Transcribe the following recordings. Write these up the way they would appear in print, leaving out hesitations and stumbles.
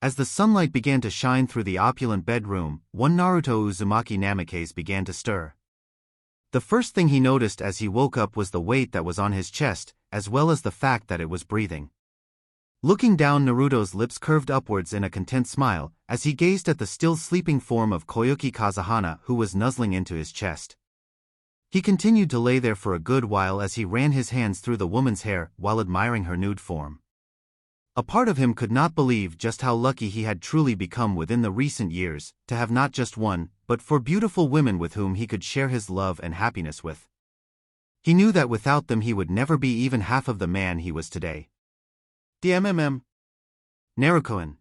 As the sunlight began to shine through the opulent bedroom, one Naruto Uzumaki Namikaze began to stir. The first thing he noticed as he woke up was the weight that was on his chest, as well as the fact that it was breathing. Looking down, Naruto's lips curved upwards in a content smile, as he gazed at the still sleeping form of Koyuki Kazahana, who was nuzzling into his chest. He continued to lay there for a good while as he ran his hands through the woman's hair while admiring her nude form. A part of him could not believe just how lucky he had truly become within the recent years, to have not just one, but 4 beautiful women with whom he could share his love and happiness with. He knew that without them he would never be even half of the man he was today. DMMM. Naruto.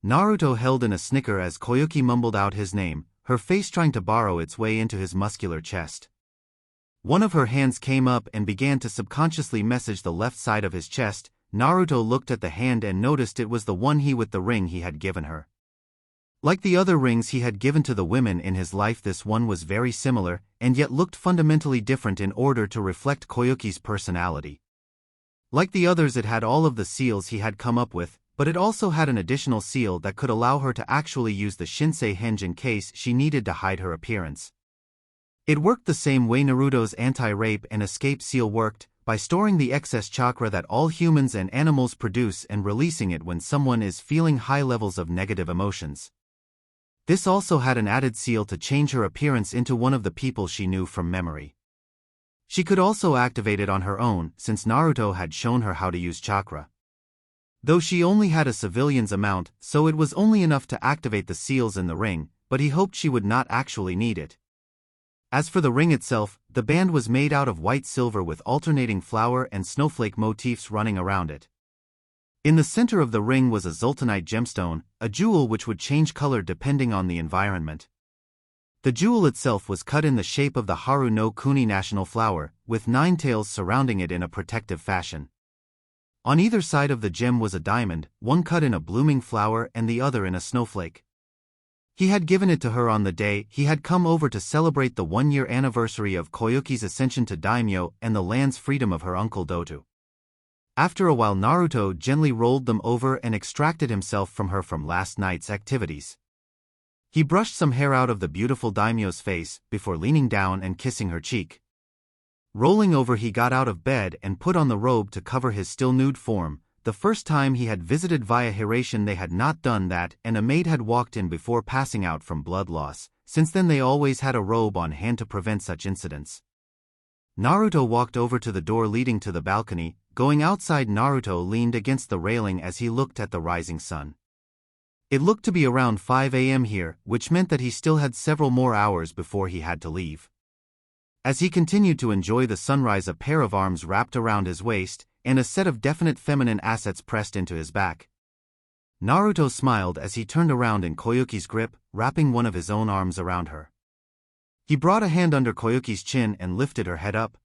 Naruto held in a snicker as Koyuki mumbled out his name, her face trying to burrow its way into his muscular chest. One of her hands came up and began to subconsciously message the left side of his chest. Naruto looked at the hand and noticed it was the one with the ring he had given her. Like the other rings he had given to the women in his life, this one was very similar, and yet looked fundamentally different in order to reflect Koyuki's personality. Like the others, it had all of the seals he had come up with, but it also had an additional seal that could allow her to actually use the Shinsei hinge in case she needed to hide her appearance. It worked the same way Naruto's anti-rape and escape seal worked, by storing the excess chakra that all humans and animals produce and releasing it when someone is feeling high levels of negative emotions. This also had an added seal to change her appearance into one of the people she knew from memory. She could also activate it on her own, since Naruto had shown her how to use chakra. Though she only had a civilian's amount, so it was only enough to activate the seals in the ring, but he hoped she would not actually need it. As for the ring itself, the band was made out of white silver with alternating flower and snowflake motifs running around it. In the center of the ring was a Zoltanite gemstone, a jewel which would change color depending on the environment. The jewel itself was cut in the shape of the Haru no Kuni national flower, with 9 tails surrounding it in a protective fashion. On either side of the gem was a diamond, one cut in a blooming flower and the other in a snowflake. He had given it to her on the day he had come over to celebrate the 1-year anniversary of Koyuki's ascension to daimyo and the land's freedom of her uncle Dotu. After a while, Naruto gently rolled them over and extracted himself from her from last night's activities. He brushed some hair out of the beautiful daimyo's face before leaning down and kissing her cheek. Rolling over, he got out of bed and put on the robe to cover his still nude form. The first time he had visited via Hiraishin they had not done that, and a maid had walked in before passing out from blood loss. Since then they always had a robe on hand to prevent such incidents. Naruto walked over to the door leading to the balcony. Going outside, Naruto leaned against the railing as he looked at the rising sun. It looked to be around 5 a.m. here, which meant that he still had several more hours before he had to leave. As he continued to enjoy the sunrise, a pair of arms wrapped around his waist, and a set of definite feminine assets pressed into his back. Naruto smiled as he turned around in Koyuki's grip, wrapping one of his own arms around her. He brought a hand under Koyuki's chin and lifted her head up.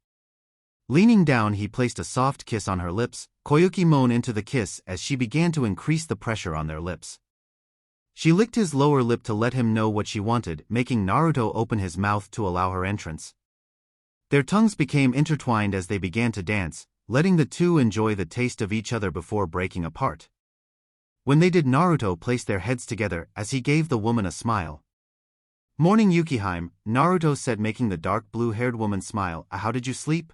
Leaning down, he placed a soft kiss on her lips. Koyuki moaned into the kiss as she began to increase the pressure on their lips. She licked his lower lip to let him know what she wanted, making Naruto open his mouth to allow her entrance. Their tongues became intertwined as they began to dance, letting the two enjoy the taste of each other before breaking apart. When they did, Naruto placed their heads together as he gave the woman a smile. "Morning, Yukihime," Naruto said, making the dark blue-haired woman smile. "How did you sleep?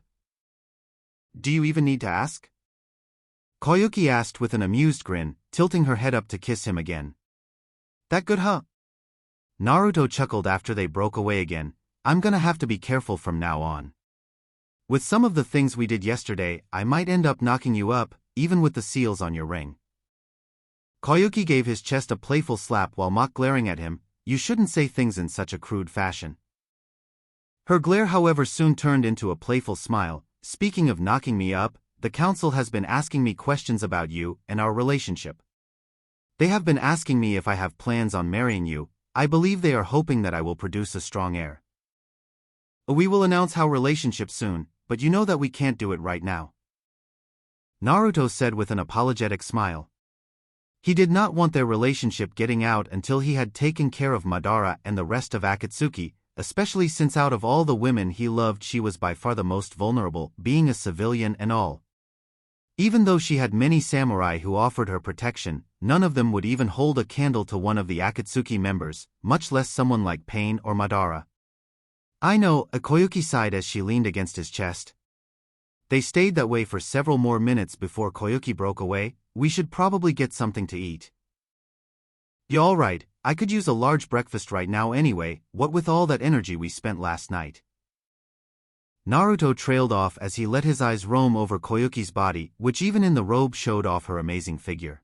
Do you even need to ask?" Koyuki asked with an amused grin, tilting her head up to kiss him again. "That good, huh?" Naruto chuckled after they broke away again. "I'm gonna have to be careful from now on. With some of the things we did yesterday, I might end up knocking you up, even with the seals on your ring." Koyuki gave his chest a playful slap while mock glaring at him. "You shouldn't say things in such a crude fashion." Her glare, however, soon turned into a playful smile. "Speaking of knocking me up, the council has been asking me questions about you and our relationship. They have been asking me if I have plans on marrying you. I believe they are hoping that I will produce a strong heir. We will announce our relationship soon, but you know that we can't do it right now," Naruto said with an apologetic smile. He did not want their relationship getting out until he had taken care of Madara and the rest of Akatsuki, especially since out of all the women he loved she was by far the most vulnerable, being a civilian and all. Even though she had many samurai who offered her protection, none of them would even hold a candle to one of the Akatsuki members, much less someone like Pain or Madara. I know, Koyuki sighed as she leaned against his chest. They stayed that way for several more minutes before Koyuki broke away. We should probably get something to eat. Yeah, alright, I could use a large breakfast right now anyway, what with all that energy we spent last night. Naruto trailed off as he let his eyes roam over Koyuki's body, which even in the robe showed off her amazing figure.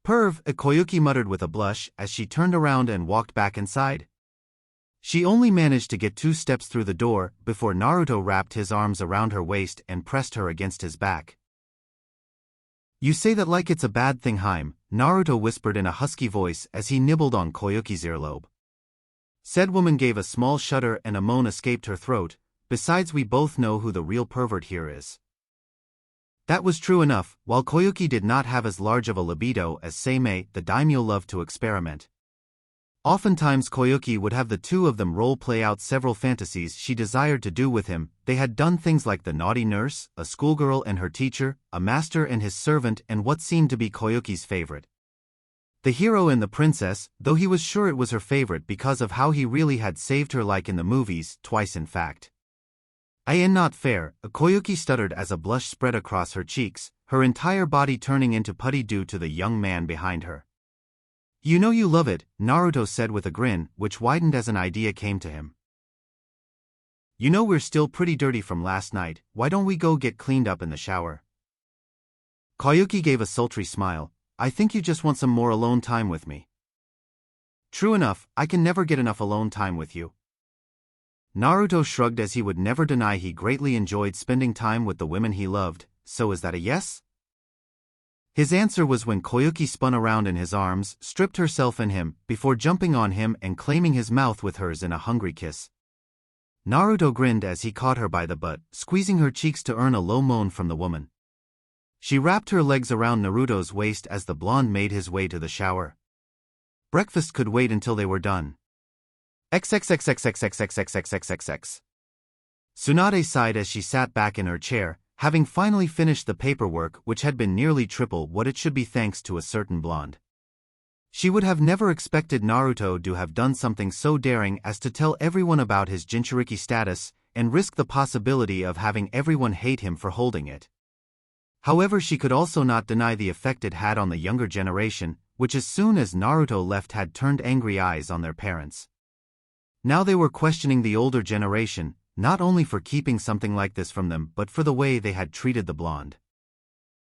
Perv, Koyuki muttered with a blush as she turned around and walked back inside. She only managed to get 2 steps through the door before Naruto wrapped his arms around her waist and pressed her against his back. You say that like it's a bad thing, Haim, Naruto whispered in a husky voice as he nibbled on Koyuki's earlobe. Said woman gave a small shudder and a moan escaped her throat. Besides, we both know who the real pervert here is. That was true enough. While Koyuki did not have as large of a libido as Seimei, the daimyo loved to experiment. Oftentimes Koyuki would have the two of them role-play out several fantasies she desired to do with him. They had done things like the naughty nurse, a schoolgirl and her teacher, a master and his servant, and what seemed to be Koyuki's favorite, the hero and the princess, though he was sure it was her favorite because of how he really had saved her, like in the movies, twice in fact. I am not fair, Koyuki stuttered as a blush spread across her cheeks, her entire body turning into putty due to the young man behind her. You know you love it, Naruto said with a grin, which widened as an idea came to him. You know we're still pretty dirty from last night, why don't we go get cleaned up in the shower? Koyuki gave a sultry smile. I think you just want some more alone time with me. True enough, I can never get enough alone time with you. Naruto shrugged as he would never deny he greatly enjoyed spending time with the women he loved. So is that a yes? His answer was when Koyuki spun around in his arms, stripped herself in him, before jumping on him and claiming his mouth with hers in a hungry kiss. Naruto grinned as he caught her by the butt, squeezing her cheeks to earn a low moan from the woman. She wrapped her legs around Naruto's waist as the blonde made his way to the shower. Breakfast could wait until they were done. XXXXXXXXXXXX. Tsunade sighed as she sat back in her chair, having finally finished the paperwork which had been nearly triple what it should be thanks to a certain blonde. She would have never expected Naruto to have done something so daring as to tell everyone about his Jinchuriki status and risk the possibility of having everyone hate him for holding it. However, she could also not deny the effect it had on the younger generation, which as soon as Naruto left had turned angry eyes on their parents. Now they were questioning the older generation, not only for keeping something like this from them but for the way they had treated the blonde.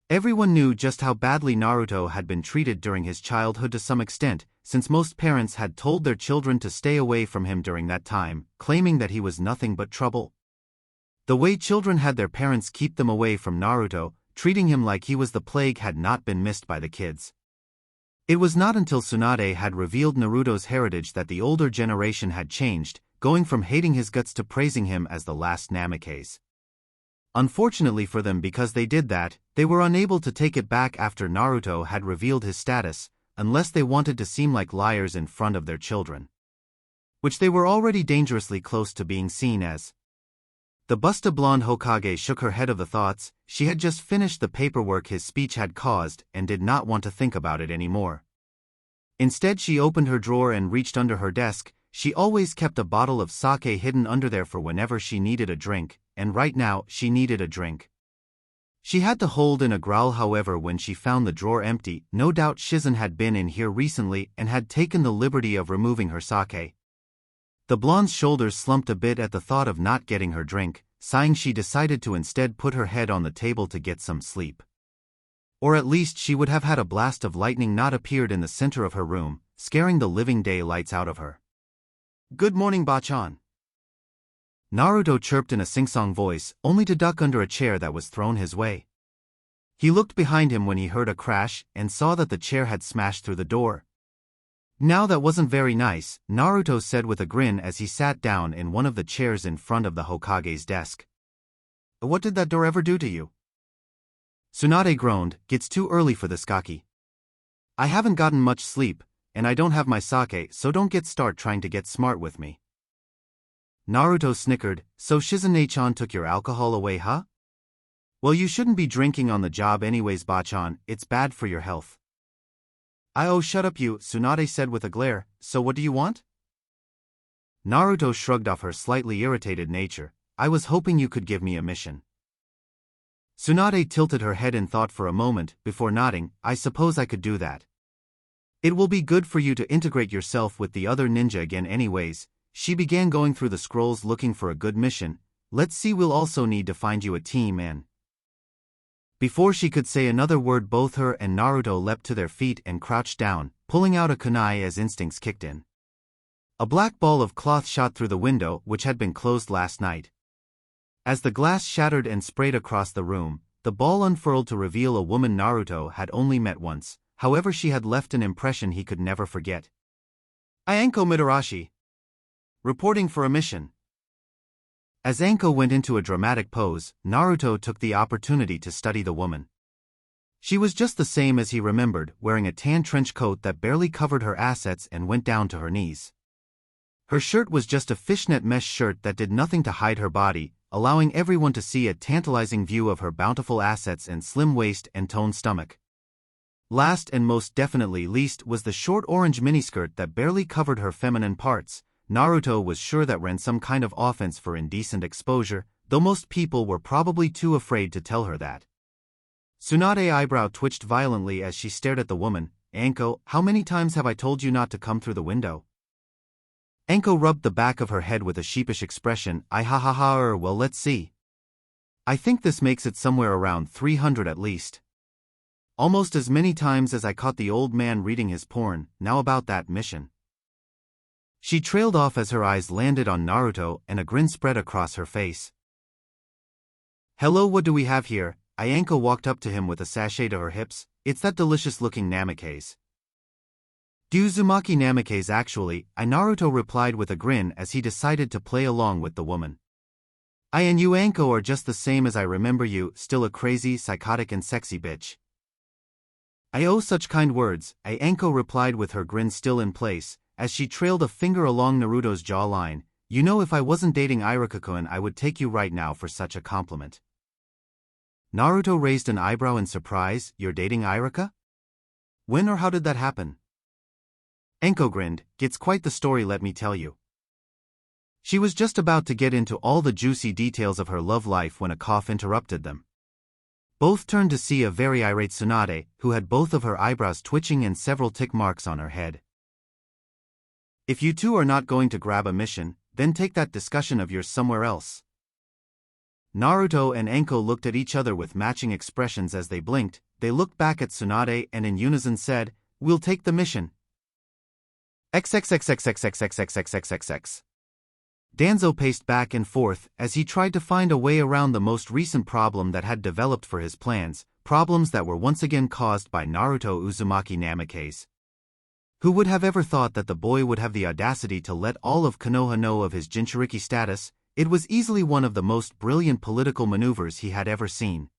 Everyone knew just how badly Naruto had been treated during his childhood to some extent, since most parents had told their children to stay away from him during that time, claiming that he was nothing but trouble. The way children had their parents keep them away from Naruto, treating him like he was the plague, had not been missed by the kids. It was not until Tsunade had revealed Naruto's heritage that the older generation had changed, going from hating his guts to praising him as the last Namikaze. Unfortunately for them, because they did that, they were unable to take it back after Naruto had revealed his status, unless they wanted to seem like liars in front of their children, which they were already dangerously close to being seen as. The busta blonde Hokage shook her head of the thoughts. She had just finished the paperwork his speech had caused and did not want to think about it anymore. Instead, she opened her drawer and reached under her desk. She always kept a bottle of sake hidden under there for whenever she needed a drink, and right now she needed a drink. She had to hold in a growl, however, when she found the drawer empty. No doubt Shizen had been in here recently and had taken the liberty of removing her sake. The blonde's shoulders slumped a bit at the thought of not getting her drink. Sighing, she decided to instead put her head on the table to get some sleep. Or at least she would have had a blast of lightning not appeared in the center of her room, scaring the living daylights out of her. Good morning, Bachan. Naruto chirped in a sing-song voice, only to duck under a chair that was thrown his way. He looked behind him when he heard a crash and saw that the chair had smashed through the door. Now that wasn't very nice, Naruto said with a grin as he sat down in one of the chairs in front of the Hokage's desk. What did that door ever do to you? Tsunade groaned. Gets too early for this, Kaki. I haven't gotten much sleep, and I don't have my sake, so don't start trying to get smart with me. Naruto snickered. So Shizune-chan took your alcohol away, huh? Well, you shouldn't be drinking on the job anyways, Bachan, it's bad for your health. Oh, shut up you, Tsunade said with a glare, so what do you want? Naruto shrugged off her slightly irritated nature. I was hoping you could give me a mission. Tsunade tilted her head in thought for a moment, before nodding. I suppose I could do that. It will be good for you to integrate yourself with the other ninja again anyways. She began going through the scrolls looking for a good mission. Let's see, we'll also need to find you a team and… Before she could say another word, both her and Naruto leapt to their feet and crouched down, pulling out a kunai as instincts kicked in. A black ball of cloth shot through the window, which had been closed last night. As the glass shattered and sprayed across the room, the ball unfurled to reveal a woman Naruto had only met once. However, she had left an impression he could never forget. Anko Mitarashi. Reporting for a mission. As Anko went into a dramatic pose, Naruto took the opportunity to study the woman. She was just the same as he remembered, wearing a tan trench coat that barely covered her assets and went down to her knees. Her shirt was just a fishnet mesh shirt that did nothing to hide her body, allowing everyone to see a tantalizing view of her bountiful assets and slim waist and toned stomach. Last and most definitely least was the short orange miniskirt that barely covered her feminine parts. Naruto was sure that ran some kind of offense for indecent exposure, though most people were probably too afraid to tell her that. Tsunade's eyebrow twitched violently as she stared at the woman. Anko, how many times have I told you not to come through the window? Anko rubbed the back of her head with a sheepish expression. Well, let's see. I think this makes it somewhere around 300 at least. Almost as many times as I caught the old man reading his porn. Now about that mission. She trailed off as her eyes landed on Naruto and a grin spread across her face. Hello, what do we have here? Anko walked up to him with a sachet to her hips. It's that delicious-looking Namikaze. Do Uzumaki Namikaze actually, Naruto replied with a grin as he decided to play along with the woman. I and you Anko are just the same as I remember you, still a crazy, psychotic and sexy bitch. I owe such kind words, Anko replied with her grin still in place, as she trailed a finger along Naruto's jawline. You know, if I wasn't dating Iruka-kun, I would take you right now for such a compliment. Naruto raised an eyebrow in surprise. You're dating Iruka? When or how did that happen? Anko grinned. It's quite the story, let me tell you. She was just about to get into all the juicy details of her love life when a cough interrupted them. Both turned to see a very irate Tsunade, who had both of her eyebrows twitching and several tick marks on her head. If you two are not going to grab a mission, then take that discussion of yours somewhere else. Naruto and Anko looked at each other with matching expressions as they blinked. They looked back at Tsunade and in unison said, We'll take the mission. XXXXXXXXXXXX. Danzo paced back and forth as he tried to find a way around the most recent problem that had developed for his plans, problems that were once again caused by Naruto Uzumaki Namikaze. Who would have ever thought that the boy would have the audacity to let all of Konoha know of his Jinchuriki status? It was easily one of the most brilliant political maneuvers he had ever seen.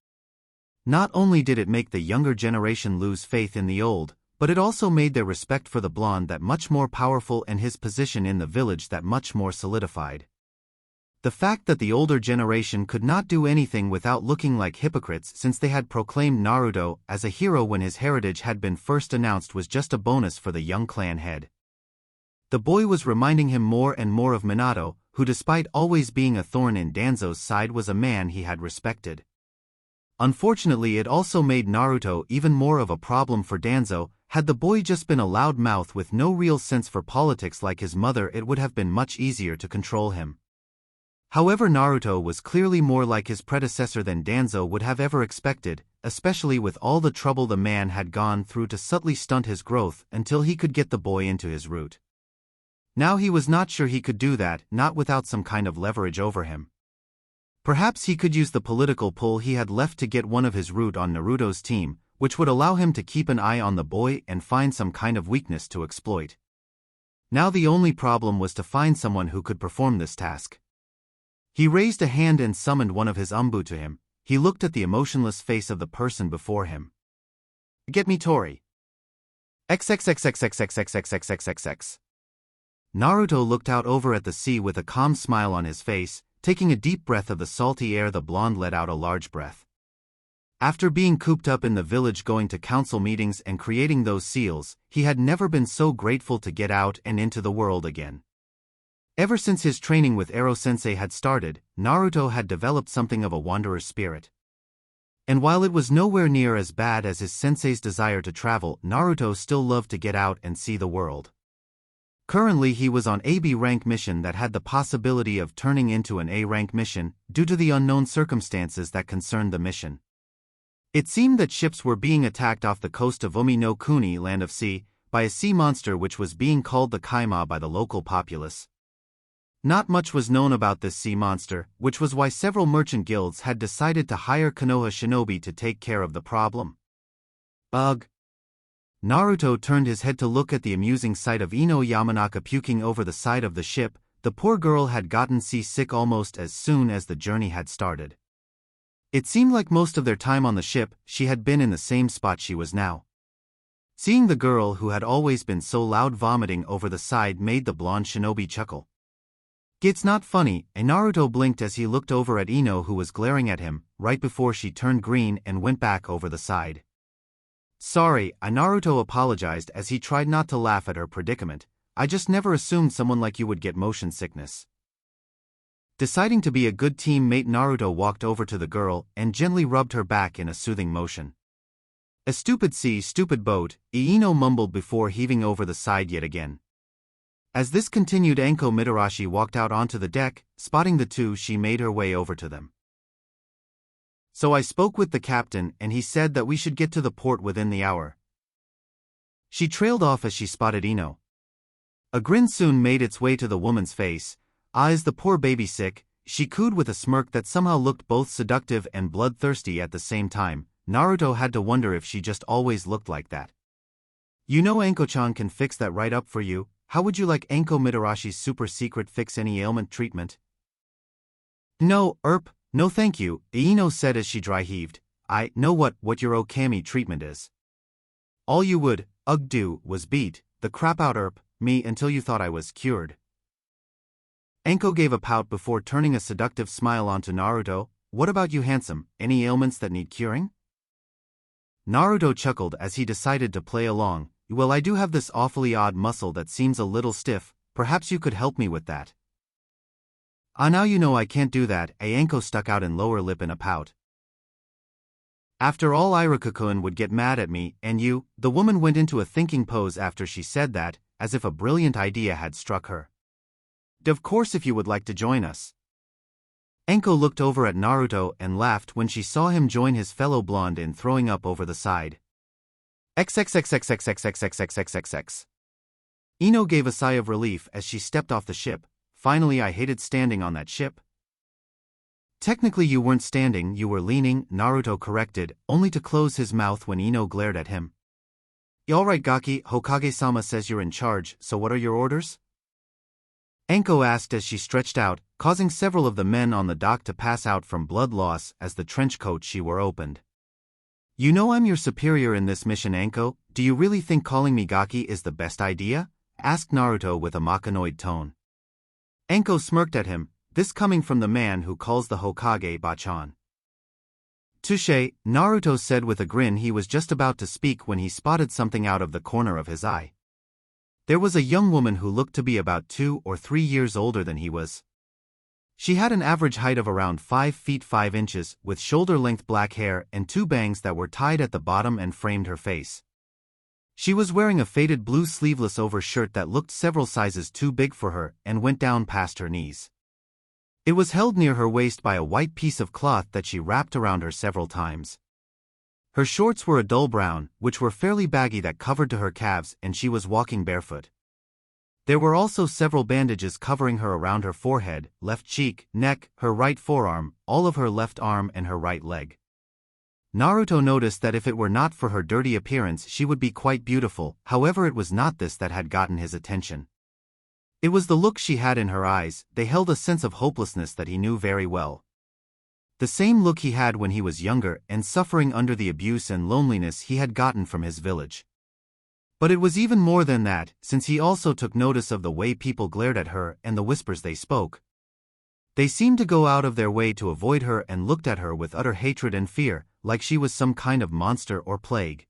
Not only did it make the younger generation lose faith in the old, but it also made their respect for the blonde that much more powerful and his position in the village that much more solidified. The fact that the older generation could not do anything without looking like hypocrites since they had proclaimed Naruto as a hero when his heritage had been first announced was just a bonus for the young clan head. The boy was reminding him more and more of Minato, who despite always being a thorn in Danzo's side was a man he had respected. Unfortunately, it also made Naruto even more of a problem for Danzo. Had the boy just been a loud mouth with no real sense for politics like his mother, it would have been much easier to control him. However, Naruto was clearly more like his predecessor than Danzo would have ever expected, especially with all the trouble the man had gone through to subtly stunt his growth until he could get the boy into his root. Now he was not sure he could do that, not without some kind of leverage over him. Perhaps he could use the political pull he had left to get one of his root on Naruto's team, which would allow him to keep an eye on the boy and find some kind of weakness to exploit. Now the only problem was to find someone who could perform this task. He raised a hand and summoned one of his umbu to him. He looked at the emotionless face of the person before him. Get me Tori. XXXXXXXXXXXX. Naruto looked out over at the sea with a calm smile on his face, taking a deep breath of the salty air. The blonde let out a large breath. After being cooped up in the village going to council meetings and creating those seals, he had never been so grateful to get out and into the world again. Ever since his training with Ero-sensei had started, Naruto had developed something of a wanderer's spirit. And while it was nowhere near as bad as his sensei's desire to travel, Naruto still loved to get out and see the world. Currently he was on a B-rank mission that had the possibility of turning into an A-rank mission, due to the unknown circumstances that concerned the mission. It seemed that ships were being attacked off the coast of Umi no Kuni, Land of Sea, by a sea monster which was being called the Kaima by the local populace. Not much was known about this sea monster, which was why several merchant guilds had decided to hire Konoha shinobi to take care of the problem. Ugh. Naruto turned his head to look at the amusing sight of Ino Yamanaka puking over the side of the ship. The poor girl had gotten seasick almost as soon as the journey had started. It seemed like most of their time on the ship, she had been in the same spot she was now. Seeing the girl who had always been so loud vomiting over the side made the blonde shinobi chuckle. It's not funny, and Naruto blinked as he looked over at Ino who was glaring at him, right before she turned green and went back over the side. Sorry, Naruto apologized as he tried not to laugh at her predicament. I just never assumed someone like you would get motion sickness. Deciding to be a good teammate, Naruto walked over to the girl and gently rubbed her back in a soothing motion. A stupid sea, stupid boat, Ino mumbled before heaving over the side yet again. As this continued, Anko Mitarashi walked out onto the deck. Spotting the two, she made her way over to them. So I spoke with the captain and he said that we should get to the port within the hour. She trailed off as she spotted Ino. A grin soon made its way to the woman's face. Is the poor baby sick? She cooed with a smirk that somehow looked both seductive and bloodthirsty at the same time. Naruto had to wonder if she just always looked like that. You know Anko-chan can fix that right up for you. How would you like Anko Mitarashi's super secret fix any ailment treatment? No, no thank you, Ino said as she dry heaved. I know what your Okami treatment is. All you would, do, was beat the crap out me until you thought I was cured. Anko gave a pout before turning a seductive smile onto Naruto. What about you, handsome? Any ailments that need curing? Naruto chuckled as he decided to play along. Well, I do have this awfully odd muscle that seems a little stiff. Perhaps you could help me with that. Now you know I can't do that. Anko stuck out an lower lip in a pout. After all, Iruka-kun would get mad at me, and you. The woman went into a thinking pose after she said that, as if a brilliant idea had struck her. Of course, if you would like to join us. Anko looked over at Naruto and laughed when she saw him join his fellow blonde in throwing up over the side. XXXXXXXXXXXX. Ino gave a sigh of relief as she stepped off the ship. Finally, I hated standing on that ship. Technically you weren't standing, you were leaning, Naruto corrected, only to close his mouth when Ino glared at him. Alright Gaki, Hokage-sama says you're in charge, so what are your orders? Anko asked as she stretched out, causing several of the men on the dock to pass out from blood loss as the trench coat she wore opened. You know I'm your superior in this mission, Anko. Do you really think calling me Gaki is the best idea? Asked Naruto with a machinoid tone. Anko smirked at him, this coming from the man who calls the Hokage Bachan. Touché, Naruto said with a grin. He was just about to speak when he spotted something out of the corner of his eye. There was a young woman who looked to be about 2 or 3 years older than he was. She had an average height of around 5 feet 5 inches, with shoulder-length black hair and 2 bangs that were tied at the bottom and framed her face. She was wearing a faded blue sleeveless overshirt that looked several sizes too big for her and went down past her knees. It was held near her waist by a white piece of cloth that she wrapped around her several times. Her shorts were a dull brown, which were fairly baggy that covered to her calves, and she was walking barefoot. There were also several bandages covering her around her forehead, left cheek, neck, her right forearm, all of her left arm and her right leg. Naruto noticed that if it were not for her dirty appearance she would be quite beautiful. However, it was not this that had gotten his attention. It was the look she had in her eyes. They held a sense of hopelessness that he knew very well. The same look he had when he was younger and suffering under the abuse and loneliness he had gotten from his village. But it was even more than that, since he also took notice of the way people glared at her and the whispers they spoke. They seemed to go out of their way to avoid her and looked at her with utter hatred and fear, like she was some kind of monster or plague.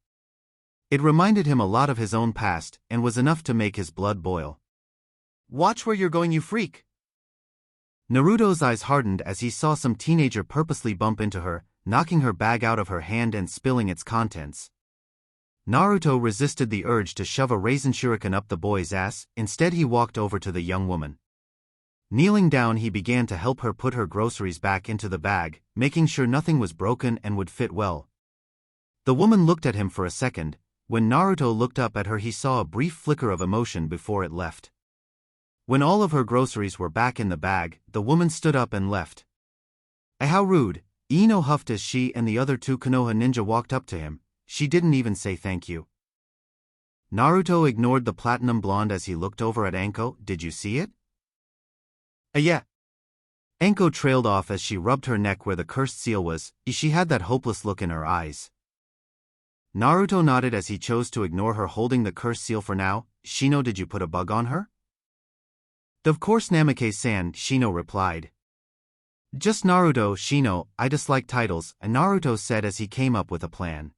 It reminded him a lot of his own past and was enough to make his blood boil. "Watch where you're going, you freak!" Naruto's eyes hardened as he saw some teenager purposely bump into her, knocking her bag out of her hand and spilling its contents. Naruto resisted the urge to shove a raisin shuriken up the boy's ass. Instead he walked over to the young woman. Kneeling down he began to help her put her groceries back into the bag, making sure nothing was broken and would fit well. The woman looked at him for a second. When Naruto looked up at her he saw a brief flicker of emotion before it left. When all of her groceries were back in the bag, the woman stood up and left. How rude, Ino huffed as she and the other two Konoha ninja walked up to him. She didn't even say thank you. Naruto ignored the platinum blonde as he looked over at Anko. "Did you see it?" Yeah." Anko trailed off as she rubbed her neck where the cursed seal was. She had that hopeless look in her eyes. Naruto nodded as he chose to ignore her holding the cursed seal for now. "Shino, did you put a bug on her?" "Of course, Namikaze-san," Shino replied. "Just Naruto, Shino, I dislike titles," Naruto said as he came up with a plan.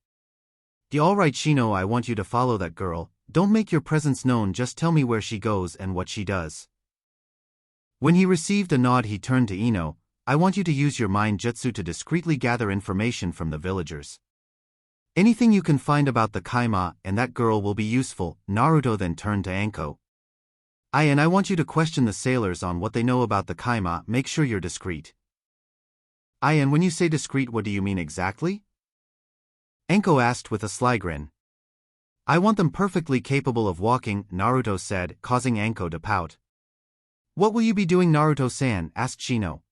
"Alright Shino, I want you to follow that girl. Don't make your presence known, just tell me where she goes and what she does." When he received a nod he turned to Ino. "I want you to use your mind jutsu to discreetly gather information from the villagers. Anything you can find about the kaima and that girl will be useful." Naruto then turned to Anko. And I want you to question the sailors on what they know about the kaima. Make sure you're discreet." And when you say discreet, what do you mean exactly?" Anko asked with a sly grin. "I want them perfectly capable of walking," Naruto said, causing Anko to pout. "What will you be doing, Naruto-san?" asked Shino.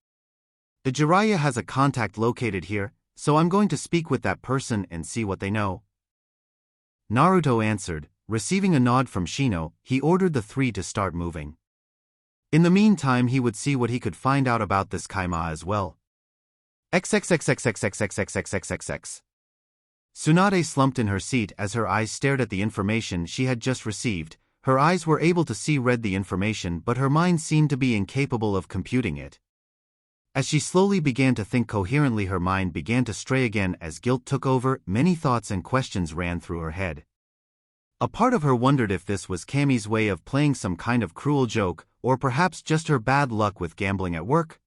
"The Jiraiya has a contact located here, so I'm going to speak with that person and see what they know." Naruto answered. Receiving a nod from Shino, he ordered the three to start moving. In the meantime he would see what he could find out about this kaima as well. XXXXXXXXXXXX. Tsunade slumped in her seat as her eyes stared at the information she had just received. Her eyes were able to see read the information, but her mind seemed to be incapable of computing it. As she slowly began to think coherently, her mind began to stray again as guilt took over. Many thoughts and questions ran through her head. A part of her wondered if this was Kami's way of playing some kind of cruel joke, or perhaps just her bad luck with gambling at work.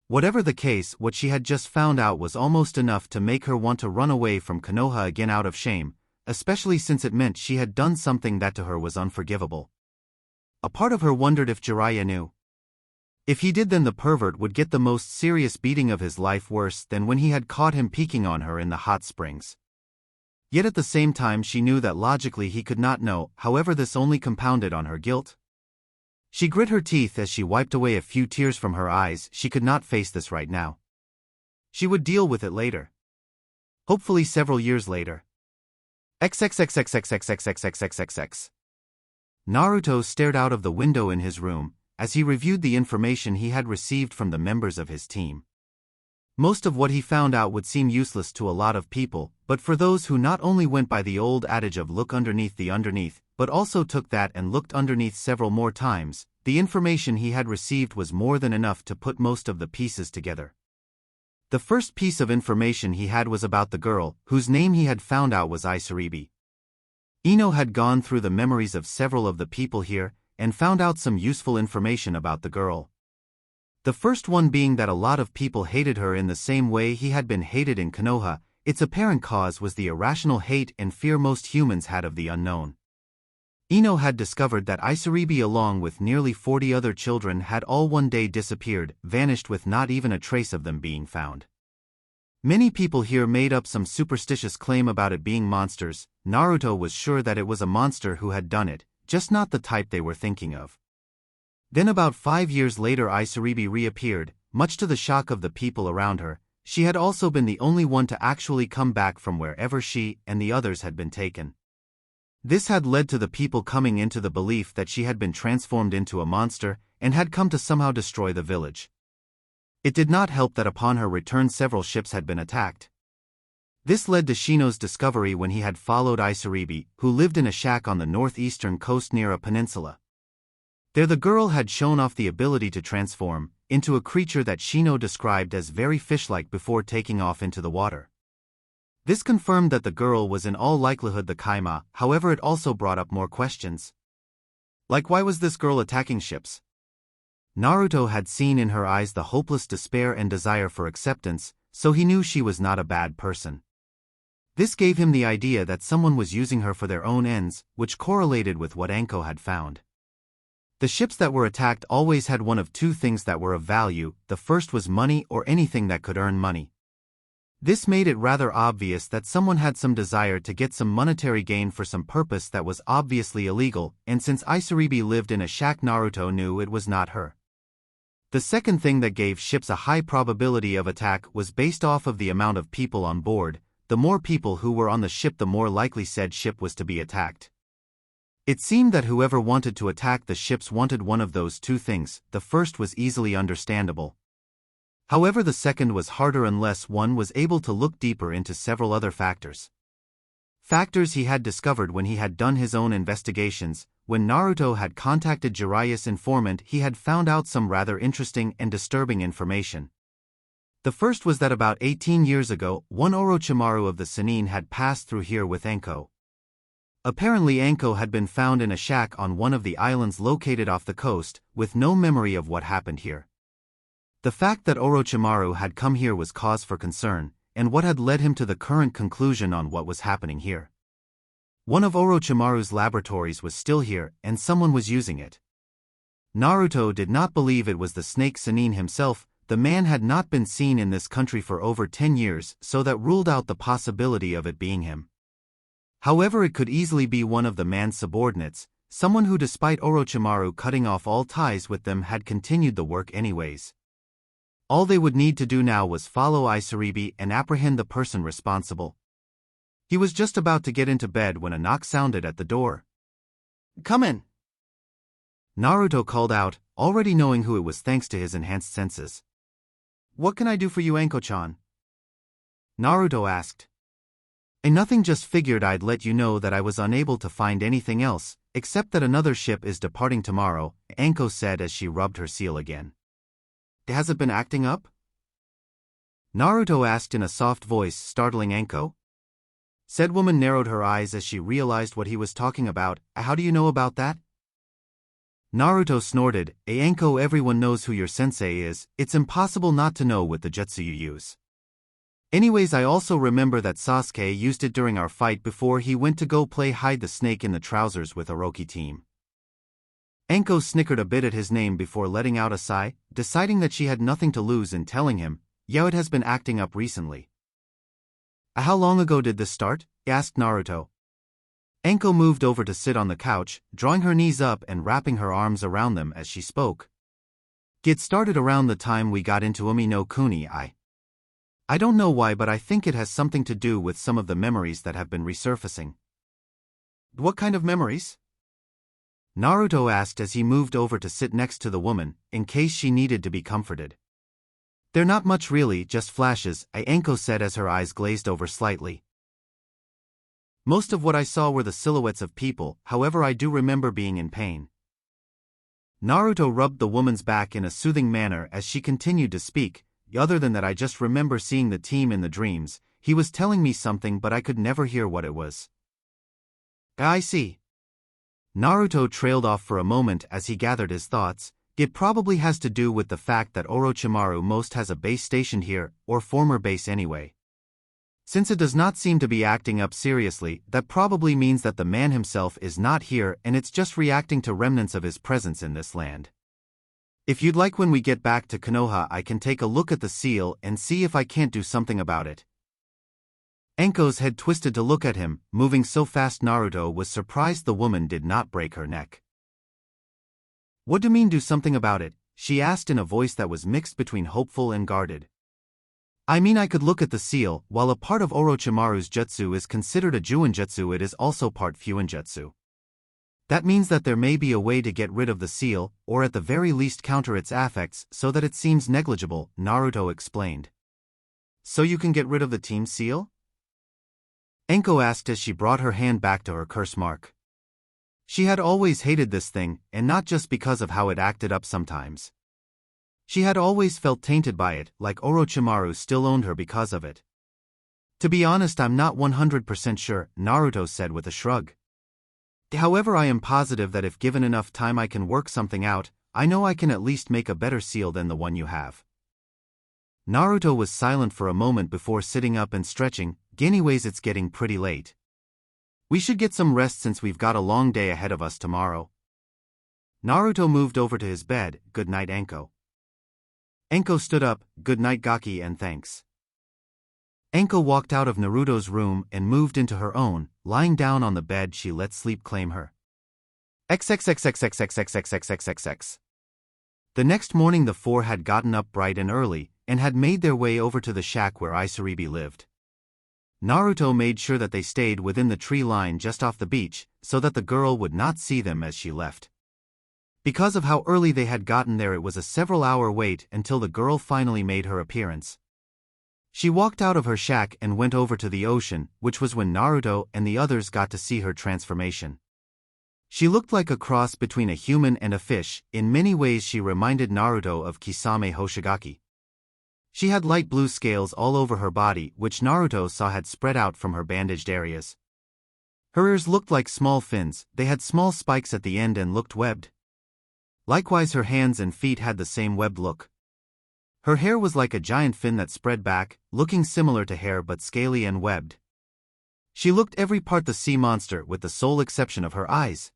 Whatever the case, what she had just found out was almost enough to make her want to run away from Konoha again out of shame, especially since it meant she had done something that to her was unforgivable. A part of her wondered if Jiraiya knew. If he did, then the pervert would get the most serious beating of his life, worse than when he had caught him peeking on her in the hot springs. Yet at the same time she knew that logically he could not know, however this only compounded on her guilt. She grit her teeth as she wiped away a few tears from her eyes. She could not face this right now. She would deal with it later. Hopefully several years later. XXXXXXXXXXXX. Naruto stared out of the window in his room as he reviewed the information he had received from the members of his team. Most of what he found out would seem useless to a lot of people, but for those who not only went by the old adage of look underneath the underneath, but also took that and looked underneath several more times, the information he had received was more than enough to put most of the pieces together. The first piece of information he had was about the girl, whose name he had found out was Isaribi. Ino had gone through the memories of several of the people here, and found out some useful information about the girl. The first one being that a lot of people hated her in the same way he had been hated in Konoha. Its apparent cause was the irrational hate and fear most humans had of the unknown. Ino had discovered that Isaribi along with nearly 40 other children had all one day disappeared, vanished with not even a trace of them being found. Many people here made up some superstitious claim about it being monsters. Naruto was sure that it was a monster who had done it, just not the type they were thinking of. Then about 5 years later Isaribi reappeared, much to the shock of the people around her. She had also been the only one to actually come back from wherever she and the others had been taken. This had led to the people coming into the belief that she had been transformed into a monster and had come to somehow destroy the village. It did not help that upon her return several ships had been attacked. This led to Shino's discovery when he had followed Isaribi, who lived in a shack on the northeastern coast near a peninsula. There the girl had shown off the ability to transform into a creature that Shino described as very fish-like before taking off into the water. This confirmed that the girl was in all likelihood the Kaima, however it also brought up more questions. Like, why was this girl attacking ships? Naruto had seen in her eyes the hopeless despair and desire for acceptance, so he knew she was not a bad person. This gave him the idea that someone was using her for their own ends, which correlated with what Anko had found. The ships that were attacked always had one of two things that were of value. The first was money or anything that could earn money. This made it rather obvious that someone had some desire to get some monetary gain for some purpose that was obviously illegal, and since Isaribi lived in a shack, Naruto knew it was not her. The second thing that gave ships a high probability of attack was based off of the amount of people on board. The more people who were on the ship, the more likely said ship was to be attacked. It seemed that whoever wanted to attack the ships wanted one of those two things. The first was easily understandable. However, the second was harder unless one was able to look deeper into several other factors. Factors he had discovered when he had done his own investigations. When Naruto had contacted Jiraiya's informant, he had found out some rather interesting and disturbing information. The first was that about 18 years ago, one Orochimaru of the Sannin had passed through here with Anko. Apparently Anko had been found in a shack on one of the islands located off the coast, with no memory of what happened here. The fact that Orochimaru had come here was cause for concern, and what had led him to the current conclusion on what was happening here. One of Orochimaru's laboratories was still here, and someone was using it. Naruto did not believe it was the Snake Sannin himself. The man had not been seen in this country for over 10 years, so that ruled out the possibility of it being him. However, it could easily be one of the man's subordinates, someone who, despite Orochimaru cutting off all ties with them, had continued the work anyways. All they would need to do now was follow Isaribi and apprehend the person responsible. He was just about to get into bed when a knock sounded at the door. "Come in," Naruto called out, already knowing who it was thanks to his enhanced senses. "What can I do for you, Anko-chan?" Naruto asked. Nothing, just figured I'd let you know that I was unable to find anything else, except that another ship is departing tomorrow," Anko said as she rubbed her seal again. "Has it been acting up?" Naruto asked in a soft voice, startling Anko. Said woman narrowed her eyes as she realized what he was talking about. "How do you know about that?" Naruto snorted. "Anko, everyone knows who your sensei is. It's impossible not to know with the jutsu you use. Anyways, I also remember that Sasuke used it during our fight before he went to go play hide the snake in the trousers with Orochi team." Anko snickered a bit at his name before letting out a sigh, deciding that she had nothing to lose in telling him. "Yeah, it has been acting up recently." "How long ago did this start?" asked Naruto. Anko moved over to sit on the couch, drawing her knees up and wrapping her arms around them as she spoke. "It started around the time we got into Umi no Kuni. I don't know why, but I think it has something to do with some of the memories that have been resurfacing." "What kind of memories?" Naruto asked as he moved over to sit next to the woman, in case she needed to be comforted. "They're not much really, just flashes," Anko said as her eyes glazed over slightly. "Most of what I saw were the silhouettes of people, however I do remember being in pain." Naruto rubbed the woman's back in a soothing manner as she continued to speak. "Other than that, I just remember seeing the team in the dreams. He was telling me something, but I could never hear what it was." "I see." Naruto trailed off for a moment as he gathered his thoughts. "It probably has to do with the fact that Orochimaru most has a base stationed here, or former base anyway. Since it does not seem to be acting up seriously, that probably means that the man himself is not here and it's just reacting to remnants of his presence in this land. If you'd like, when we get back to Konoha, I can take a look at the seal and see if I can't do something about it." Anko's head twisted to look at him, moving so fast Naruto was surprised the woman did not break her neck. "What do you mean do something about it?" she asked in a voice that was mixed between hopeful and guarded. "I mean, I could look at the seal. While a part of Orochimaru's jutsu is considered a Juinjutsu, it is also part Fuinjutsu. That means that there may be a way to get rid of the seal, or at the very least counter its effects so that it seems negligible," Naruto explained. "So you can get rid of the team seal?" Anko asked as she brought her hand back to her curse mark. She had always hated this thing, and not just because of how it acted up sometimes. She had always felt tainted by it, like Orochimaru still owned her because of it. To be honest, I'm not 100% sure, Naruto said with a shrug. However, I am positive that if given enough time I can work something out. I know I can at least make a better seal than the one you have. Naruto was silent for a moment before sitting up and stretching. Anyways, it's getting pretty late. We should get some rest since we've got a long day ahead of us tomorrow. Naruto moved over to his bed. Good night, Anko. Anko stood up. Good night, Gaki, and thanks. Anko walked out of Naruto's room and moved into her own. Lying down on the bed, she let sleep claim her. XXXXXXXXXXXX. The next morning the four had gotten up bright and early, and had made their way over to the shack where Isaribi lived. Naruto made sure that they stayed within the tree line just off the beach, so that the girl would not see them as she left. Because of how early they had gotten there, it was a several-hour wait until the girl finally made her appearance. She walked out of her shack and went over to the ocean, which was when Naruto and the others got to see her transformation. She looked like a cross between a human and a fish. In many ways she reminded Naruto of Kisame Hoshigaki. She had light blue scales all over her body, which Naruto saw had spread out from her bandaged areas. Her ears looked like small fins, they had small spikes at the end and looked webbed. Likewise her hands and feet had the same webbed look. Her hair was like a giant fin that spread back, looking similar to hair but scaly and webbed. She looked every part the sea monster with the sole exception of her eyes.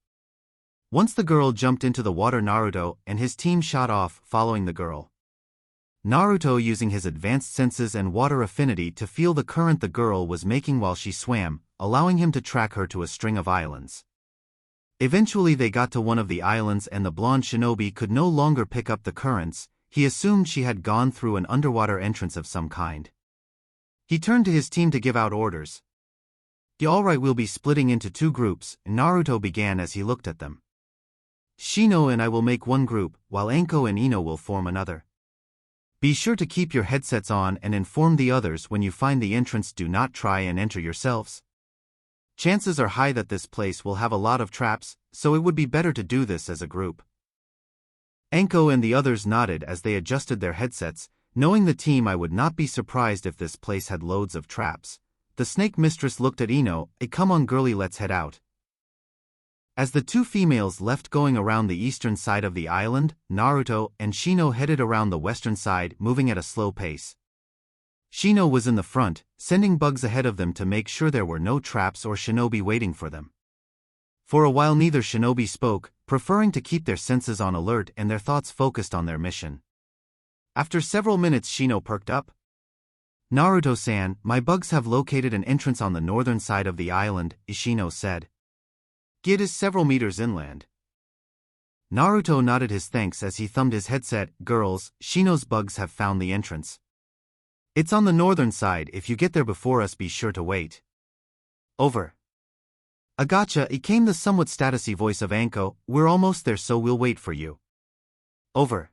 Once the girl jumped into the water, Naruto and his team shot off, following the girl. Naruto using his advanced senses and water affinity to feel the current the girl was making while she swam, allowing him to track her to a string of islands. Eventually they got to one of the islands and the blonde shinobi could no longer pick up the currents. He assumed she had gone through an underwater entrance of some kind. He turned to his team to give out orders. Alright, we'll be splitting into two groups, Naruto began as he looked at them. Shino and I will make one group, while Anko and Ino will form another. Be sure to keep your headsets on and inform the others when you find the entrance. Do not try and enter yourselves. Chances are high that this place will have a lot of traps, so it would be better to do this as a group. Anko and the others nodded as they adjusted their headsets. Knowing the team, I would not be surprised if this place had loads of traps. The snake mistress looked at Ino. Come on girlie, let's head out. As the two females left going around the eastern side of the island, Naruto and Shino headed around the western side, moving at a slow pace. Shino was in the front, sending bugs ahead of them to make sure there were no traps or shinobi waiting for them. For a while neither shinobi spoke, preferring to keep their senses on alert and their thoughts focused on their mission. After several minutes Shino perked up. Naruto-san, my bugs have located an entrance on the northern side of the island, Shino said. It is several meters inland. Naruto nodded his thanks as he thumbed his headset. Girls, Shino's bugs have found the entrance. It's on the northern side. If you get there before us, be sure to wait. Over. Agacha, it came the somewhat statusy voice of Anko. We're almost there, so we'll wait for you. Over.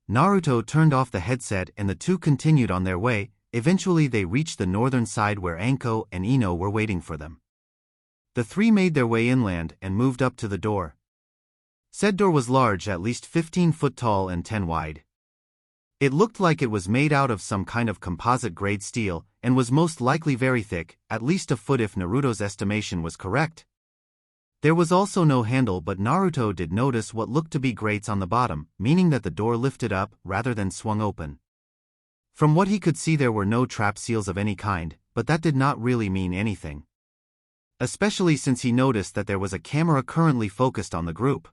Naruto turned off the headset and the two continued on their way. Eventually they reached the northern side where Anko and Ino were waiting for them. The three made their way inland and moved up to the door. Said door was large, at least 15 foot tall and 10 wide. It looked like it was made out of some kind of composite-grade steel, and was most likely very thick, at least a foot if Naruto's estimation was correct. There was also no handle, but Naruto did notice what looked to be grates on the bottom, meaning that the door lifted up rather than swung open. From what he could see there were no trap seals of any kind, but that did not really mean anything. Especially since he noticed that there was a camera currently focused on the group.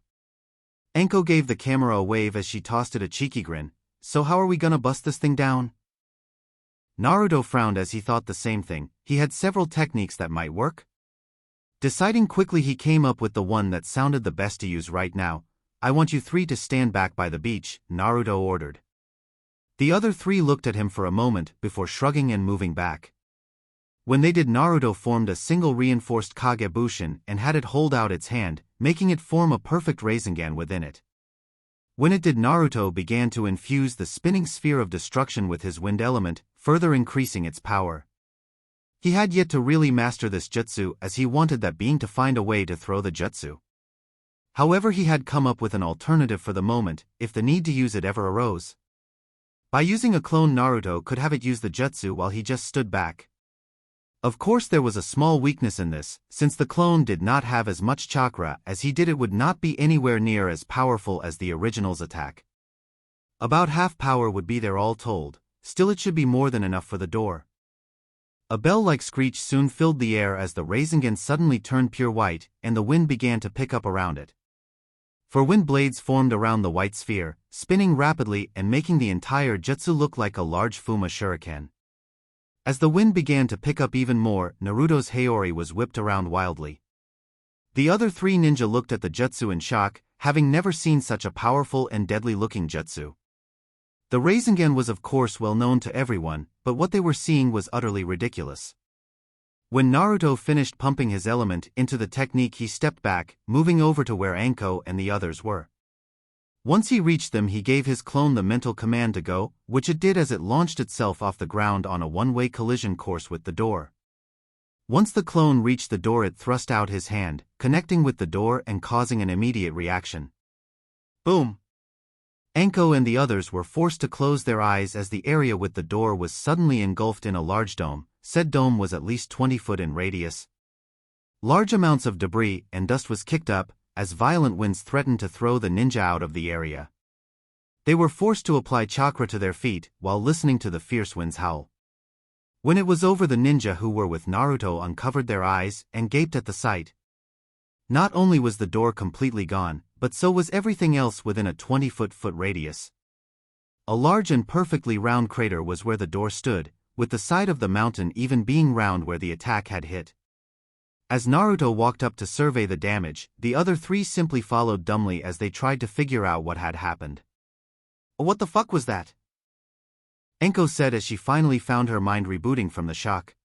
Anko gave the camera a wave as she tossed it a cheeky grin. So how are we gonna bust this thing down? Naruto frowned as he thought the same thing. He had several techniques that might work. Deciding quickly, he came up with the one that sounded the best to use right now. I want you three to stand back by the beach, Naruto ordered. The other three looked at him for a moment before shrugging and moving back. When they did, Naruto formed a single reinforced Kagebushin and had it hold out its hand, making it form a perfect Rasengan within it. When it did, Naruto began to infuse the spinning sphere of destruction with his wind element, further increasing its power. He had yet to really master this jutsu, as he wanted that being to find a way to throw the jutsu. However, he had come up with an alternative for the moment, if the need to use it ever arose. By using a clone, Naruto could have it use the jutsu while he just stood back. Of course, there was a small weakness in this, since the clone did not have as much chakra as he did. It would not be anywhere near as powerful as the original's attack. About half power would be there all told, still it should be more than enough for the door. A bell-like screech soon filled the air as the Rasengan suddenly turned pure white, and the wind began to pick up around it. For wind blades formed around the white sphere, spinning rapidly and making the entire jutsu look like a large Fuma shuriken. As the wind began to pick up even more, Naruto's Haori was whipped around wildly. The other three ninja looked at the jutsu in shock, having never seen such a powerful and deadly-looking jutsu. The Rasengan was of course well known to everyone, but what they were seeing was utterly ridiculous. When Naruto finished pumping his element into the technique, he stepped back, moving over to where Anko and the others were. Once he reached them, he gave his clone the mental command to go, which it did as it launched itself off the ground on a one-way collision course with the door. Once the clone reached the door, it thrust out his hand, connecting with the door and causing an immediate reaction. Boom! Anko and the others were forced to close their eyes as the area with the door was suddenly engulfed in a large dome. Said dome was at least 20 foot in radius. Large amounts of debris and dust was kicked up, as violent winds threatened to throw the ninja out of the area. They were forced to apply chakra to their feet while listening to the fierce winds howl. When it was over, the ninja who were with Naruto uncovered their eyes and gaped at the sight. Not only was the door completely gone, but so was everything else within a 20-foot radius. A large and perfectly round crater was where the door stood, with the side of the mountain even being round where the attack had hit. As Naruto walked up to survey the damage, the other three simply followed dumbly as they tried to figure out what had happened. "What the fuck was that?" Anko said as she finally found her mind rebooting from the shock.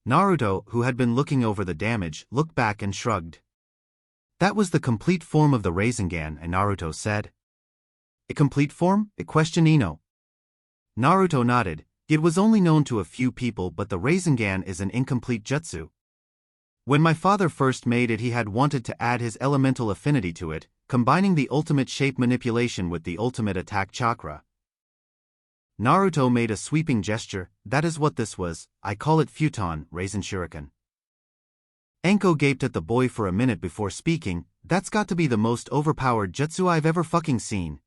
Naruto, who had been looking over the damage, looked back and shrugged. "That was the complete form of the Rasengan," and Naruto said. "A complete form?" questioned Ino. Naruto nodded. "It was only known to a few people, but the Rasengan is an incomplete jutsu. When my father first made it, he had wanted to add his elemental affinity to it, combining the ultimate shape manipulation with the ultimate attack chakra." Naruto made a sweeping gesture. "That is what this was. I call it futon, Rasen Shuriken." Anko gaped at the boy for a minute before speaking. "That's got to be the most overpowered jutsu I've ever fucking seen.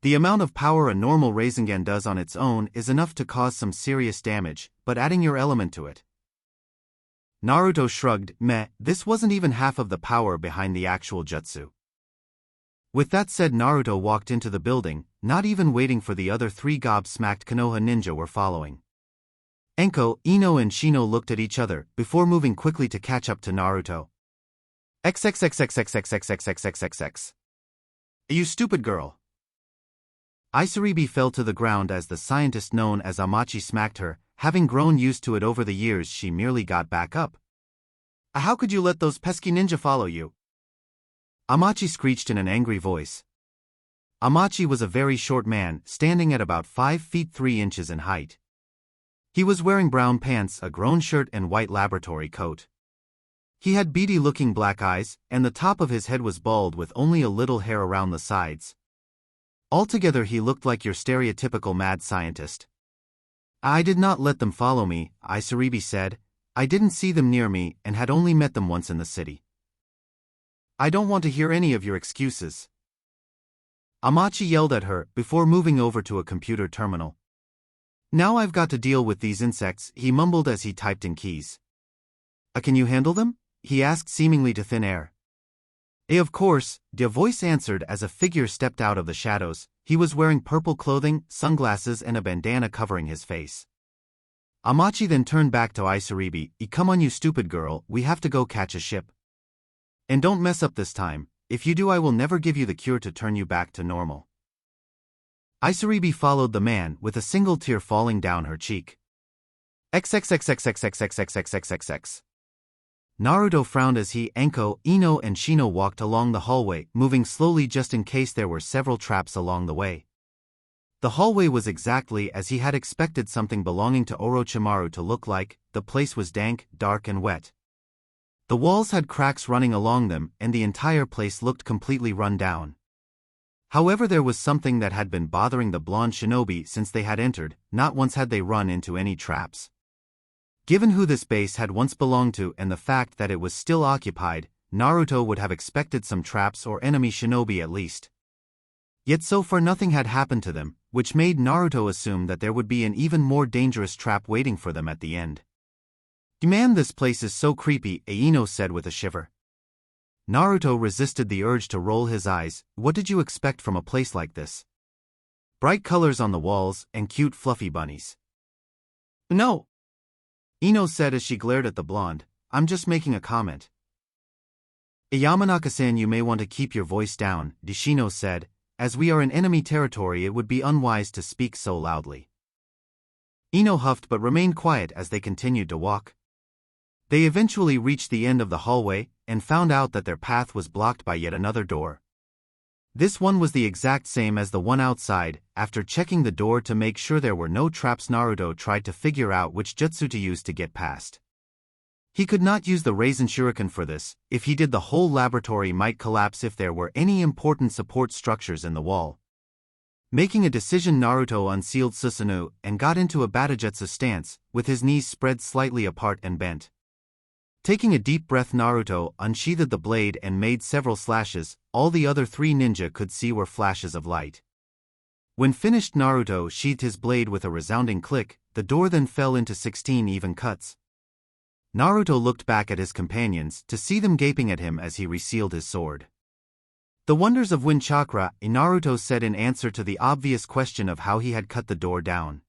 The amount of power a normal Rasengan does on its own is enough to cause some serious damage, but adding your element to it." Naruto shrugged. "Meh, this wasn't even half of the power behind the actual jutsu." With that said, Naruto walked into the building, not even waiting for the other three gobsmacked Konoha ninja were following. Anko, Ino and Shino looked at each other, before moving quickly to catch up to Naruto. XXXXXXXXXXXX. You stupid girl. Isaribi fell to the ground as the scientist known as Amachi smacked her. Having grown used to it over the years, she merely got back up. "How could you let those pesky ninja follow you?" Amachi screeched in an angry voice. Amachi was a very short man, standing at about 5 feet 3 inches in height. He was wearing brown pants, a grown shirt and white laboratory coat. He had beady-looking black eyes, and the top of his head was bald with only a little hair around the sides. Altogether he looked like your stereotypical mad scientist. "I did not let them follow me," Isaribi said. "I didn't see them near me and had only met them once in the city." "I don't want to hear any of your excuses," Amachi yelled at her, before moving over to a computer terminal. "Now I've got to deal with these insects," he mumbled as he typed in keys. Can you handle them?" he asked, seemingly to thin air. Of course," the voice answered as a figure stepped out of the shadows. He was wearing purple clothing, sunglasses and a bandana covering his face. Amachi then turned back to Isaribi. "Come on, you stupid girl, we have to go catch a ship. And don't mess up this time. If you do, I will never give you the cure to turn you back to normal." Isaribi followed the man, with a single tear falling down her cheek. XXXXXXXXXXXX. Naruto frowned as he, Anko, Ino and Shino walked along the hallway, moving slowly just in case there were several traps along the way. The hallway was exactly as he had expected something belonging to Orochimaru to look like. The place was dank, dark and wet. The walls had cracks running along them, and the entire place looked completely run down. However, there was something that had been bothering the blonde shinobi since they had entered. Not once had they run into any traps. Given who this base had once belonged to and the fact that it was still occupied, Naruto would have expected some traps or enemy shinobi at least. Yet so far nothing had happened to them, which made Naruto assume that there would be an even more dangerous trap waiting for them at the end. "Man, this place is so creepy," Aino said with a shiver. Naruto resisted the urge to roll his eyes. What did you expect from a place like this? Bright colors on the walls and cute fluffy bunnies. No, Ino said as she glared at the blonde. I'm just making a comment. Yamanaka-san, you may want to keep your voice down, Dishino said. As we are in enemy territory, it would be unwise to speak so loudly. Ino huffed but remained quiet as they continued to walk. They eventually reached the end of the hallway and found out that their path was blocked by yet another door. This one was the exact same as the one outside. After checking the door to make sure there were no traps, Naruto tried to figure out which jutsu to use to get past. He could not use the Raisin Shuriken for this. If he did, the whole laboratory might collapse if there were any important support structures in the wall. Making a decision, Naruto unsealed Susanoo and got into a Batojutsu stance, with his knees spread slightly apart and bent. Taking a deep breath, Naruto unsheathed the blade and made several slashes. All the other three ninja could see were flashes of light. When finished, Naruto sheathed his blade with a resounding click. The door then fell into 16 even cuts. Naruto looked back at his companions to see them gaping at him as he resealed his sword. The wonders of wind chakra, Naruto said in answer to the obvious question of how he had cut the door down.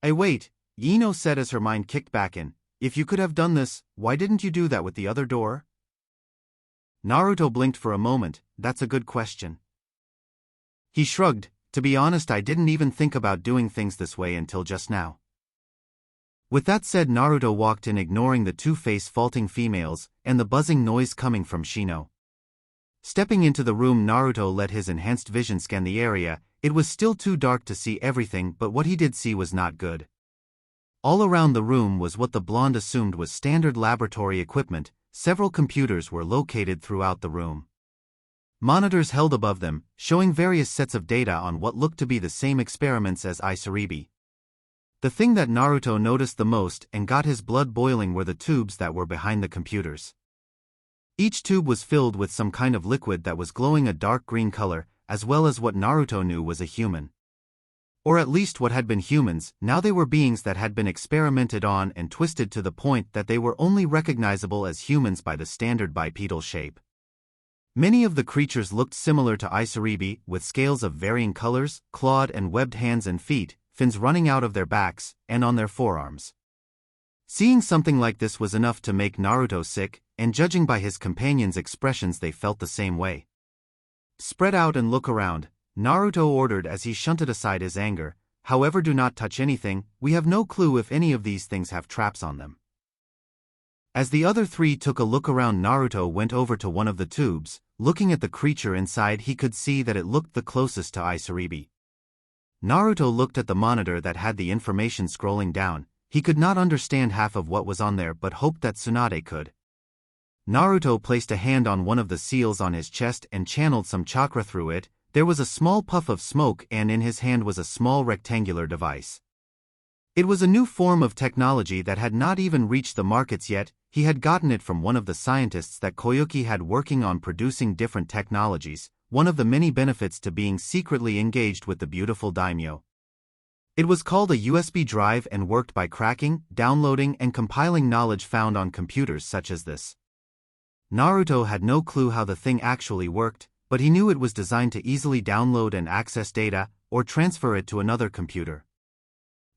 Wait, Ino said as her mind kicked back in. If you could have done this, why didn't you do that with the other door? Naruto blinked for a moment. That's a good question. He shrugged. To be honest, I didn't even think about doing things this way until just now. With that said, Naruto walked in, ignoring the two face-faulting females and the buzzing noise coming from Shino. Stepping into the room, Naruto let his enhanced vision scan the area. It was still too dark to see everything, but what he did see was not good. All around the room was what the blonde assumed was standard laboratory equipment. Several computers were located throughout the room. Monitors held above them, showing various sets of data on what looked to be the same experiments as Isaribi. The thing that Naruto noticed the most and got his blood boiling were the tubes that were behind the computers. Each tube was filled with some kind of liquid that was glowing a dark green color, as well as what Naruto knew was a human. Or at least what had been humans. Now they were beings that had been experimented on and twisted to the point that they were only recognizable as humans by the standard bipedal shape. Many of the creatures looked similar to Isaribi, with scales of varying colors, clawed and webbed hands and feet, fins running out of their backs and on their forearms. Seeing something like this was enough to make Naruto sick, and judging by his companions' expressions, they felt the same way. Spread out and look around, Naruto ordered as he shunted aside his anger. However, do not touch anything. We have no clue if any of these things have traps on them. As the other three took a look around, Naruto went over to one of the tubes. Looking at the creature inside, he could see that it looked the closest to Isaribi. Naruto looked at the monitor that had the information scrolling down. He could not understand half of what was on there but hoped that Tsunade could. Naruto placed a hand on one of the seals on his chest and channeled some chakra through it. There was a small puff of smoke, and in his hand was a small rectangular device. It was a new form of technology that had not even reached the markets yet. He had gotten it from one of the scientists that Koyuki had working on producing different technologies, one of the many benefits to being secretly engaged with the beautiful daimyo. It was called a USB drive and worked by cracking, downloading and compiling knowledge found on computers such as this. Naruto had no clue how the thing actually worked, but he knew it was designed to easily download and access data, or transfer it to another computer.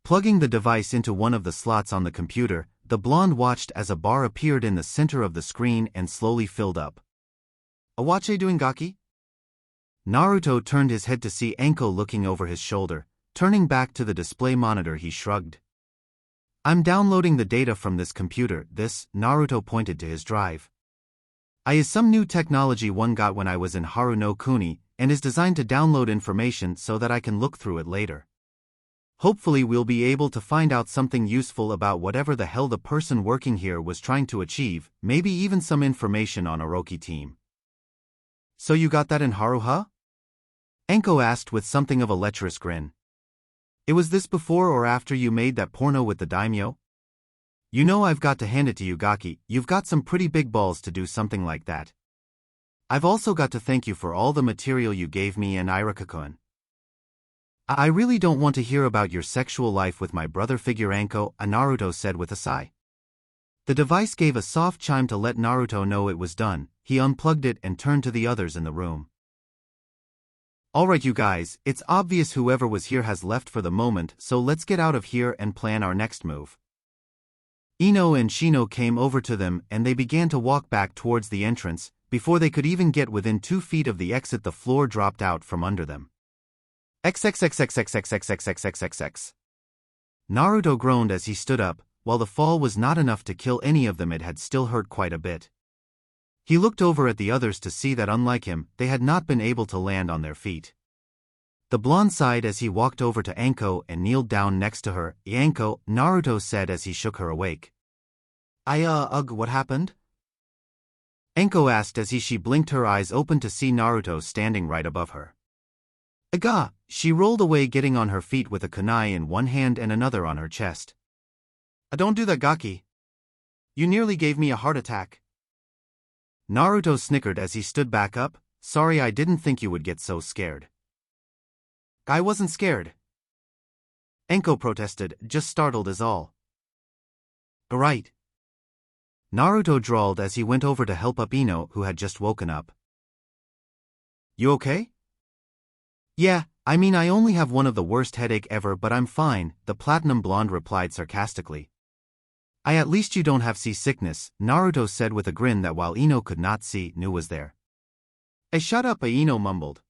Plugging the device into one of the slots on the computer, the blonde watched as a bar appeared in the center of the screen and slowly filled up. Awache doing gaki? Naruto turned his head to see Anko looking over his shoulder. Turning back to the display monitor, he shrugged. I'm downloading the data from this computer. This, Naruto pointed to his drive. Is some new technology one got when I was in Haru no Kuni, and is designed to download information so that I can look through it later. Hopefully we'll be able to find out something useful about whatever the hell the person working here was trying to achieve, maybe even some information on Orochi team. So you got that in Haruha? Enko asked with something of a lecherous grin. It was this before or after you made that porno with the daimyo? You know I've got to hand it to you, Gaki, you've got some pretty big balls to do something like that. I've also got to thank you for all the material you gave me and Iruka-kun. I really don't want to hear about your sexual life with my brother figure Anko, Naruto said with a sigh. The device gave a soft chime to let Naruto know it was done. He unplugged it and turned to the others in the room. Alright you guys, it's obvious whoever was here has left for the moment, so let's get out of here and plan our next move. Ino and Shino came over to them and they began to walk back towards the entrance. Before they could even get within 2 feet of the exit, the floor dropped out from under them. XXXXXXXXXXXX. Naruto groaned as he stood up. While the fall was not enough to kill any of them, it had still hurt quite a bit. He looked over at the others to see that unlike him, they had not been able to land on their feet. The blonde sighed as he walked over to Anko and kneeled down next to her. Anko, Naruto said as he shook her awake. What happened? Anko asked as she blinked her eyes open to see Naruto standing right above her. Aga, she rolled away, getting on her feet with a kunai in one hand and another on her chest. Don't do that, Gaki. You nearly gave me a heart attack. Naruto snickered as he stood back up. Sorry, I didn't think you would get so scared. I wasn't scared. Anko protested, just startled is all. Right. Naruto drawled as he went over to help up Ino, who had just woken up. You okay? Yeah, I mean I only have one of the worst headache ever, but I'm fine, the platinum blonde replied sarcastically. At least you don't have seasickness, Naruto said with a grin that while Ino could not see, knew was there. Shut up, Ino mumbled.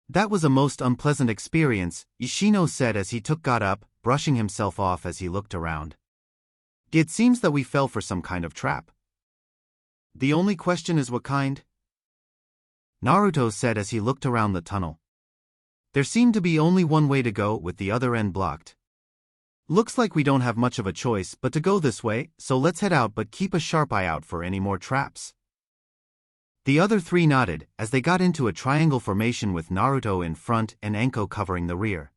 That was a most unpleasant experience, Ishino said as he got up, brushing himself off as he looked around. It seems that we fell for some kind of trap. The only question is what kind? Naruto said as he looked around the tunnel. There seemed to be only one way to go, with the other end blocked. Looks like we don't have much of a choice but to go this way, so let's head out, but keep a sharp eye out for any more traps. The other three nodded as they got into a triangle formation with Naruto in front and Anko covering the rear.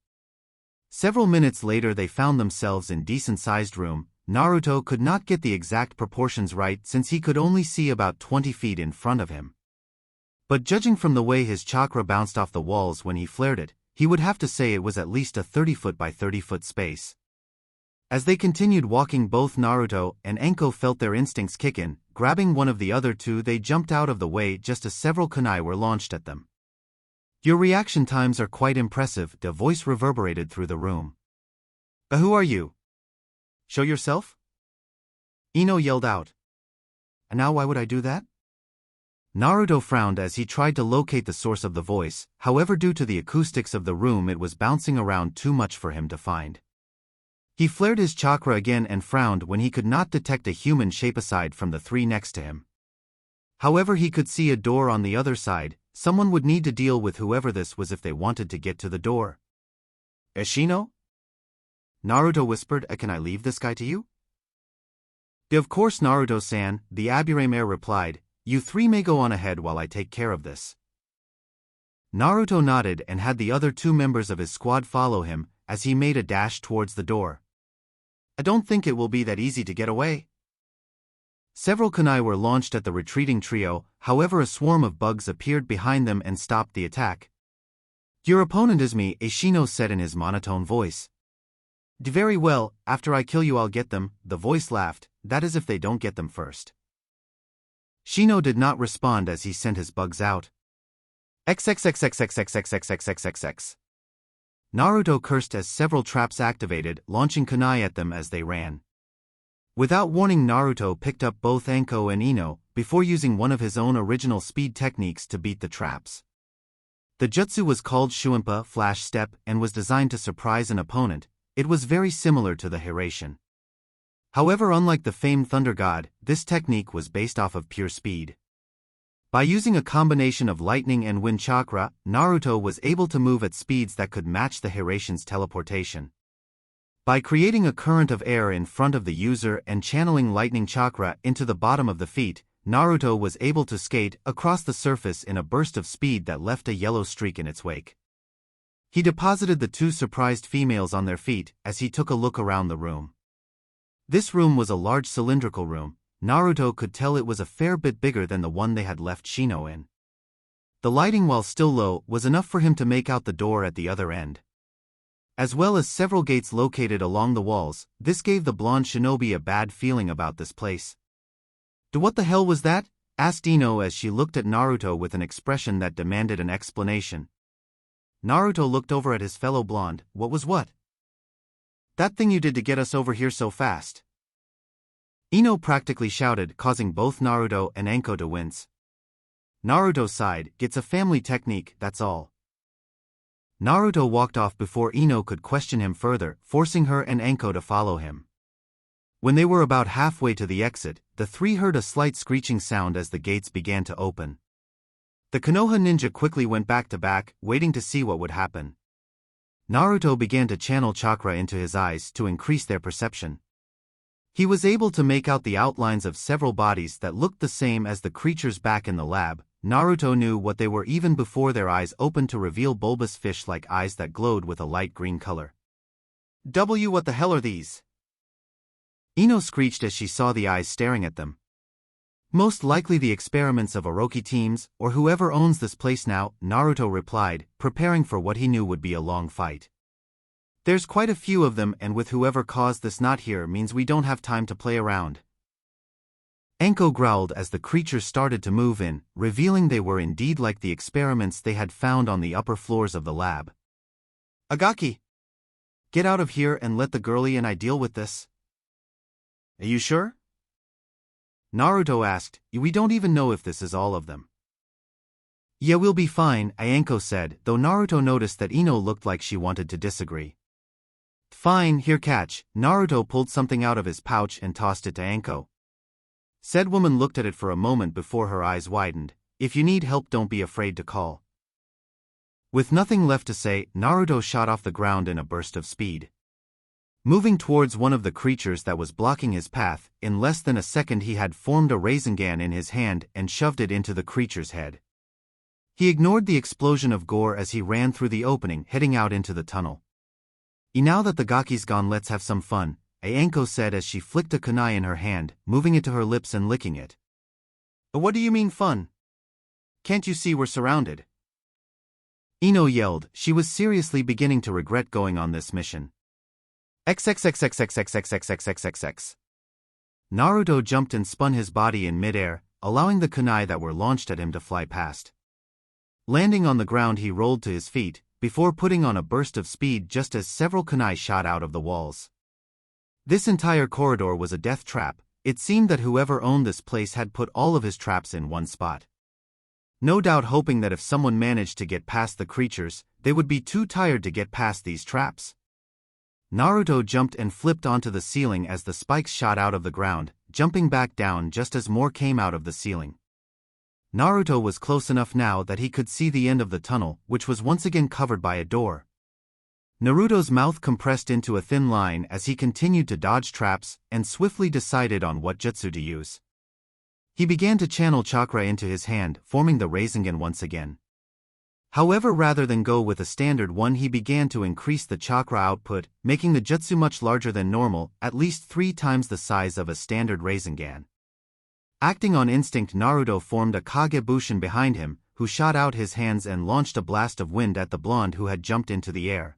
Several minutes later they found themselves in decent-sized room. Naruto could not get the exact proportions right since he could only see about 20 feet in front of him. But judging from the way his chakra bounced off the walls when he flared it, he would have to say it was at least a 30-foot by 30-foot space. As they continued walking, both Naruto and Anko felt their instincts kick in. Grabbing one of the other two, they jumped out of the way just as several kunai were launched at them. Your reaction times are quite impressive, the voice reverberated through the room. Who are you? Show yourself? Ino yelled out. And now why would I do that? Naruto frowned as he tried to locate the source of the voice, however due to the acoustics of the room it was bouncing around too much for him to find. He flared his chakra again and frowned when he could not detect a human shape aside from the three next to him. However, he could see a door on the other side. Someone would need to deal with whoever this was if they wanted to get to the door. Shino? Naruto whispered, can I leave this guy to you? Of course, Naruto-san, the Aburame heir replied. You three may go on ahead while I take care of this. Naruto nodded and had the other two members of his squad follow him as he made a dash towards the door. I don't think it will be that easy to get away. Several kunai were launched at the retreating trio, however a swarm of bugs appeared behind them and stopped the attack. Your opponent is me, Ishino said in his monotone voice. Very well, after I kill you I'll get them, the voice laughed, that is if they don't get them first. Shino did not respond as he sent his bugs out. XXXXXXXXXXXX. Naruto cursed as several traps activated, launching kunai at them as they ran. Without warning, Naruto picked up both Anko and Ino, before using one of his own original speed techniques to beat the traps. The jutsu was called Shuimpa Flash Step and was designed to surprise an opponent. It was very similar to the Hiraishin. However, unlike the famed Thunder God, this technique was based off of pure speed. By using a combination of lightning and wind chakra, Naruto was able to move at speeds that could match the Hiraishin's teleportation. By creating a current of air in front of the user and channeling lightning chakra into the bottom of the feet, Naruto was able to skate across the surface in a burst of speed that left a yellow streak in its wake. He deposited the two surprised females on their feet as he took a look around the room. This room was a large cylindrical room. Naruto could tell it was a fair bit bigger than the one they had left Shino in. The lighting, while still low, was enough for him to make out the door at the other end, as well as several gates located along the walls. This gave the blonde shinobi a bad feeling about this place. What the hell was that?" asked Ino as she looked at Naruto with an expression that demanded an explanation. Naruto looked over at his fellow blonde. "What was what?" "That thing you did to get us over here so fast," Ino practically shouted, causing both Naruto and Enko to wince. Naruto sighed. "It's a family technique, that's all." Naruto walked off before Ino could question him further, forcing her and Enko to follow him. When they were about halfway to the exit, the three heard a slight screeching sound as the gates began to open. The Konoha ninja quickly went back to back, waiting to see what would happen. Naruto began to channel chakra into his eyes to increase their perception. He was able to make out the outlines of several bodies that looked the same as the creatures back in the lab. Naruto knew what they were even before their eyes opened to reveal bulbous fish-like eyes that glowed with a light green color. What the hell are these?" Ino screeched as she saw the eyes staring at them. "Most likely the experiments of Orochi teams, or whoever owns this place now," Naruto replied, preparing for what he knew would be a long fight. "There's quite a few of them, and with whoever caused this not here means we don't have time to play around." Enko growled as the creatures started to move in, revealing they were indeed like the experiments they had found on the upper floors of the lab. "Agaki! Get out of here and let the girlie and I deal with this." "Are you sure?" Naruto asked. "We don't even know if this is all of them." "Yeah, we'll be fine," Enko said, though Naruto noticed that Ino looked like she wanted to disagree. "Fine, here catch." Naruto pulled something out of his pouch and tossed it to Enko. Said woman looked at it for a moment before her eyes widened. "If you need help, don't be afraid to call." With nothing left to say, Naruto shot off the ground in a burst of speed. Moving towards one of the creatures that was blocking his path, in less than a second he had formed a Rasengan in his hand and shoved it into the creature's head. He ignored the explosion of gore as he ran through the opening, heading out into the tunnel. "Now that the Gaki's gone, let's have some fun," Enko said as she flicked a kunai in her hand, moving it to her lips and licking it. "What do you mean fun? Can't you see we're surrounded?" Ino yelled. She was seriously beginning to regret going on this mission. XXXXXXXXXXXXX. Naruto jumped and spun his body in midair, allowing the kunai that were launched at him to fly past. Landing on the ground, he rolled to his feet, before putting on a burst of speed just as several kunai shot out of the walls. This entire corridor was a death trap. It seemed that whoever owned this place had put all of his traps in one spot. No doubt hoping that if someone managed to get past the creatures, they would be too tired to get past these traps. Naruto jumped and flipped onto the ceiling as the spikes shot out of the ground, jumping back down just as more came out of the ceiling. Naruto was close enough now that he could see the end of the tunnel, which was once again covered by a door. Naruto's mouth compressed into a thin line as he continued to dodge traps and swiftly decided on what jutsu to use. He began to channel chakra into his hand, forming the Rasengan once again. However, rather than go with a standard one, he began to increase the chakra output, making the jutsu much larger than normal, at least 3 times the size of a standard Rasengan. Acting on instinct, Naruto formed a Kage Bushin behind him, who shot out his hands and launched a blast of wind at the blonde who had jumped into the air.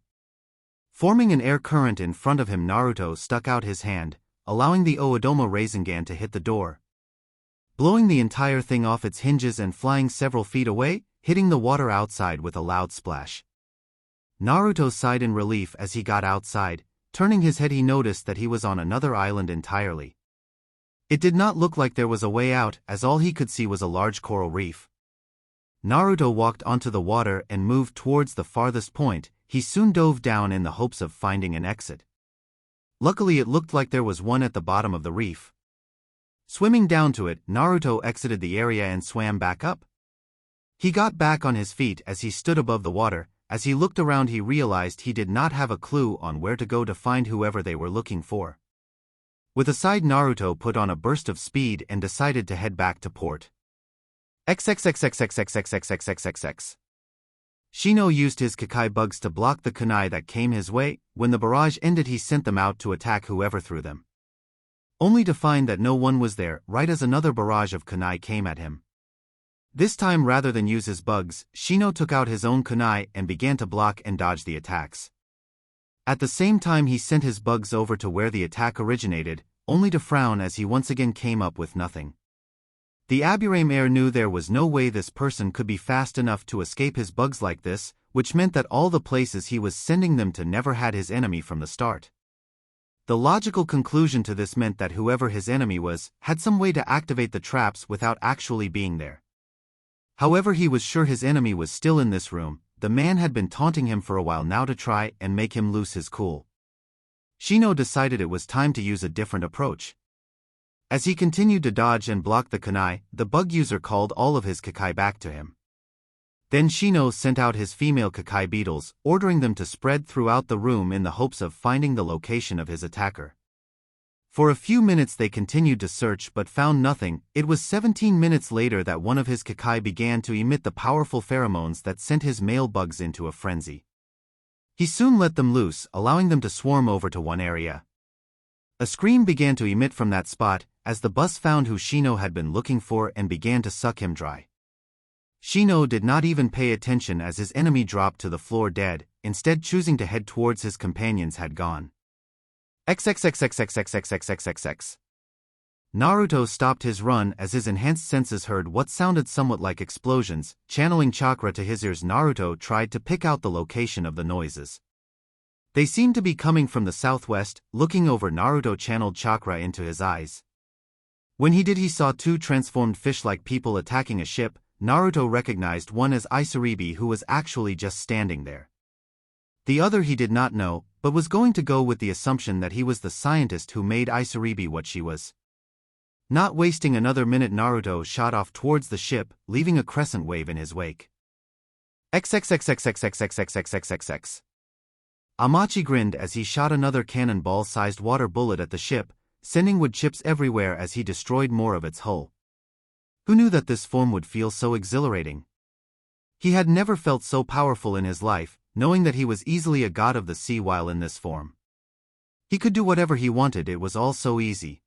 Forming an air current in front of him, Naruto stuck out his hand, allowing the Oodoma Rasengan to hit the door, blowing the entire thing off its hinges and flying several feet away, hitting the water outside with a loud splash. Naruto sighed in relief as he got outside. Turning his head, he noticed that he was on another island entirely. It did not look like there was a way out, as all he could see was a large coral reef. Naruto walked onto the water and moved towards the farthest point. He soon dove down in the hopes of finding an exit. Luckily, it looked like there was one at the bottom of the reef. Swimming down to it, Naruto exited the area and swam back up. He got back on his feet as he stood above the water. As he looked around he realized he did not have a clue on where to go to find whoever they were looking for. With a sigh Naruto put on a burst of speed and decided to head back to port. XXXXXXXXXXXXX. Shino used his Kakai bugs to block the kunai that came his way. When the barrage ended he sent them out to attack whoever threw them. Only to find that no one was there, right as another barrage of kunai came at him. This time rather than use his bugs, Shino took out his own kunai and began to block and dodge the attacks. At the same time he sent his bugs over to where the attack originated, only to frown as he once again came up with nothing. The Aburame heir knew there was no way this person could be fast enough to escape his bugs like this, which meant that all the places he was sending them to never had his enemy from the start. The logical conclusion to this meant that whoever his enemy was, had some way to activate the traps without actually being there. However, he was sure his enemy was still in this room. The man had been taunting him for a while now to try and make him lose his cool. Shino decided it was time to use a different approach. As he continued to dodge and block the kunai, the bug user called all of his Kakai back to him. Then Shino sent out his female Kakai beetles, ordering them to spread throughout the room in the hopes of finding the location of his attacker. For a few minutes they continued to search but found nothing. It was 17 minutes later that one of his Kakai began to emit the powerful pheromones that sent his male bugs into a frenzy. He soon let them loose, allowing them to swarm over to one area. A scream began to emit from that spot, as the bus found who Shino had been looking for and began to suck him dry. Shino did not even pay attention as his enemy dropped to the floor dead, instead choosing to head towards his companions had gone. XXXXXXXXXXX. Naruto stopped his run as his enhanced senses heard what sounded somewhat like explosions. Channeling chakra to his ears, Naruto tried to pick out the location of the noises. They seemed to be coming from the southwest. Looking over, Naruto channeled chakra into his eyes. When he did, he saw two transformed fish-like people attacking a ship. Naruto recognized one as Isaribi, who was actually just standing there. The other he did not know, but was going to go with the assumption that he was the scientist who made Isaribi what she was. Not wasting another minute, Naruto shot off towards the ship, leaving a crescent wave in his wake. XXXXXXXXXXXX. Amachi grinned as he shot another cannonball-sized water bullet at the ship, sending wood chips everywhere as he destroyed more of its hull. Who knew that this form would feel so exhilarating? He had never felt so powerful in his life, knowing that he was easily a god of the sea while in this form. He could do whatever he wanted, it was all so easy.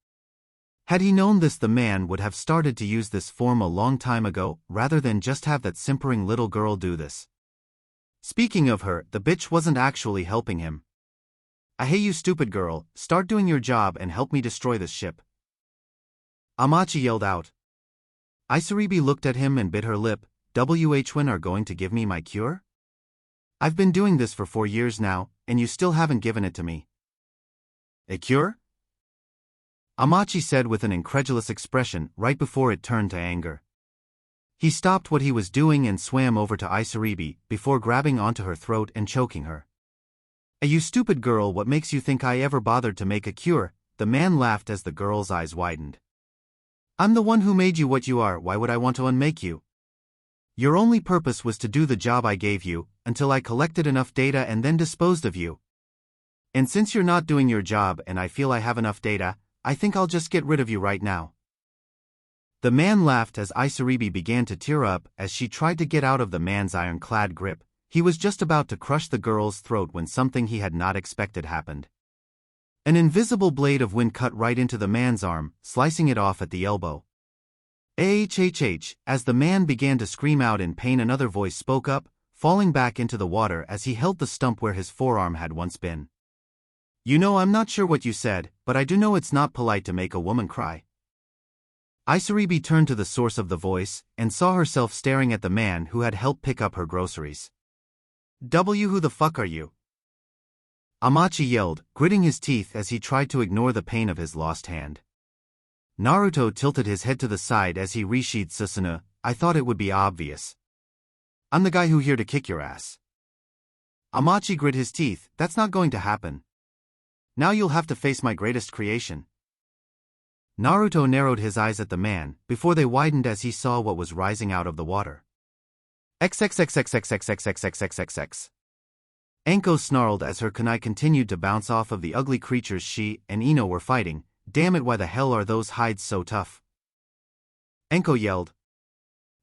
Had he known this, the man would have started to use this form a long time ago, rather than just have that simpering little girl do this. Speaking of her, the bitch wasn't actually helping him. "Hey you stupid girl, start doing your job and help me destroy this ship," Amachi yelled out. Isaribi looked at him and bit her lip. "When are going to give me my cure? I've been doing this for 4 years now, and you still haven't given it to me." "A cure?" Amachi said with an incredulous expression, right before it turned to anger. He stopped what he was doing and swam over to Isaribi, before grabbing onto her throat and choking her. "You stupid girl, what makes you think I ever bothered to make a cure?" The man laughed as the girl's eyes widened. "I'm the one who made you what you are, why would I want to unmake you? Your only purpose was to do the job I gave you, until I collected enough data and then disposed of you. And since you're not doing your job and I feel I have enough data, I think I'll just get rid of you right now." The man laughed as Isaribi began to tear up as she tried to get out of the man's ironclad grip. He was just about to crush the girl's throat when something he had not expected happened. An invisible blade of wind cut right into the man's arm, slicing it off at the elbow. "Ahhh!" As the man began to scream out in pain, another voice spoke up, falling back into the water as he held the stump where his forearm had once been. "You know, I'm not sure what you said, but I do know it's not polite to make a woman cry." Isaribi turned to the source of the voice, and saw herself staring at the man who had helped pick up her groceries. Who the fuck are you?" Amachi yelled, gritting his teeth as he tried to ignore the pain of his lost hand. Naruto tilted his head to the side as he resheathed Susanoo. "I thought it would be obvious. I'm the guy who here to kick your ass." Amachi grit his teeth. "That's not going to happen. Now you'll have to face my greatest creation." Naruto narrowed his eyes at the man, before they widened as he saw what was rising out of the water. XXXXXXXXXXXX. Anko snarled as her kunai continued to bounce off of the ugly creatures she and Ino were fighting. Damn it, why the hell are those hides so tough? Anko yelled.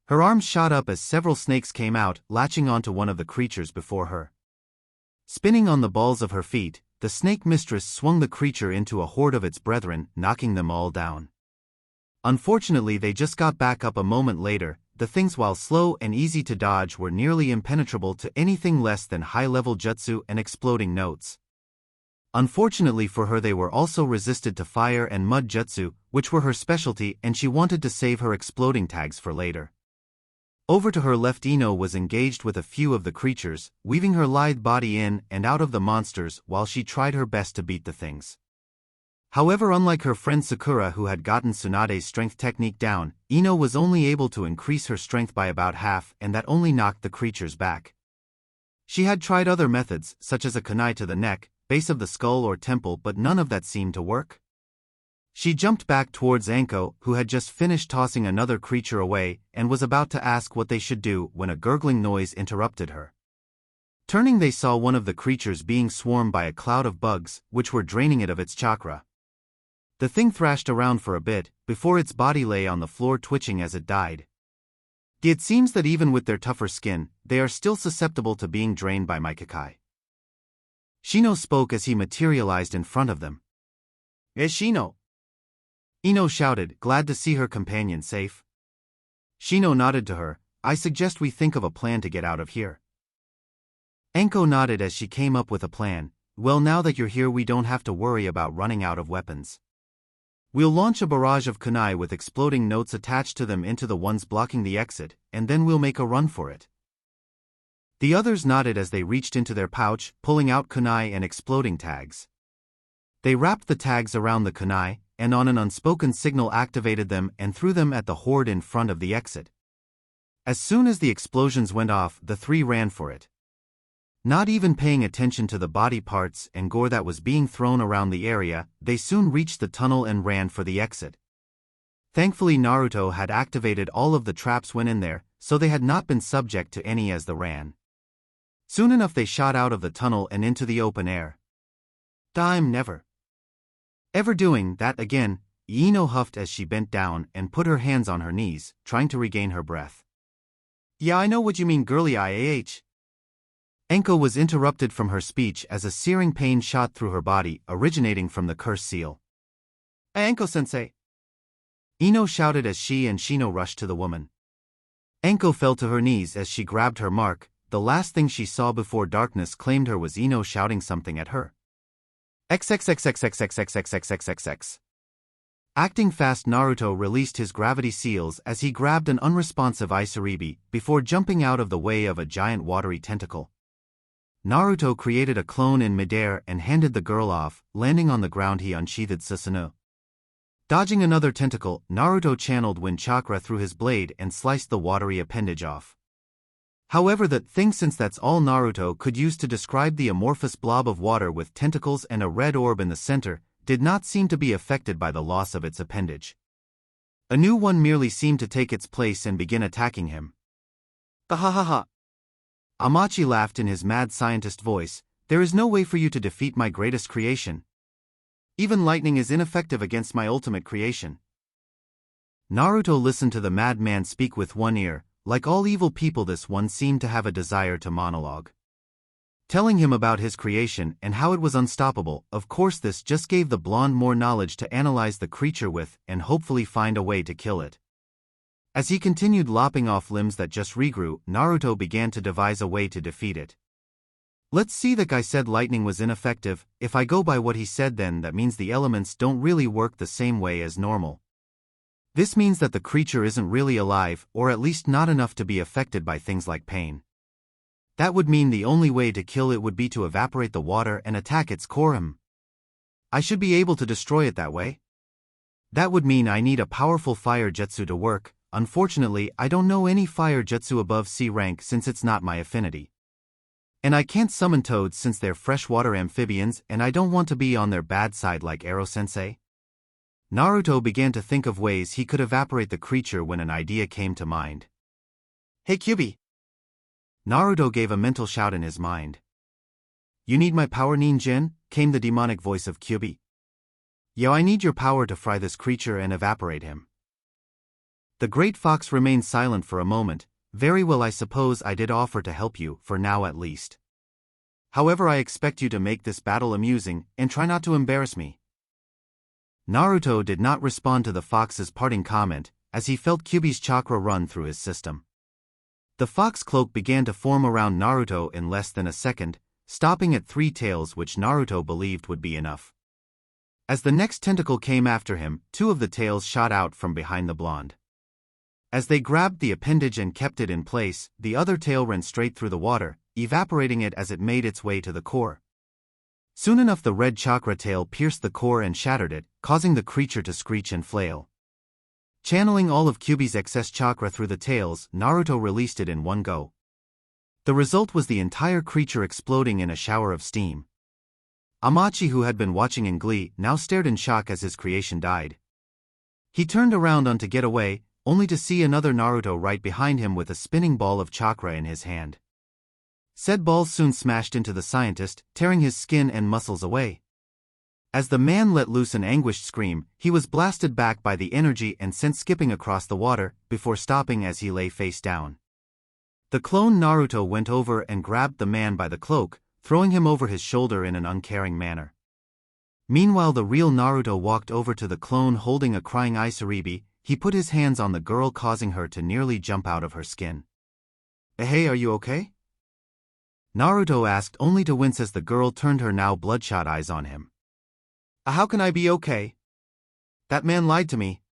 Her arms shot up as several snakes came out, latching onto one of the creatures before her. Spinning on the balls of her feet, the snake mistress swung the creature into a horde of its brethren, knocking them all down. Unfortunately, they just got back up a moment later. The things, while slow and easy to dodge, were nearly impenetrable to anything less than high-level jutsu and exploding notes. Unfortunately for her, they were also resisted to fire and mud jutsu, which were her specialty, and she wanted to save her exploding tags for later. Over to her left, Ino was engaged with a few of the creatures, weaving her lithe body in and out of the monsters while she tried her best to beat the things. However, unlike her friend Sakura, who had gotten Tsunade's strength technique down, Ino was only able to increase her strength by about half, and that only knocked the creatures back. She had tried other methods, such as a kunai to the neck, base of the skull or temple, but none of that seemed to work. She jumped back towards Anko, who had just finished tossing another creature away, and was about to ask what they should do when a gurgling noise interrupted her. Turning, they saw one of the creatures being swarmed by a cloud of bugs, which were draining it of its chakra. The thing thrashed around for a bit, before its body lay on the floor twitching as it died. It seems that even with their tougher skin, they are still susceptible to being drained by my Kakai. Shino spoke as he materialized in front of them. Shino! Ino shouted, glad to see her companion safe. Shino nodded to her. I suggest we think of a plan to get out of here. Anko nodded as she came up with a plan. Well, now that you're here, we don't have to worry about running out of weapons. We'll launch a barrage of kunai with exploding notes attached to them into the ones blocking the exit, and then we'll make a run for it. The others nodded as they reached into their pouch, pulling out kunai and exploding tags. They wrapped the tags around the kunai, and on an unspoken signal activated them and threw them at the horde in front of the exit. As soon as the explosions went off, the three ran for it. Not even paying attention to the body parts and gore that was being thrown around the area, they soon reached the tunnel and ran for the exit. Thankfully, Naruto had activated all of the traps when in there, so they had not been subject to any as they ran. Soon enough, they shot out of the tunnel and into the open air. I'm never ever doing that again, Ino huffed as she bent down and put her hands on her knees, trying to regain her breath. Yeah, I know what you mean, girly IAH. Anko was interrupted from her speech as a searing pain shot through her body, originating from the curse seal. Anko-sensei! Ino shouted as she and Shino rushed to the woman. Anko fell to her knees as she grabbed her mark. The last thing she saw before darkness claimed her was Ino shouting something at her. XXXXXXXXXXXX. Acting fast, Naruto released his gravity seals as he grabbed an unresponsive Isaribi before jumping out of the way of a giant watery tentacle. Naruto created a clone in midair and handed the girl off. Landing on the ground, he unsheathed Susanoo. Dodging another tentacle, Naruto channeled wind chakra through his blade and sliced the watery appendage off. However, that thing, since that's all Naruto could use to describe the amorphous blob of water with tentacles and a red orb in the center, did not seem to be affected by the loss of its appendage. A new one merely seemed to take its place and begin attacking him. Ha ha ha ha! Amachi laughed in his mad scientist voice. There is no way for you to defeat my greatest creation. Even lightning is ineffective against my ultimate creation. Naruto listened to the madman speak with one ear. Like all evil people, this one seemed to have a desire to monologue. Telling him about his creation and how it was unstoppable. Of course, this just gave the blonde more knowledge to analyze the creature with and hopefully find a way to kill it. As he continued lopping off limbs that just regrew, Naruto began to devise a way to defeat it. Let's see, the guy said lightning was ineffective. If I go by what he said, then that means the elements don't really work the same way as normal. This means that the creature isn't really alive, or at least not enough to be affected by things like pain. That would mean the only way to kill it would be to evaporate the water and attack its core. I should be able to destroy it that way. That would mean I need a powerful fire jutsu to work. Unfortunately, I don't know any fire jutsu above C rank since it's not my affinity. And I can't summon toads since they're freshwater amphibians, and I don't want to be on their bad side like Ero-sensei. Naruto began to think of ways he could evaporate the creature when an idea came to mind. Hey Kyubi! Naruto gave a mental shout in his mind. You need my power ninjin? Came the demonic voice of Kyubi. Yo, I need your power to fry this creature and evaporate him. The great fox remained silent for a moment. Very well, I suppose I did offer to help you, for now at least. However, I expect you to make this battle amusing, and try not to embarrass me. Naruto did not respond to the fox's parting comment, as he felt Kyubi's chakra run through his system. The fox cloak began to form around Naruto in less than a second, stopping at 3 tails, which Naruto believed would be enough. As the next tentacle came after him, 2 of the tails shot out from behind the blonde. As they grabbed the appendage and kept it in place, the other tail ran straight through the water, evaporating it as it made its way to the core. Soon enough, the red chakra tail pierced the core and shattered it, causing the creature to screech and flail. Channeling all of Kyubi's excess chakra through the tails, Naruto released it in one go. The result was the entire creature exploding in a shower of steam. Amachi, who had been watching in glee, now stared in shock as his creation died. He turned around to get away, only to see another Naruto right behind him with a spinning ball of chakra in his hand. Said ball soon smashed into the scientist, tearing his skin and muscles away. As the man let loose an anguished scream, he was blasted back by the energy and sent skipping across the water, before stopping as he lay face down. The clone Naruto went over and grabbed the man by the cloak, throwing him over his shoulder in an uncaring manner. Meanwhile, the real Naruto walked over to the clone holding a crying Isaribi. He put his hands on the girl, causing her to nearly jump out of her skin. Hey, are you okay? Naruto asked, only to wince as the girl turned her now bloodshot eyes on him. How can I be okay? That man lied to me.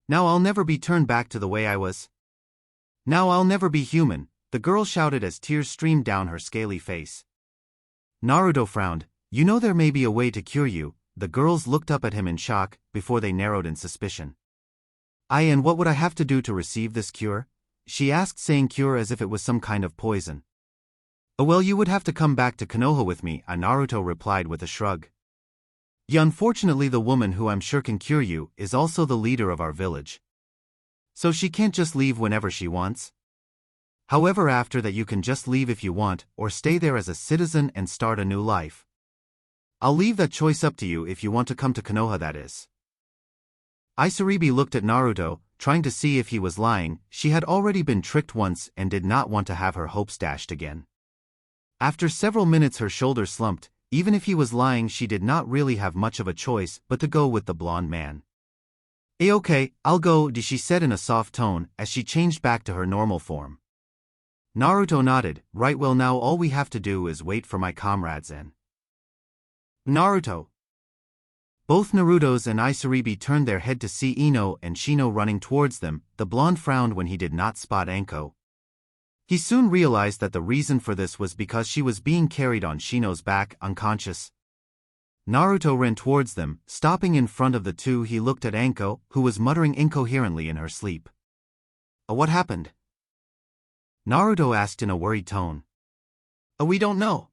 Now I'll never be turned back to the way I was. Now I'll never be human, the girl shouted as tears streamed down her scaly face. Naruto frowned. You know there may be a way to cure you. The girls looked up at him in shock, before they narrowed in suspicion. And what would I have to do to receive this cure? She asked, saying cure as if it was some kind of poison. Oh well, you would have to come back to Konoha with me, Naruto replied with a shrug. Yeah, unfortunately the woman who I'm sure can cure you is also the leader of our village. So she can't just leave whenever she wants. However, after that you can just leave if you want, or stay there as a citizen and start a new life. I'll leave that choice up to you if you want to come to Konoha, that is. Isaribi looked at Naruto, trying to see if he was lying. She had already been tricked once and did not want to have her hopes dashed again. After several minutes her shoulders slumped. Even if he was lying, she did not really have much of a choice but to go with the blonde man. Okay, I'll go, she said in a soft tone as she changed back to her normal form. Naruto nodded. Right, well, now all we have to do is wait for my comrades in. Naruto. Both Naruto's and Isaribi turned their head to see Ino and Shino running towards them. The blonde frowned when he did not spot Anko. He soon realized that the reason for this was because she was being carried on Shino's back, unconscious. Naruto ran towards them, stopping in front of the two. He looked at Anko, who was muttering incoherently in her sleep. What happened? Naruto asked in a worried tone. We don't know.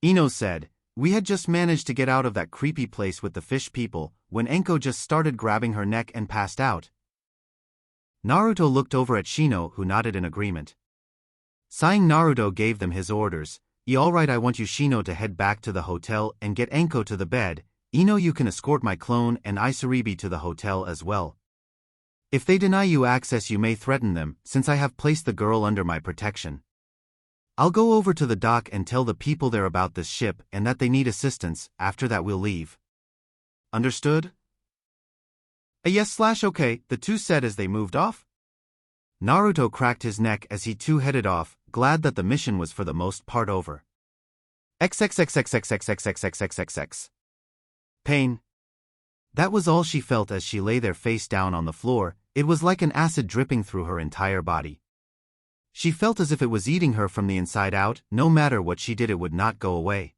Ino said. We had just managed to get out of that creepy place with the fish people, when Anko just started grabbing her neck and passed out. Naruto looked over at Shino, who nodded in agreement. Sighing, Naruto gave them his orders. Alright, I want you, Shino, to head back to the hotel and get Anko to the bed. Ino, you can escort my clone and Isaribi to the hotel as well. If they deny you access, you may threaten them, since I have placed the girl under my protection. I'll go over to the dock and tell the people there about this ship and that they need assistance. After that we'll leave. Understood? Yes/okay, the two said as they moved off. Naruto cracked his neck as he too headed off, glad that the mission was for the most part over. XXXXXXXXXXXX. Pain. That was all she felt as she lay there face down on the floor. It was like an acid dripping through her entire body. She felt as if it was eating her from the inside out. No matter what she did, it would not go away.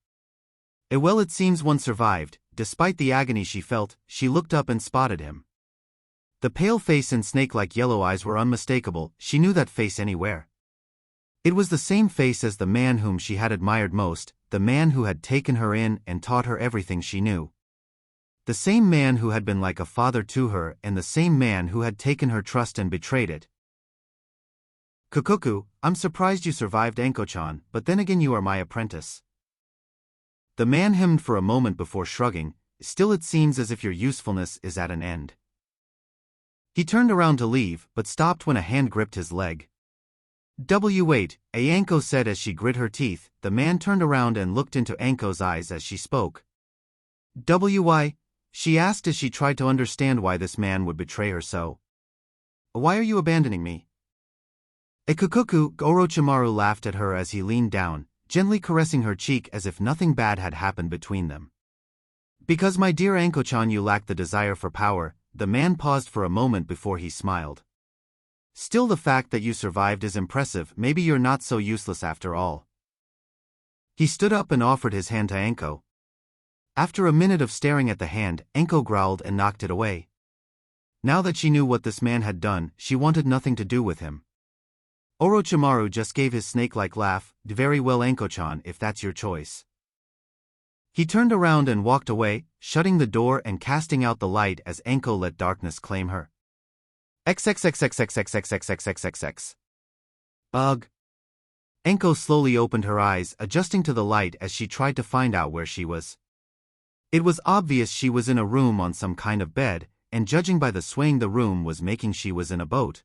Well, it seems one survived. Despite the agony she felt, she looked up and spotted him. The pale face and snake-like yellow eyes were unmistakable. She knew that face anywhere. It was the same face as the man whom she had admired most, the man who had taken her in and taught her everything she knew. The same man who had been like a father to her, and the same man who had taken her trust and betrayed it. Kokoku, I'm surprised you survived, Anko-chan, but then again you are my apprentice. The man hemmed for a moment before shrugging. Still, it seems as if your usefulness is at an end. He turned around to leave, but stopped when a hand gripped his leg. Wait, Anko said as she grit her teeth. The man turned around and looked into Anko's eyes as she spoke. Why? She asked as she tried to understand why this man would betray her so. Why are you abandoning me? Ikukuku, Orochimaru laughed at her as he leaned down, gently caressing her cheek as if nothing bad had happened between them. Because my dear Anko-chan, you lack the desire for power. The man paused for a moment before he smiled. Still, the fact that you survived is impressive. Maybe you're not so useless after all. He stood up and offered his hand to Anko. After a minute of staring at the hand, Anko growled and knocked it away. Now that she knew what this man had done, she wanted nothing to do with him. Orochimaru just gave his snake-like laugh. Very well, Anko-chan, if that's your choice. He turned around and walked away, shutting the door and casting out the light as Anko let darkness claim her. XXXXXXXXXXXX. Ugh. Anko slowly opened her eyes, adjusting to the light as she tried to find out where she was. It was obvious she was in a room on some kind of bed, and judging by the swaying the room was making she was in a boat.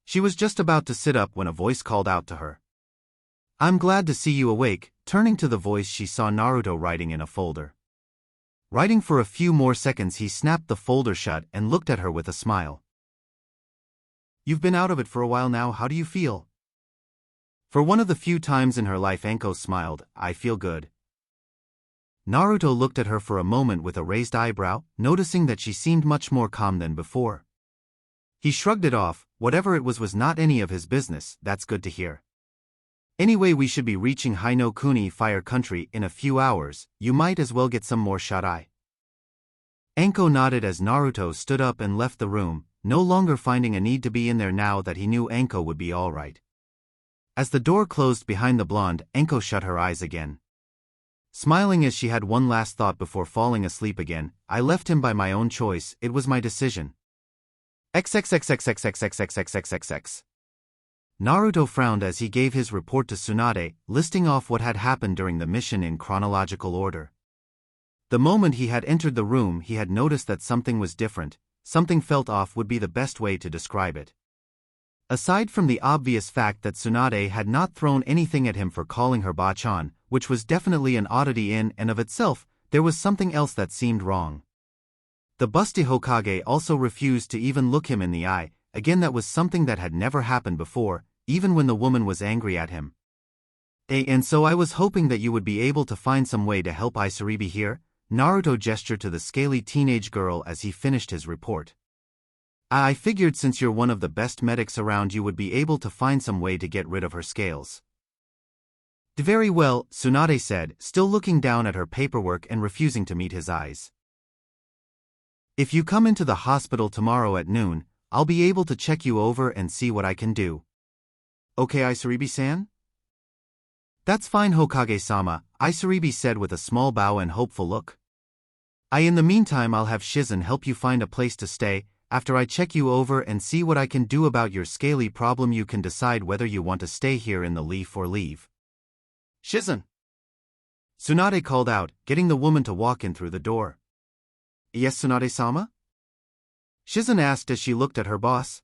She was just about to sit up when a voice called out to her. I'm glad to see you awake. Turning to the voice, she saw Naruto writing in a folder. Writing for a few more seconds, he snapped the folder shut and looked at her with a smile. You've been out of it for a while now, how do you feel? For one of the few times in her life, Anko smiled. I feel good. Naruto looked at her for a moment with a raised eyebrow, noticing that she seemed much more calm than before. He shrugged it off. Whatever it was not any of his business. That's good to hear. Anyway, we should be reaching Hino Kuni Fire Country in a few hours. You might as well get some more shut-eye. Anko nodded as Naruto stood up and left the room, no longer finding a need to be in there now that he knew Anko would be all right. As the door closed behind the blonde, Anko shut her eyes again. Smiling as she had one last thought before falling asleep again, I left him by my own choice, it was my decision. XXXXXXXXXXXXX. Naruto frowned as he gave his report to Tsunade, listing off what had happened during the mission in chronological order. The moment he had entered the room, he had noticed that something was different. Something felt off would be the best way to describe it. Aside from the obvious fact that Tsunade had not thrown anything at him for calling her Ba-chan, which was definitely an oddity in and of itself, there was something else that seemed wrong. The busty Hokage also refused to even look him in the eye. Again, that was something that had never happened before, even when the woman was angry at him. And so I was hoping that you would be able to find some way to help Isaribi here. Naruto gestured to the scaly teenage girl as he finished his report. I figured since you're one of the best medics around, you would be able to find some way to get rid of her scales. Very well, Tsunade said, still looking down at her paperwork and refusing to meet his eyes. If you come into the hospital tomorrow at noon, I'll be able to check you over and see what I can do. Okay, Isaribi-san? That's fine, Hokage-sama, Isaribi said with a small bow and hopeful look. In the meantime, I'll have Shizen help you find a place to stay. After I check you over and see what I can do about your scaly problem, you can decide whether you want to stay here in the leaf or leave. Shizen! Tsunade called out, getting the woman to walk in through the door. Yes, Tsunade-sama? Shizen asked as she looked at her boss.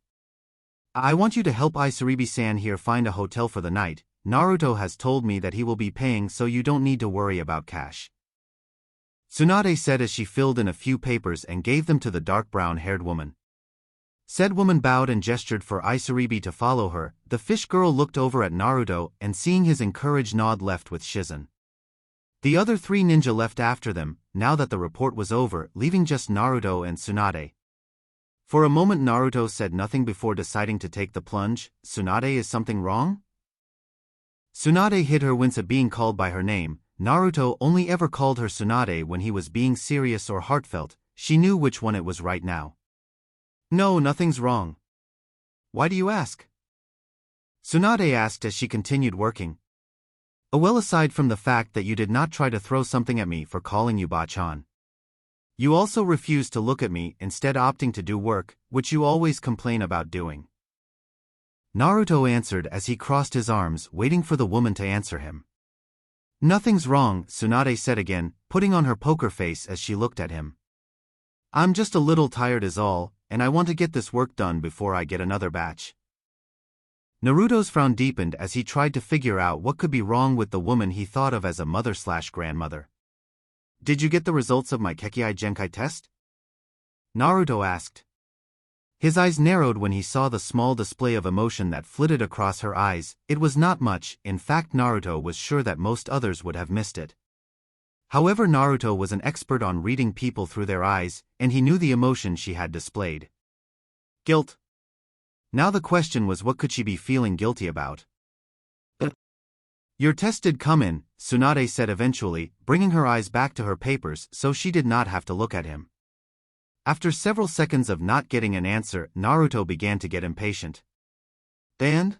I want you to help Isaribi-san here find a hotel for the night. Naruto has told me that he will be paying, so you don't need to worry about cash. Tsunade said as she filled in a few papers and gave them to the dark brown-haired woman. Said woman bowed and gestured for Isaribi to follow her. The fish girl looked over at Naruto and, seeing his encouraged nod, left with Shizen. The other three ninja left after them, now that the report was over, leaving just Naruto and Tsunade. For a moment Naruto said nothing before deciding to take the plunge. Tsunade, is something wrong? Tsunade hid her wince at being called by her name. Naruto only ever called her Tsunade when he was being serious or heartfelt. She knew which one it was right now. No, nothing's wrong. Why do you ask? Tsunade asked as she continued working. Well, aside from the fact that you did not try to throw something at me for calling you Ba-chan. You also refused to look at me, instead opting to do work, which you always complain about doing. Naruto answered as he crossed his arms, waiting for the woman to answer him. Nothing's wrong, Tsunade said again, putting on her poker face as she looked at him. I'm just a little tired is all, and I want to get this work done before I get another batch. Naruto's frown deepened as he tried to figure out what could be wrong with the woman he thought of as a mother/grandmother. Did you get the results of my Kekkei Genkai test? Naruto asked. His eyes narrowed when he saw the small display of emotion that flitted across her eyes. It was not much, in fact Naruto was sure that most others would have missed it. However, Naruto was an expert on reading people through their eyes, and he knew the emotion she had displayed. Guilt. Now the question was, what could she be feeling guilty about? Your test did come in, Tsunade said eventually, bringing her eyes back to her papers so she did not have to look at him. After several seconds of not getting an answer, Naruto began to get impatient. And?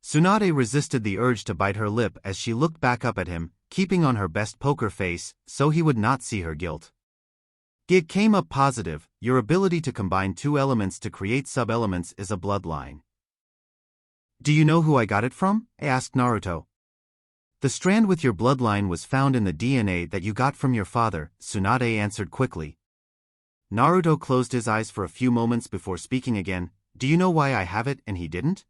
Tsunade resisted the urge to bite her lip as she looked back up at him, keeping on her best poker face, so he would not see her guilt. It came up positive. Your ability to combine two elements to create sub-elements is a bloodline. Do you know who I got it from? Asked Naruto. The strand with your bloodline was found in the DNA that you got from your father, Tsunade answered quickly. Naruto closed his eyes for a few moments before speaking again. Do you know why I have it and he didn't?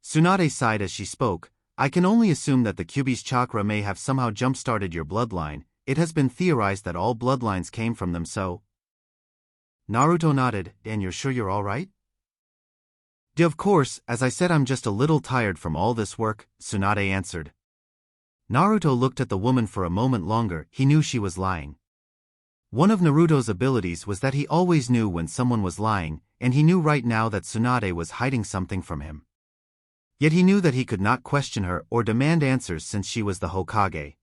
Tsunade sighed as she spoke. I can only assume that the Kyuubi's chakra may have somehow jump-started your bloodline. It has been theorized that all bloodlines came from them, so... Naruto nodded. And you're sure you're all right? Of course, as I said, I'm just a little tired from all this work, Tsunade answered. Naruto looked at the woman for a moment longer. He knew she was lying. One of Naruto's abilities was that he always knew when someone was lying, and he knew right now that Tsunade was hiding something from him. Yet he knew that he could not question her or demand answers since she was the Hokage.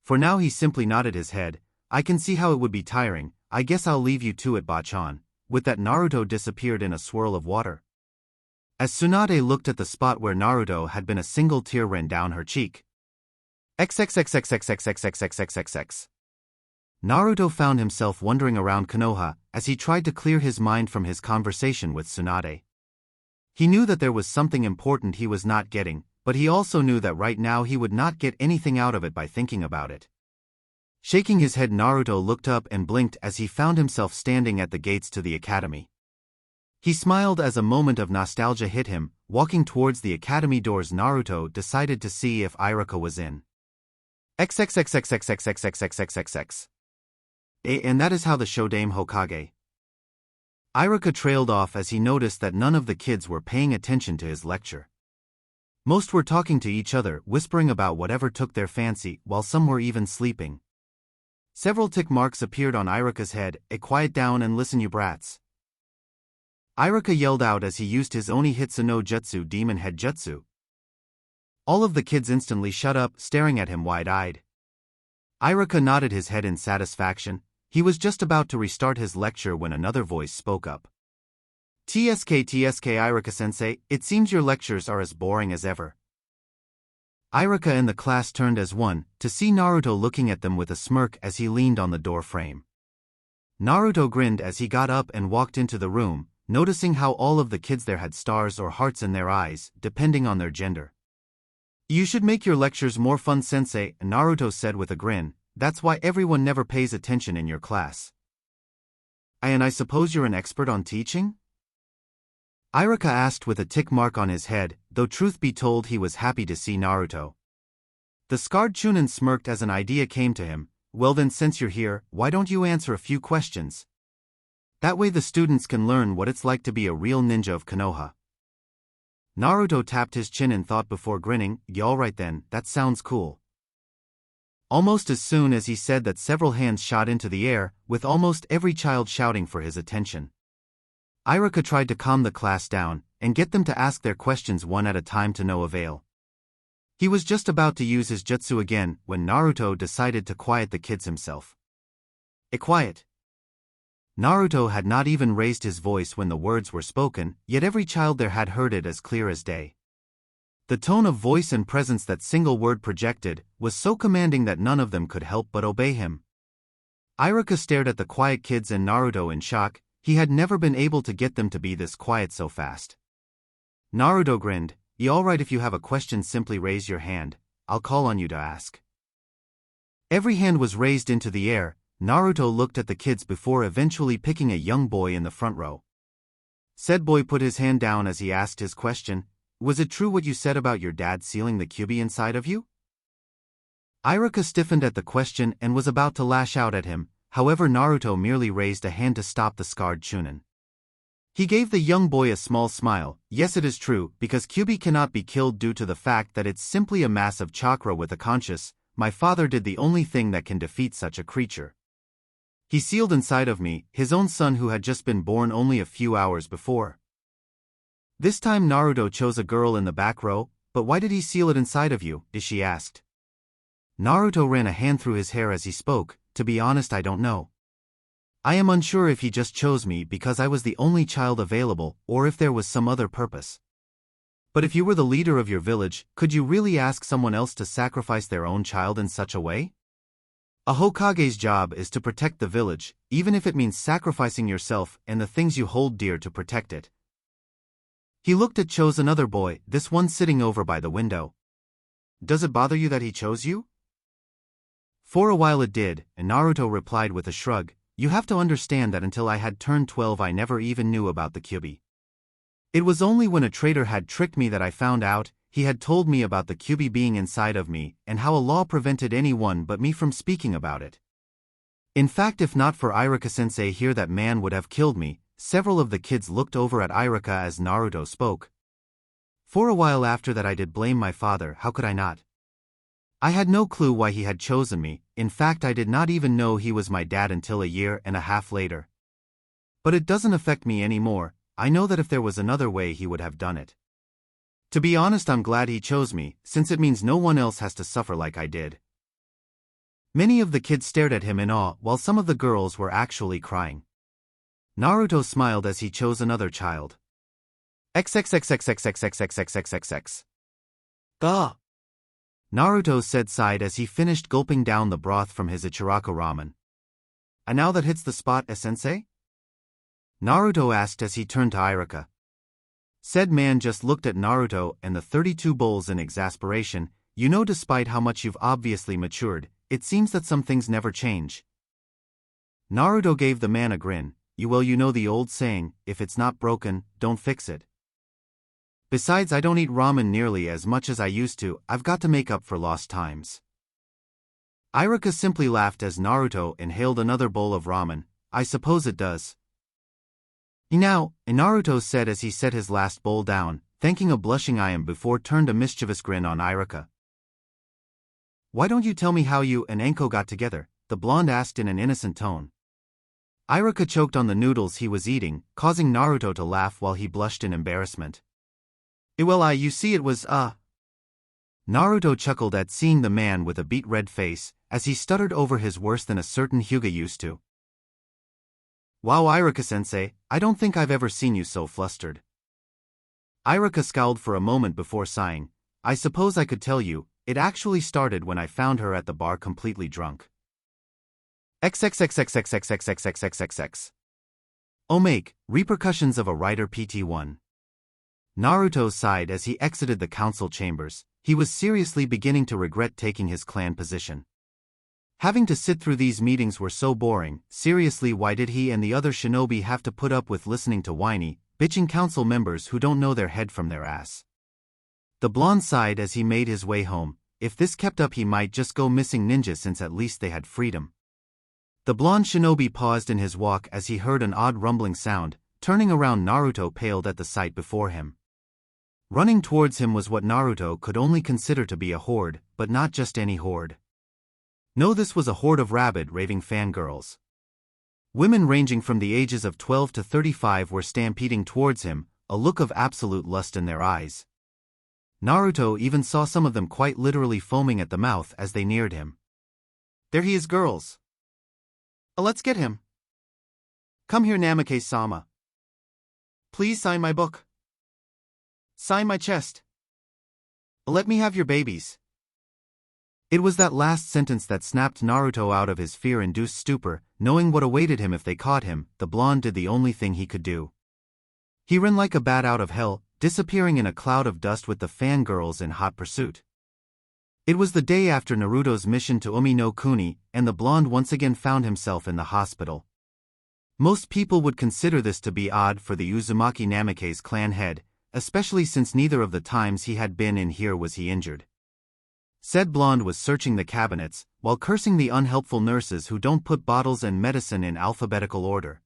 For now he simply nodded his head. I can see how it would be tiring. I guess I'll leave you to it, Bachan. With that, Naruto disappeared in a swirl of water. As Tsunade looked at the spot where Naruto had been, a single tear ran down her cheek. XXXXXXXXXXXX. Naruto found himself wandering around Konoha as he tried to clear his mind from his conversation with Tsunade. He knew that there was something important he was not getting, but he also knew that right now he would not get anything out of it by thinking about it. Shaking his head, Naruto looked up and blinked as he found himself standing at the gates to the academy. He smiled as a moment of nostalgia hit him. Walking towards the academy doors, Naruto decided to see if Iruka was in. XXXXXXXXXXXX. And that is how the Shodaime Hokage. Iruka trailed off as he noticed that none of the kids were paying attention to his lecture. Most were talking to each other, whispering about whatever took their fancy, while some were even sleeping. Several tick marks appeared on Iruka's head. Quiet down and listen, you brats. Iruka yelled out as he used his Oni-Hitsu no Jutsu, Demon Head Jutsu. All of the kids instantly shut up, staring at him wide-eyed. Iruka nodded his head in satisfaction. He was just about to restart his lecture when another voice spoke up. TSK Iruka-sensei, it seems your lectures are as boring as ever. Iruka and the class turned as one, to see Naruto looking at them with a smirk as he leaned on the door frame. Naruto grinned as he got up and walked into the room, noticing how all of the kids there had stars or hearts in their eyes, depending on their gender. You should make your lectures more fun, sensei, Naruto said with a grin. That's why everyone never pays attention in your class. And I suppose you're an expert on teaching? Iruka asked with a tick mark on his head, though truth be told he was happy to see Naruto. The scarred Chunin smirked as an idea came to him. Well then, since you're here, why don't you answer a few questions? That way the students can learn what it's like to be a real ninja of Konoha. Naruto tapped his chin in thought before grinning. Alright then, that sounds cool. Almost as soon as he said that, several hands shot into the air, with almost every child shouting for his attention. Iruka tried to calm the class down, and get them to ask their questions one at a time to no avail. He was just about to use his jutsu again, when Naruto decided to quiet the kids himself. Quiet. Naruto had not even raised his voice when the words were spoken, yet every child there had heard it as clear as day. The tone of voice and presence that single word projected was so commanding that none of them could help but obey him. Iruka stared at the quiet kids and Naruto in shock. He had never been able to get them to be this quiet so fast. Naruto grinned. Alright, if you have a question simply raise your hand. I'll call on you to ask. Every hand was raised into the air. Naruto looked at the kids before eventually picking a young boy in the front row. Said boy put his hand down as he asked his question, "Was it true what you said about your dad sealing the kyuubi inside of you?" Iruka stiffened at the question and was about to lash out at him, however Naruto merely raised a hand to stop the scarred chunin. He gave the young boy a small smile. "Yes, it is true, because kyuubi cannot be killed due to the fact that it's simply a mass of chakra with a conscious. My father did the only thing that can defeat such a creature. He sealed inside of me, his own son who had just been born only a few hours before." This time Naruto chose a girl in the back row. "But why did he seal it inside of you?" she asked. Naruto ran a hand through his hair as he spoke. "To be honest, I don't know. I am unsure if he just chose me because I was the only child available, or if there was some other purpose. But if you were the leader of your village, could you really ask someone else to sacrifice their own child in such a way? A Hokage's job is to protect the village, even if it means sacrificing yourself and the things you hold dear to protect it." He looked at chose another boy, this one sitting over by the window. "Does it bother you that he chose you?" "For a while it did," and Naruto replied with a shrug. "You have to understand that until I had turned 12 I never even knew about the kyuubi. It was only when a traitor had tricked me that I found out. He had told me about the kyuubi being inside of me and how a law prevented anyone but me from speaking about it. In fact, if not for Iruka-sensei here, that man would have killed me." Several of the kids looked over at Iruka as Naruto spoke. "For a while after that I did blame my father. How could I not? I had no clue why he had chosen me. In fact, I did not even know he was my dad until a year and a half later. But it doesn't affect me anymore. I know that if there was another way he would have done it. To be honest, I'm glad he chose me, since it means no one else has to suffer like I did." Many of the kids stared at him in awe, while some of the girls were actually crying. Naruto smiled as he chose another child. XXXXXXXXXXXX. "Gah!" Naruto said sighed as he finished gulping down the broth from his Ichiraku ramen. "And now that hits the spot, sensei?" Naruto asked as he turned to Iruka. Said man just looked at Naruto and the 32 bowls in exasperation. "You know, despite how much you've obviously matured, it seems that some things never change." Naruto gave the man a grin. You know the old saying, if it's not broken, don't fix it. Besides, I don't eat ramen nearly as much as I used to. I've got to make up for lost times." Iruka simply laughed as Naruto inhaled another bowl of ramen. "I suppose it does." "Now," Naruto said as he set his last bowl down, thanking a blushing Ayam before turned a mischievous grin on Iruka. "Why don't you tell me how you and Enko got together?" the blonde asked in an innocent tone. Iruka choked on the noodles he was eating, causing Naruto to laugh while he blushed in embarrassment. You see it was, Naruto chuckled at seeing the man with a beet red face, as he stuttered over his worse than a certain Hyuga used to. "Wow, Iruka-sensei, I don't think I've ever seen you so flustered." Iruka scowled for a moment before sighing. "I suppose I could tell you, it actually started when I found her at the bar completely drunk." XXXXXXXXXXXX. Omake, repercussions of a writer PT1. Naruto sighed as he exited the council chambers. He was seriously beginning to regret taking his clan position. Having to sit through these meetings were so boring. Seriously, why did he and the other shinobi have to put up with listening to whiny, bitching council members who don't know their head from their ass? The blonde sighed as he made his way home. If this kept up, he might just go missing ninja, since at least they had freedom. The blonde shinobi paused in his walk as he heard an odd rumbling sound. Turning around, Naruto paled at the sight before him. Running towards him was what Naruto could only consider to be a horde, but not just any horde. No, this was a horde of rabid, raving fangirls. Women ranging from the ages of 12 to 35 were stampeding towards him, a look of absolute lust in their eyes. Naruto even saw some of them quite literally foaming at the mouth as they neared him. "There he is, girls. Let's get him. Come here, Namikaze-sama. Please sign my book. Sign my chest. Let me have your babies." It was that last sentence that snapped Naruto out of his fear-induced stupor. Knowing what awaited him if they caught him, the blonde did the only thing he could do. He ran like a bat out of hell, disappearing in a cloud of dust with the fangirls in hot pursuit. It was the day after Naruto's mission to Umi no Kuni, and the blonde once again found himself in the hospital. Most people would consider this to be odd for the Uzumaki Namikaze clan head, especially since neither of the times he had been in here was he injured. Said blonde was searching the cabinets, while cursing the unhelpful nurses who don't put bottles and medicine in alphabetical order.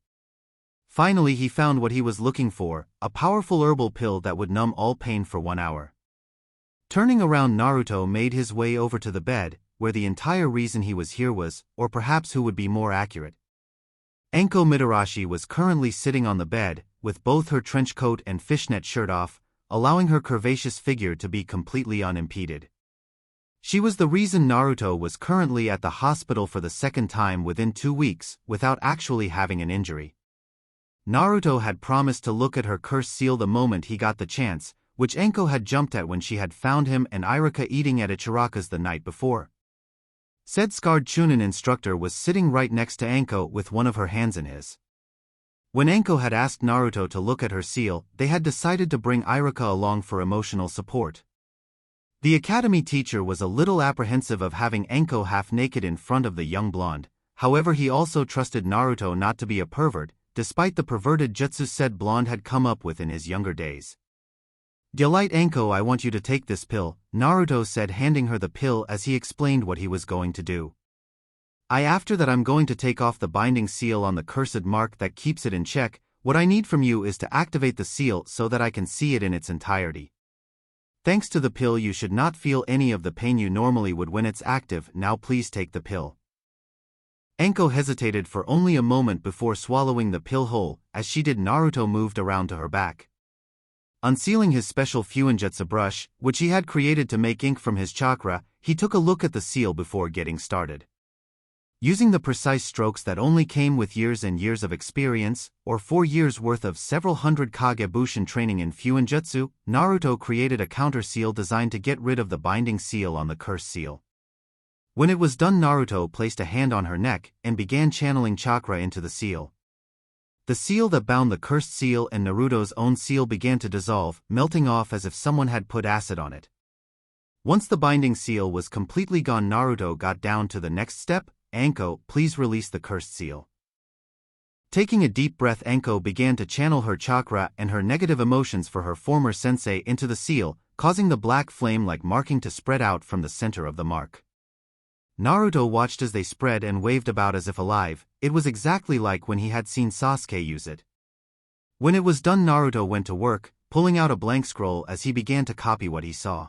Finally he found what he was looking for, a powerful herbal pill that would numb all pain for 1 hour. Turning around, Naruto made his way over to the bed, where the entire reason he was here was, or perhaps who would be more accurate. Anko Mitarashi was currently sitting on the bed, with both her trench coat and fishnet shirt off, allowing her curvaceous figure to be completely unimpeded. She was the reason Naruto was currently at the hospital for the second time within 2 weeks, without actually having an injury. Naruto had promised to look at her curse seal the moment he got the chance, which Anko had jumped at when she had found him and Iruka eating at Ichiraka's the night before. Said scarred Chunin instructor was sitting right next to Anko with one of her hands in his. When Anko had asked Naruto to look at her seal, they had decided to bring Iruka along for emotional support. The academy teacher was a little apprehensive of having Anko half-naked in front of the young blonde, however he also trusted Naruto not to be a pervert, despite the perverted jutsu said blonde had come up with in his younger days. "Delight Anko, I want you to take this pill," Naruto said, handing her the pill as he explained what he was going to do. After that I'm going to take off the binding seal on the cursed mark that keeps it in check. What I need from you is to activate the seal so that I can see it in its entirety. Thanks to the pill you should not feel any of the pain you normally would when it's active. Now please take the pill." Anko hesitated for only a moment before swallowing the pill whole. As she did, Naruto moved around to her back. Unsealing his special fuinjutsu brush, which he had created to make ink from his chakra, he took a look at the seal before getting started. Using the precise strokes that only came with years and years of experience, or 4 years worth of several hundred Kagebushin training in fuinjutsu, Naruto created a counter seal designed to get rid of the binding seal on the curse seal. When it was done, Naruto placed a hand on her neck and began channeling chakra into the seal. The seal that bound the cursed seal and Naruto's own seal began to dissolve, melting off as if someone had put acid on it. Once the binding seal was completely gone, Naruto got down to the next step. "Anko, please release the cursed seal." Taking a deep breath, Anko began to channel her chakra and her negative emotions for her former sensei into the seal, causing the black flame-like marking to spread out from the center of the mark. Naruto watched as they spread and waved about as if alive. It was exactly like when he had seen Sasuke use it. When it was done, Naruto went to work, pulling out a blank scroll as he began to copy what he saw.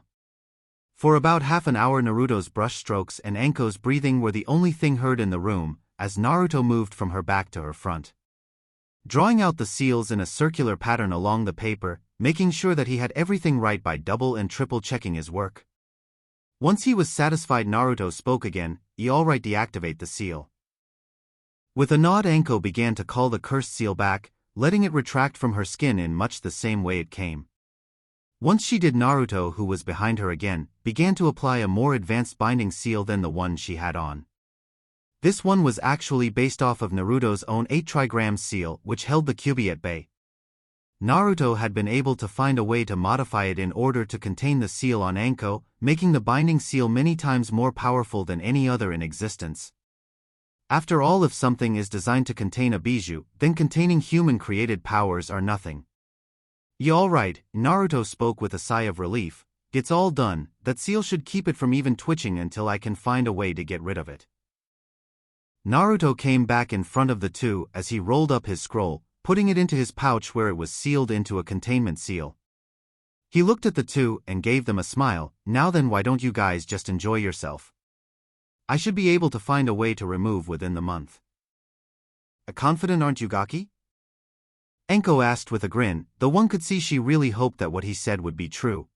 For about half an hour, Naruto's brush strokes and Anko's breathing were the only thing heard in the room, as Naruto moved from her back to her front. Drawing out the seals in a circular pattern along the paper, making sure that he had everything right by double and triple checking his work. Once he was satisfied, Naruto spoke again. "Alright, deactivate the seal." With a nod, Anko began to call the cursed seal back, letting it retract from her skin in much the same way it came. Once she did, Naruto, who was behind her again, began to apply a more advanced binding seal than the one she had on. This one was actually based off of Naruto's own 8-trigram seal, which held the Kyuubi at bay. Naruto had been able to find a way to modify it in order to contain the seal on Anko, making the binding seal many times more powerful than any other in existence. After all, if something is designed to contain a bijou, then containing human-created powers are nothing. "Alright," Naruto spoke with a sigh of relief. "It's all done. That seal should keep it from even twitching until I can find a way to get rid of it." Naruto came back in front of the two as he rolled up his scroll, putting it into his pouch where it was sealed into a containment seal. He looked at the two and gave them a smile. "Now then, why don't you guys just enjoy yourself? I should be able to find a way to remove within the month." "Confident, aren't you, Gaki?" Anko asked with a grin, though one could see she really hoped that what he said would be true.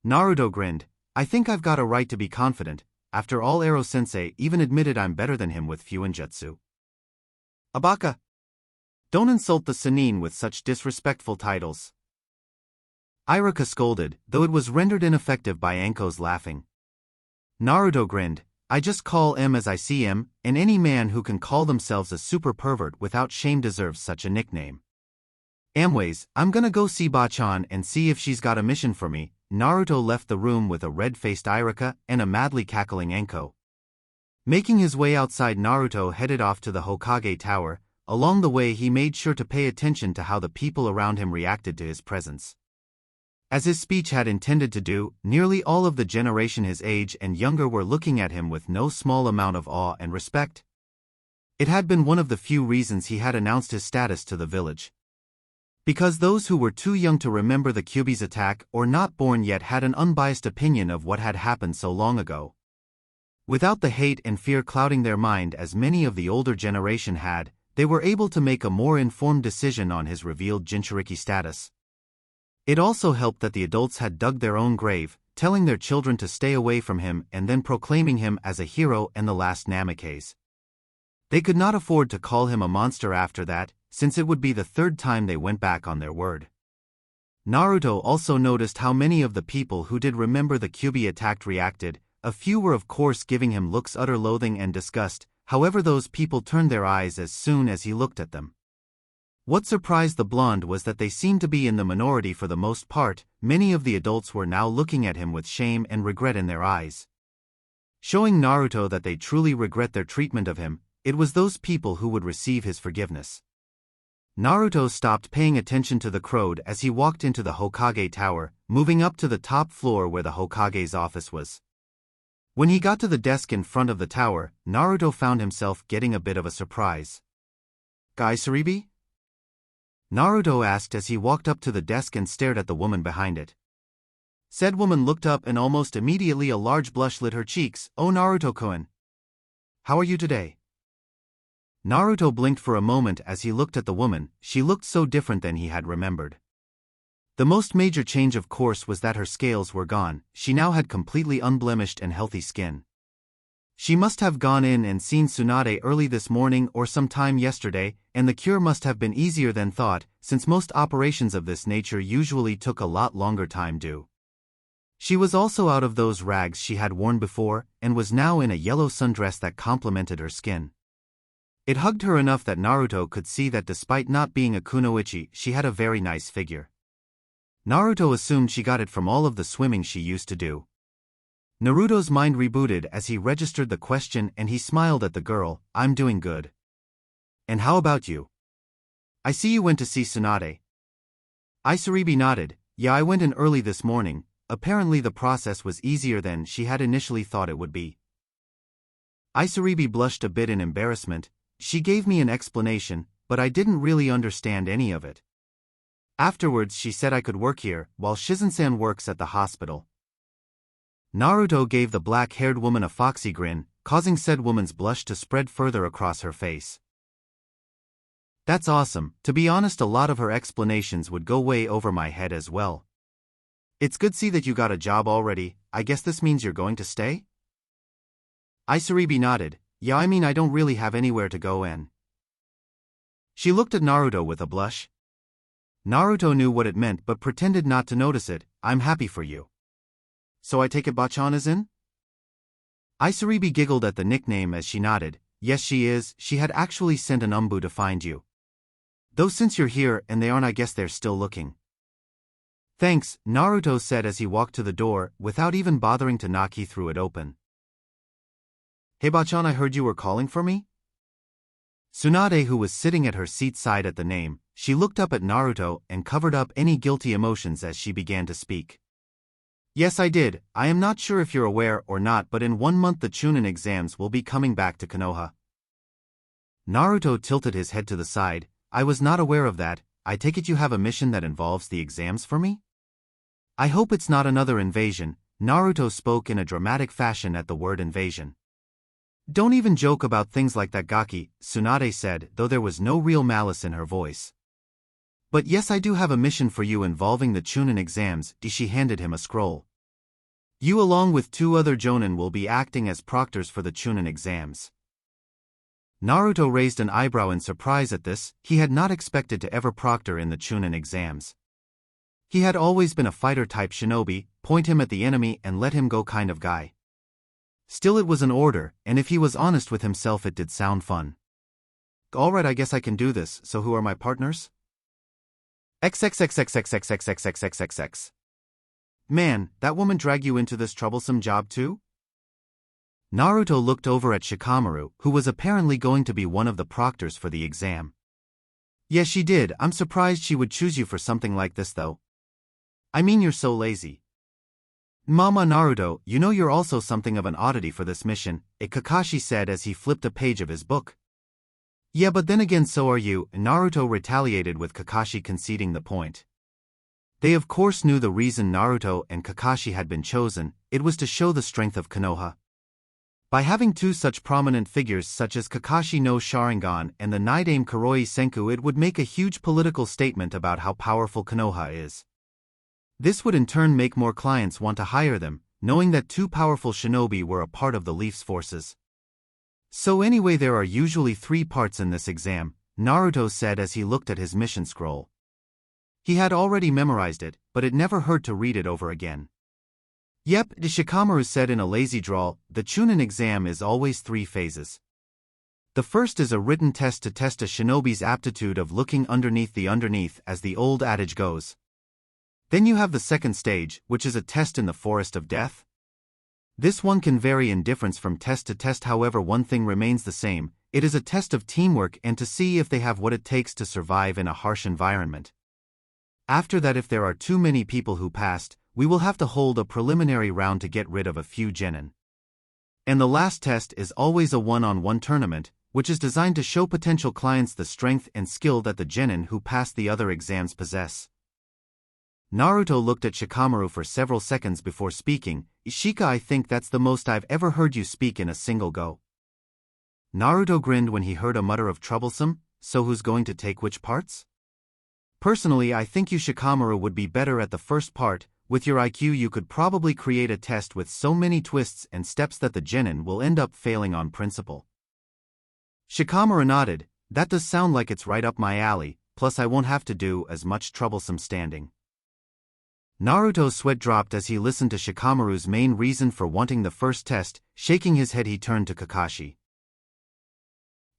Naruto grinned. "I think I've got a right to be confident. After all, Ero-sensei even admitted I'm better than him with fuinjutsu." "Abaka! Don't insult the Sannin with such disrespectful titles," Iruka scolded, though it was rendered ineffective by Anko's laughing. Naruto grinned. "I just call him as I see him, and any man who can call themselves a super pervert without shame deserves such a nickname." Anyways, I'm gonna go see Bachan and see if she's got a mission for me. Naruto left the room with a red-faced Iruka and a madly cackling Enko. Making his way outside, Naruto headed off to the Hokage Tower. Along the way he made sure to pay attention to how the people around him reacted to his presence. As his speech had intended to do, nearly all of the generation his age and younger were looking at him with no small amount of awe and respect. It had been one of the few reasons he had announced his status to the village. Because those who were too young to remember the Kyuubi's attack or not born yet had an unbiased opinion of what had happened so long ago. Without the hate and fear clouding their mind as many of the older generation had, they were able to make a more informed decision on his revealed Jinchuriki status. It also helped that the adults had dug their own grave, telling their children to stay away from him and then proclaiming him as a hero and the last Namikaze. They could not afford to call him a monster after that, since it would be the third time they went back on their word. Naruto also noticed how many of the people who did remember the Kyuubi attack reacted. A few were of course giving him looks utter loathing and disgust. However, those people turned their eyes as soon as he looked at them. What surprised the blonde was that they seemed to be in the minority for the most part. Many of the adults were now looking at him with shame and regret in their eyes. Showing Naruto that they truly regret their treatment of him, it was those people who would receive his forgiveness. Naruto stopped paying attention to the crowd as he walked into the Hokage Tower, moving up to the top floor where the Hokage's office was. When he got to the desk in front of the tower, Naruto found himself getting a bit of a surprise. "Guy Saribi?" Naruto asked as he walked up to the desk and stared at the woman behind it. Said woman looked up and almost immediately a large blush lit her cheeks. "Oh, Naruto-kun. How are you today?" Naruto blinked for a moment as he looked at the woman. She looked so different than he had remembered. The most major change of course was that her scales were gone. She now had completely unblemished and healthy skin. She must have gone in and seen Tsunade early this morning or sometime yesterday, and the cure must have been easier than thought, since most operations of this nature usually took a lot longer time due. She was also out of those rags she had worn before, and was now in a yellow sundress that complemented her skin. It hugged her enough that Naruto could see that despite not being a kunoichi, she had a very nice figure. Naruto assumed she got it from all of the swimming she used to do. Naruto's mind rebooted as he registered the question and he smiled at the girl. "I'm doing good. And how about you? I see you went to see Tsunade." Isaribi nodded. "Yeah, I went in early this morning." Apparently the process was easier than she had initially thought it would be. Isaribi blushed a bit in embarrassment. "She gave me an explanation, but I didn't really understand any of it. Afterwards she said I could work here, while Shizen-san works at the hospital." Naruto gave the black-haired woman a foxy grin, causing said woman's blush to spread further across her face. "That's awesome. To be honest, a lot of her explanations would go way over my head as well. It's good to see that you got a job already. I guess this means you're going to stay?" Isaribi nodded. "Yeah, I mean I don't really have anywhere to go and..." She looked at Naruto with a blush. Naruto knew what it meant but pretended not to notice it. "I'm happy for you. So I take it Bachan is in?" Isaribi giggled at the nickname as she nodded. "Yes, she is. She had actually sent an umbu to find you. Though since you're here and they aren't, I guess they're still looking." "Thanks," Naruto said as he walked to the door, without even bothering to knock. He threw it open. "Hey Bachan, I heard you were calling for me?" Tsunade, who was sitting at her seat, sighed at the name. She looked up at Naruto and covered up any guilty emotions as she began to speak. "Yes, I did. I am not sure if you're aware or not, but in 1 month the Chunin exams will be coming back to Konoha." Naruto tilted his head to the side. "I was not aware of that. I take it you have a mission that involves the exams for me? I hope it's not another invasion." Naruto spoke in a dramatic fashion at the word invasion. "Don't even joke about things like that, Gaki," Tsunade said, though there was no real malice in her voice. "But yes, I do have a mission for you involving the Chunin exams." She handed him a scroll. "You along with 2 other Jonin will be acting as proctors for the Chunin exams." Naruto raised an eyebrow in surprise at this. He had not expected to ever proctor in the Chunin exams. He had always been a fighter-type shinobi, point him at the enemy and let him go kind of guy. Still, it was an order, and if he was honest with himself it did sound fun. "Alright, I guess I can do this. So who are my partners?" XXXXXXXXXXX. Man, that woman dragged you into this troublesome job too? Naruto looked over at Shikamaru, who was apparently going to be one of the proctors for the exam. Yeah, she did. I'm surprised she would choose you for something like this though. I mean, you're so lazy. Mama Naruto, you know you're also something of an oddity for this mission, Kakashi said as he flipped a page of his book. Yeah, but then again so are you, Naruto retaliated with Kakashi conceding the point. They of course knew the reason Naruto and Kakashi had been chosen, it was to show the strength of Konoha. By having two such prominent figures such as Kakashi no Sharingan and the Nidaime Kuroi Senku, it would make a huge political statement about how powerful Konoha is. This would in turn make more clients want to hire them, knowing that two powerful shinobi were a part of the Leaf's forces. So anyway, there are usually 3 parts in this exam, Naruto said as he looked at his mission scroll. He had already memorized it, but it never hurt to read it over again. Yep, Shikamaru said in a lazy drawl, the Chunin exam is always 3 phases. The first is a written test to test a shinobi's aptitude of looking underneath the underneath, as the old adage goes. Then you have the second stage, which is a test in the forest of death. This one can vary in difference from test to test, however one thing remains the same, it is a test of teamwork and to see if they have what it takes to survive in a harsh environment. After that, if there are too many people who passed, we will have to hold a preliminary round to get rid of a few genin. And the last test is always a one-on-one tournament, which is designed to show potential clients the strength and skill that the genin who passed the other exams possess. Naruto looked at Shikamaru for several seconds before speaking. Ishika, I think that's the most I've ever heard you speak in a single go. Naruto grinned when he heard a mutter of troublesome, so who's going to take which parts? Personally, I think you Shikamaru would be better at the first part. With your IQ you could probably create a test with so many twists and steps that the genin will end up failing on principle. Shikamaru nodded, that does sound like it's right up my alley, plus I won't have to do as much troublesome standing. Naruto's sweat dropped as he listened to Shikamaru's main reason for wanting the first test. Shaking his head he turned to Kakashi.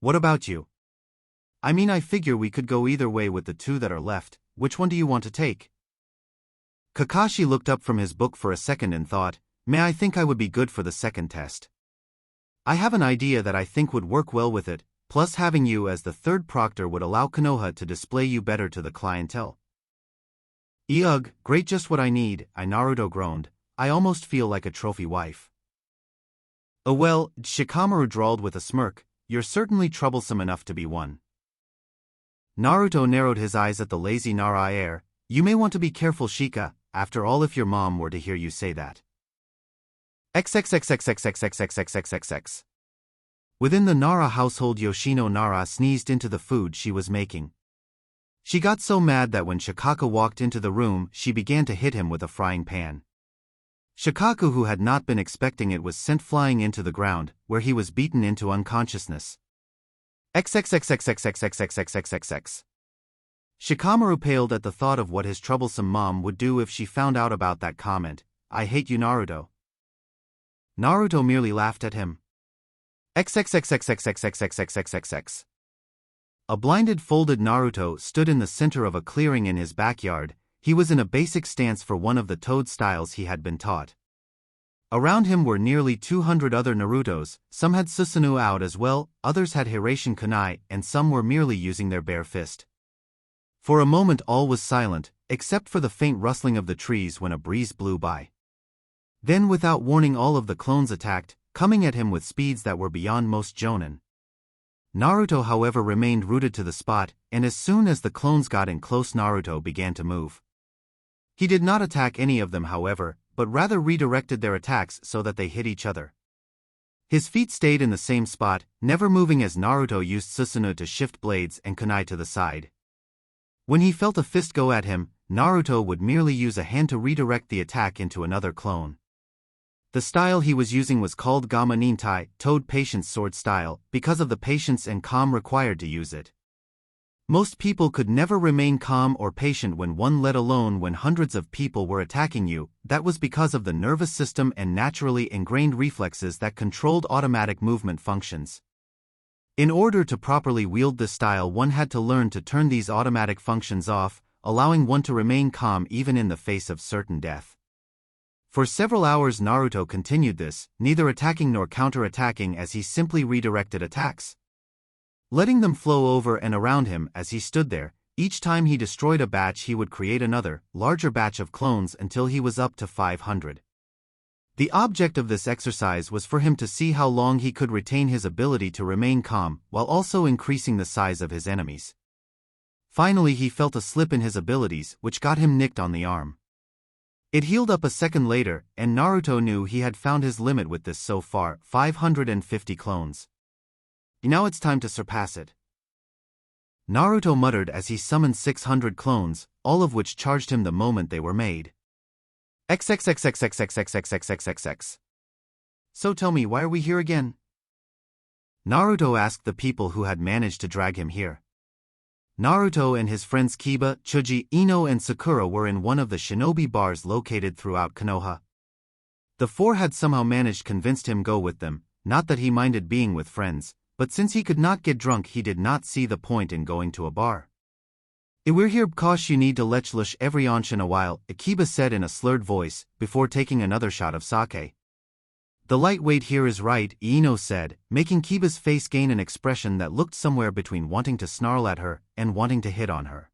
What about you? I mean, I figure we could go either way with the 2 that are left, which one do you want to take? Kakashi looked up from his book for a second and thought, I think I would be good for the second test. I have an idea that I think would work well with it, plus having you as the 3rd proctor would allow Konoha to display you better to the clientele. Ugh, great, just what I need, Naruto groaned, I almost feel like a trophy wife. Oh well, Shikamaru drawled with a smirk, you're certainly troublesome enough to be one. Naruto narrowed his eyes at the lazy Nara air, you may want to be careful Shika, after all if your mom were to hear you say that. XXXXXXXXXXXX. Within the Nara household, Yoshino Nara sneezed into the food she was making. She got so mad that when Shikaku walked into the room, she began to hit him with a frying pan. Shikaku, who had not been expecting it, was sent flying into the ground, where he was beaten into unconsciousness. XXXXXXXXXXXX. Shikamaru paled at the thought of what his troublesome mom would do if she found out about that comment. I hate you, Naruto. Naruto merely laughed at him. XXXXXXXXXXXX. A blinded folded Naruto stood in the center of a clearing in his backyard. He was in a basic stance for one of the toad styles he had been taught. Around him were nearly 200 other Narutos, some had Susanoo out as well, others had Hiraishin kunai, and some were merely using their bare fist. For a moment all was silent, except for the faint rustling of the trees when a breeze blew by. Then without warning all of the clones attacked, coming at him with speeds that were beyond most jonin. Naruto however remained rooted to the spot, and as soon as the clones got in close Naruto began to move. He did not attack any of them however, but rather redirected their attacks so that they hit each other. His feet stayed in the same spot, never moving as Naruto used Susanoo to shift blades and kunai to the side. When he felt a fist go at him, Naruto would merely use a hand to redirect the attack into another clone. The style he was using was called Gamma Nintai, Toad Patience Sword Style, because of the patience and calm required to use it. Most people could never remain calm or patient when one, let alone when hundreds of people were attacking you. That was because of the nervous system and naturally ingrained reflexes that controlled automatic movement functions. In order to properly wield this style, one had to learn to turn these automatic functions off, allowing one to remain calm even in the face of certain death. For several hours Naruto continued this, neither attacking nor counter-attacking as he simply redirected attacks, letting them flow over and around him as he stood there. Each time he destroyed a batch he would create another, larger batch of clones until he was up to 500. The object of this exercise was for him to see how long he could retain his ability to remain calm while also increasing the size of his enemies. Finally he felt a slip in his abilities which got him nicked on the arm. It healed up a second later, and Naruto knew he had found his limit with this so far, 550 clones. Now it's time to surpass it, Naruto muttered as he summoned 600 clones, all of which charged him the moment they were made. XXXXXXXXXXXX. So tell me, why are we here again? Naruto asked the people who had managed to drag him here. Naruto and his friends Kiba, Chuji, Ino and Sakura were in one of the shinobi bars located throughout Konoha. The four had somehow managed convinced him go with them, not that he minded being with friends, but since he could not get drunk he did not see the point in going to a bar. We're here because you need to lech lush every once in a while, Akiba said in a slurred voice, before taking another shot of sake. The lightweight here is right, Ino said, making Kiba's face gain an expression that looked somewhere between wanting to snarl at her and wanting to hit on her.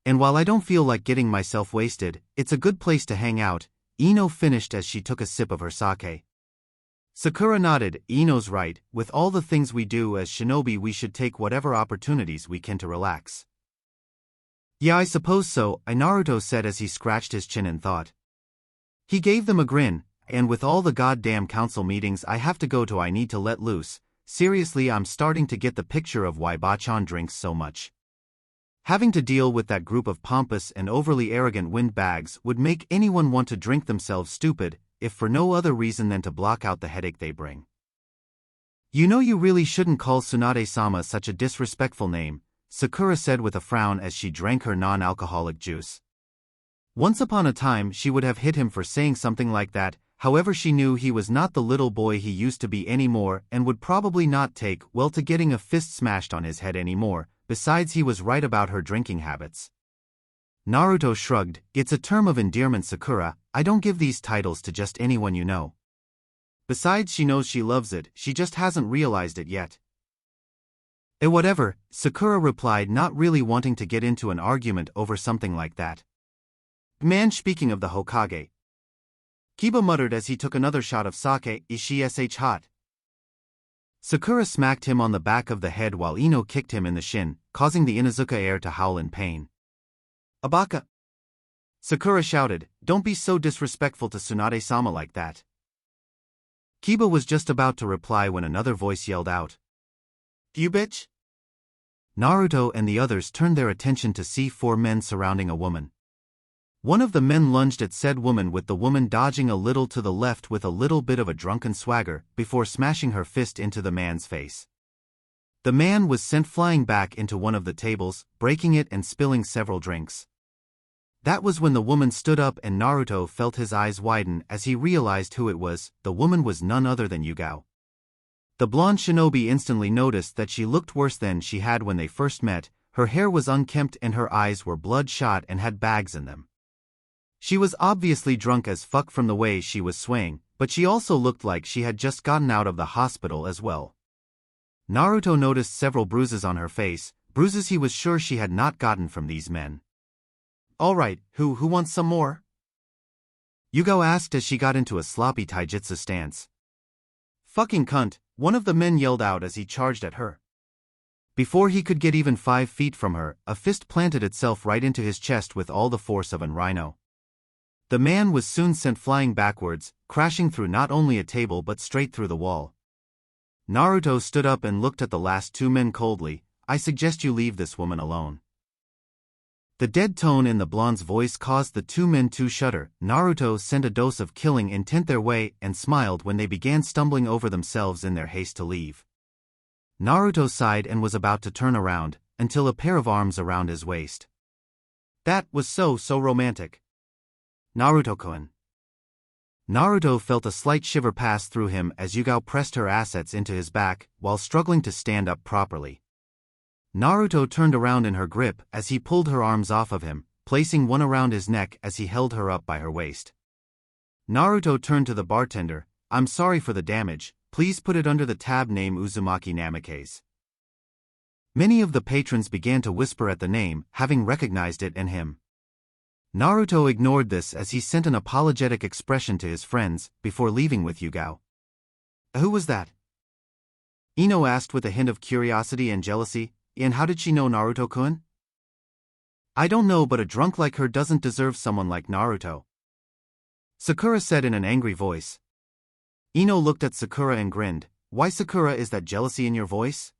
And while I don't feel like getting myself wasted, it's a good place to hang out, Ino finished as she took a sip of her sake. Sakura nodded. Ino's right, with all the things we do as shinobi we should take whatever opportunities we can to relax. Yeah, I suppose so, Naruto said as he scratched his chin in thought. He gave them a grin, and with all the goddamn council meetings I have to go to I need to let loose. Seriously, I'm starting to get the picture of why Bachan drinks so much. Having to deal with that group of pompous and overly arrogant windbags would make anyone want to drink themselves stupid, if for no other reason than to block out the headache they bring. You know you really shouldn't call Tsunade-sama such a disrespectful name, Sakura said with a frown as she drank her non-alcoholic juice. Once upon a time she would have hit him for saying something like that, however she knew he was not the little boy he used to be anymore and would probably not take well to getting a fist smashed on his head anymore, besides he was right about her drinking habits. Naruto shrugged. It's a term of endearment, Sakura, I don't give these titles to just anyone you know. Besides, she knows she loves it, she just hasn't realized it yet. Whatever, Sakura replied, not really wanting to get into an argument over something like that. Man, speaking of the Hokage. Kiba muttered as he took another shot of sake. Ishi hot. Sakura smacked him on the back of the head while Ino kicked him in the shin, causing the Inuzuka heir to howl in pain. Abaka! Sakura shouted, don't be so disrespectful to Tsunade-sama like that. Kiba was just about to reply when another voice yelled out. You bitch? Naruto and the others turned their attention to see four men surrounding a woman. One of the men lunged at said woman, with the woman dodging a little to the left with a little bit of a drunken swagger, before smashing her fist into the man's face. The man was sent flying back into one of the tables, breaking it and spilling several drinks. That was when the woman stood up and Naruto felt his eyes widen as he realized who it was. The woman was none other than Yugao. The blonde shinobi instantly noticed that she looked worse than she had when they first met. Her hair was unkempt and her eyes were bloodshot and had bags in them. She was obviously drunk as fuck from the way she was swaying, but she also looked like she had just gotten out of the hospital as well. Naruto noticed several bruises on her face, bruises he was sure she had not gotten from these men. Alright, who wants some more? Yugao asked as she got into a sloppy taijutsu stance. Fucking cunt, one of the men yelled out as he charged at her. Before he could get even 5 feet from her, a fist planted itself right into his chest with all the force of an rhino. The man was soon sent flying backwards, crashing through not only a table but straight through the wall. Naruto stood up and looked at the last two men coldly. I suggest you leave this woman alone. The dead tone in the blonde's voice caused the two men to shudder. Naruto sent a dose of killing intent their way and smiled when they began stumbling over themselves in their haste to leave. Naruto sighed and was about to turn around, until a pair of arms around his waist. That was so romantic. Naruto-kun. Naruto felt a slight shiver pass through him as Yugao pressed her assets into his back while struggling to stand up properly. Naruto turned around in her grip as he pulled her arms off of him, placing one around his neck as he held her up by her waist. Naruto turned to the bartender. I'm sorry for the damage, please put it under the tab name Uzumaki Namikaze. Many of the patrons began to whisper at the name, having recognized it and him. Naruto ignored this as he sent an apologetic expression to his friends, before leaving with Yugao. Who was that? Ino asked with a hint of curiosity and jealousy, and how did she know Naruto-kun? I don't know, but a drunk like her doesn't deserve someone like Naruto. Sakura said in an angry voice. Ino looked at Sakura and grinned. Why, Sakura, is that jealousy in your voice?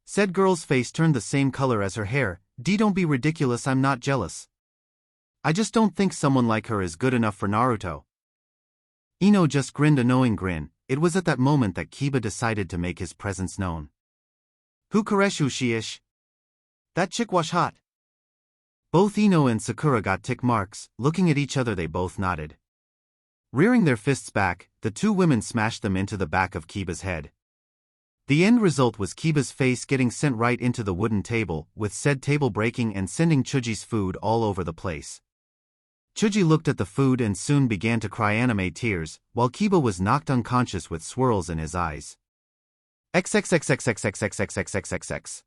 Said girl's face turned the same color as her hair. Don't be ridiculous, I'm not jealous. I just don't think someone like her is good enough for Naruto. Ino just grinned a knowing grin. It was at that moment that Kiba decided to make his presence known. Who kareshu she-ish? That chick wash hot. Both Ino and Sakura got tick marks. Looking at each other they both nodded. Rearing their fists back, the two women smashed them into the back of Kiba's head. The end result was Kiba's face getting sent right into the wooden table, with said table breaking and sending Chuji's food all over the place. Chuji looked at the food and soon began to cry anime tears, while Kiba was knocked unconscious with swirls in his eyes. XXXXXXXXXXXX.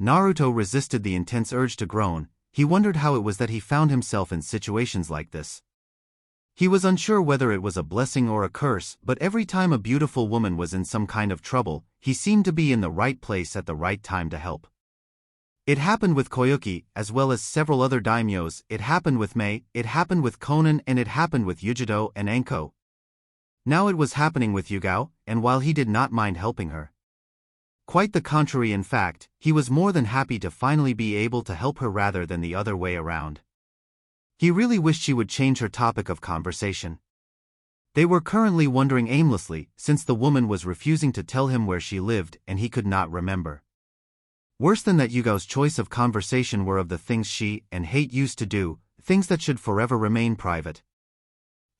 Naruto resisted the intense urge to groan. He wondered how it was that he found himself in situations like this. He was unsure whether it was a blessing or a curse, but every time a beautiful woman was in some kind of trouble, he seemed to be in the right place at the right time to help. It happened with Koyuki, as well as several other daimyos. It happened with Mei, it happened with Conan, and it happened with Yujido and Anko. Now it was happening with Yugao, and while he did not mind helping her. Quite the contrary, in fact, he was more than happy to finally be able to help her rather than the other way around. He really wished she would change her topic of conversation. They were currently wondering aimlessly, since the woman was refusing to tell him where she lived and he could not remember. Worse than that, Yugao's choice of conversation were of the things she and hate used to do, things that should forever remain private.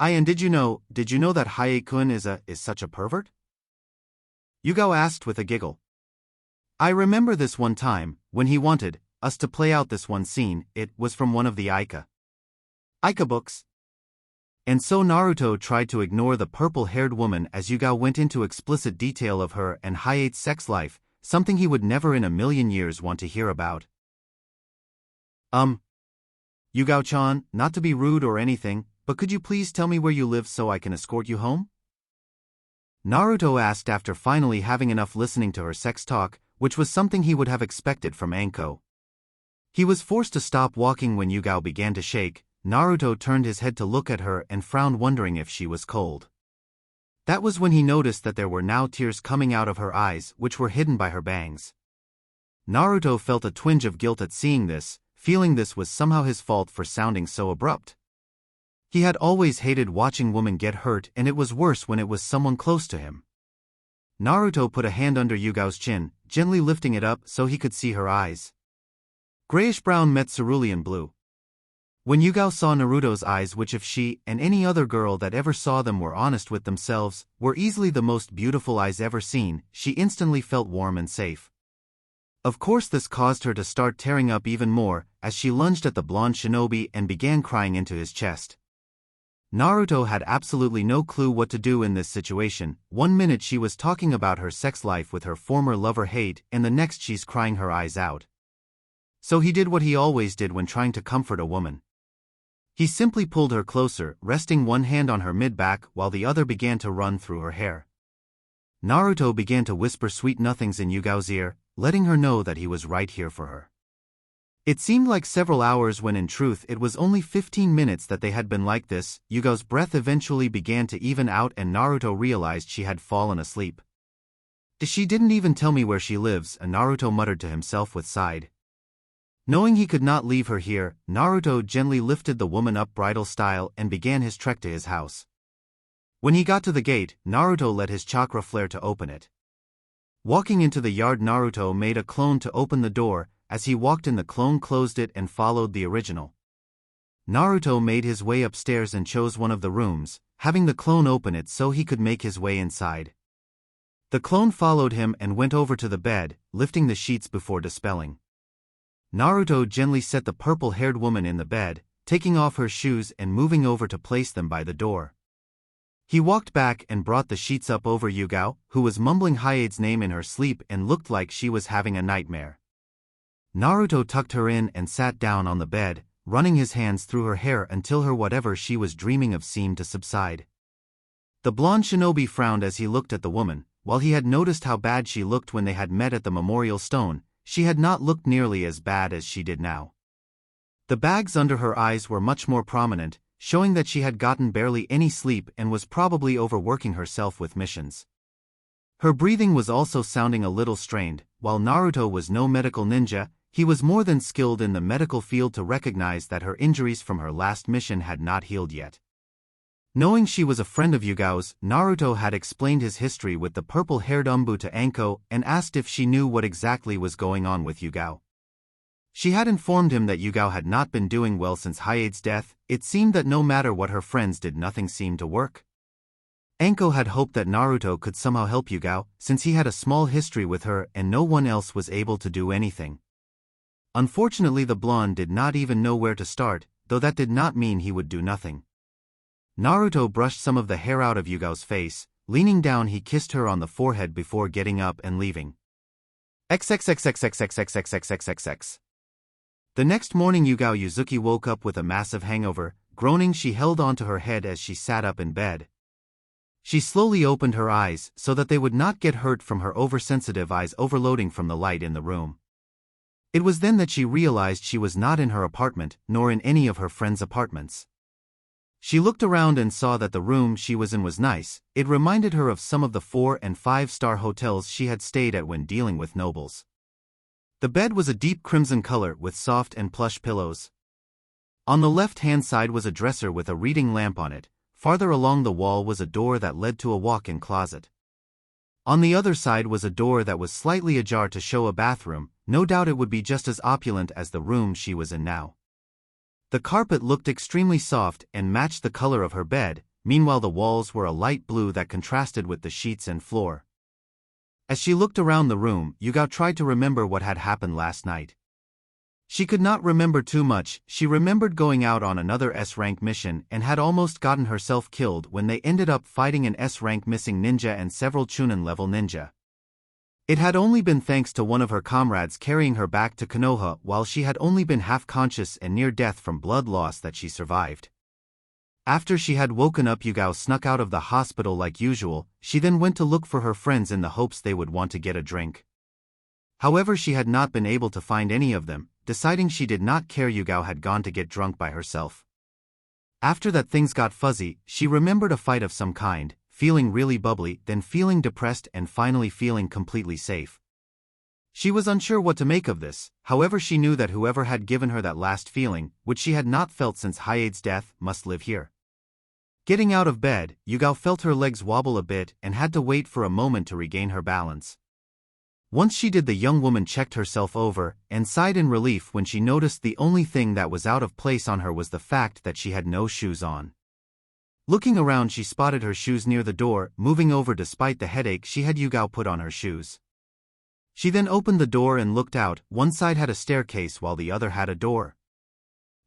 And did you know that Hae-kun is such a pervert? Yugao asked with a giggle. I remember this one time, when he wanted us to play out this one scene. It was from one of the Aika books. And so Naruto tried to ignore the purple-haired woman as Yugao went into explicit detail of her and Hayate's sex life, something he would never in a million years want to hear about. Yugao-chan, not to be rude or anything, but could you please tell me where you live so I can escort you home? Naruto asked after finally having enough listening to her sex talk, which was something he would have expected from Anko. He was forced to stop walking when Yugao began to shake. Naruto turned his head to look at her and frowned, wondering if she was cold. That was when he noticed that there were now tears coming out of her eyes, which were hidden by her bangs. Naruto felt a twinge of guilt at seeing this, feeling this was somehow his fault for sounding so abrupt. He had always hated watching women get hurt, and it was worse when it was someone close to him. Naruto put a hand under Yugao's chin, gently lifting it up so he could see her eyes. Grayish-brown met cerulean blue. When Yugao saw Naruto's eyes, which if she and any other girl that ever saw them were honest with themselves, were easily the most beautiful eyes ever seen, she instantly felt warm and safe. Of course this caused her to start tearing up even more, as she lunged at the blonde shinobi and began crying into his chest. Naruto had absolutely no clue what to do in this situation. One minute she was talking about her sex life with her former lover Hate, and the next she's crying her eyes out. So he did what he always did when trying to comfort a woman. He simply pulled her closer, resting one hand on her mid-back while the other began to run through her hair. Naruto began to whisper sweet nothings in Yugao's ear, letting her know that he was right here for her. It seemed like several hours when in truth it was only 15 minutes that they had been like this. Yugao's breath eventually began to even out and Naruto realized she had fallen asleep. She didn't even tell me where she lives, Naruto muttered to himself with sighed. Knowing he could not leave her here, Naruto gently lifted the woman up bridal style and began his trek to his house. When he got to the gate, Naruto let his chakra flare to open it. Walking into the yard, Naruto made a clone to open the door. As he walked in, the clone closed it and followed the original. Naruto made his way upstairs and chose one of the rooms, having the clone open it so he could make his way inside. The clone followed him and went over to the bed, lifting the sheets before dispelling. Naruto gently set the purple-haired woman in the bed, taking off her shoes and moving over to place them by the door. He walked back and brought the sheets up over Yugao, who was mumbling Hyade's name in her sleep and looked like she was having a nightmare. Naruto tucked her in and sat down on the bed, running his hands through her hair until her whatever she was dreaming of seemed to subside. The blonde shinobi frowned as he looked at the woman. While he had noticed how bad she looked when they had met at the memorial stone, she had not looked nearly as bad as she did now. The bags under her eyes were much more prominent, showing that she had gotten barely any sleep and was probably overworking herself with missions. Her breathing was also sounding a little strained. While Naruto was no medical ninja, he was more than skilled in the medical field to recognize that her injuries from her last mission had not healed yet. Knowing she was a friend of Yugao's, Naruto had explained his history with the purple-haired Umbu to Anko and asked if she knew what exactly was going on with Yugao. She had informed him that Yugao had not been doing well since Hyade's death. It seemed that no matter what her friends did, nothing seemed to work. Anko had hoped that Naruto could somehow help Yugao, since he had a small history with her and no one else was able to do anything. Unfortunately, the blonde did not even know where to start, though that did not mean he would do nothing. Naruto brushed some of the hair out of Yugao's face. Leaning down, he kissed her on the forehead before getting up and leaving. XXXXXXXXXXXX. The next morning, Yugao Yuzuki woke up with a massive hangover. Groaning, she held onto her head as she sat up in bed. She slowly opened her eyes so that they would not get hurt from her oversensitive eyes overloading from the light in the room. It was then that she realized she was not in her apartment, nor in any of her friends' apartments. She looked around and saw that the room she was in was nice. It reminded her of some of the 4- and 5-star hotels she had stayed at when dealing with nobles. The bed was a deep crimson color with soft and plush pillows. On the left-hand side was a dresser with a reading lamp on it. Farther along the wall was a door that led to a walk-in closet. On the other side was a door that was slightly ajar to show a bathroom. No doubt it would be just as opulent as the room she was in now. The carpet looked extremely soft and matched the color of her bed. Meanwhile, the walls were a light blue that contrasted with the sheets and floor. As she looked around the room, Yugao tried to remember what had happened last night. She could not remember too much. She remembered going out on another S-rank mission and had almost gotten herself killed when they ended up fighting an S-rank missing ninja and several Chunin-level ninja. It had only been thanks to one of her comrades carrying her back to Konoha while she had only been half-conscious and near death from blood loss that she survived. After she had woken up, Yugao snuck out of the hospital like usual. She then went to look for her friends in the hopes they would want to get a drink. However, she had not been able to find any of them. Deciding she did not care, Yugao had gone to get drunk by herself. After that, things got fuzzy. She remembered a fight of some kind, feeling really bubbly, then feeling depressed and finally feeling completely safe. She was unsure what to make of this. However, she knew that whoever had given her that last feeling, which she had not felt since Hyade's death, must live here. Getting out of bed, Yugao felt her legs wobble a bit and had to wait for a moment to regain her balance. Once she did, the young woman checked herself over and sighed in relief when she noticed the only thing that was out of place on her was the fact that she had no shoes on. Looking around, she spotted her shoes near the door. Moving over despite the headache she had, Yugao put on her shoes. She then opened the door and looked out. One side had a staircase while the other had a door.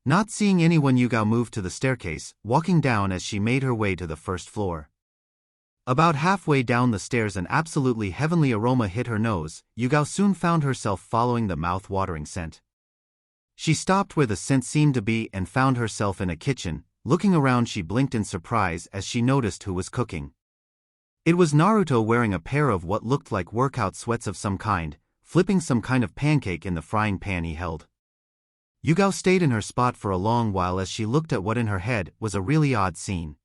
Not seeing anyone, Yugao moved to the staircase, walking down as she made her way to the first floor. About halfway down the stairs, an absolutely heavenly aroma hit her nose. Yugao soon found herself following the mouth-watering scent. She stopped where the scent seemed to be and found herself in a kitchen. Looking around, she blinked in surprise as she noticed who was cooking. It was Naruto, wearing a pair of what looked like workout sweats of some kind, flipping some kind of pancake in the frying pan he held. Yugao stayed in her spot for a long while as she looked at what in her head was a really odd scene.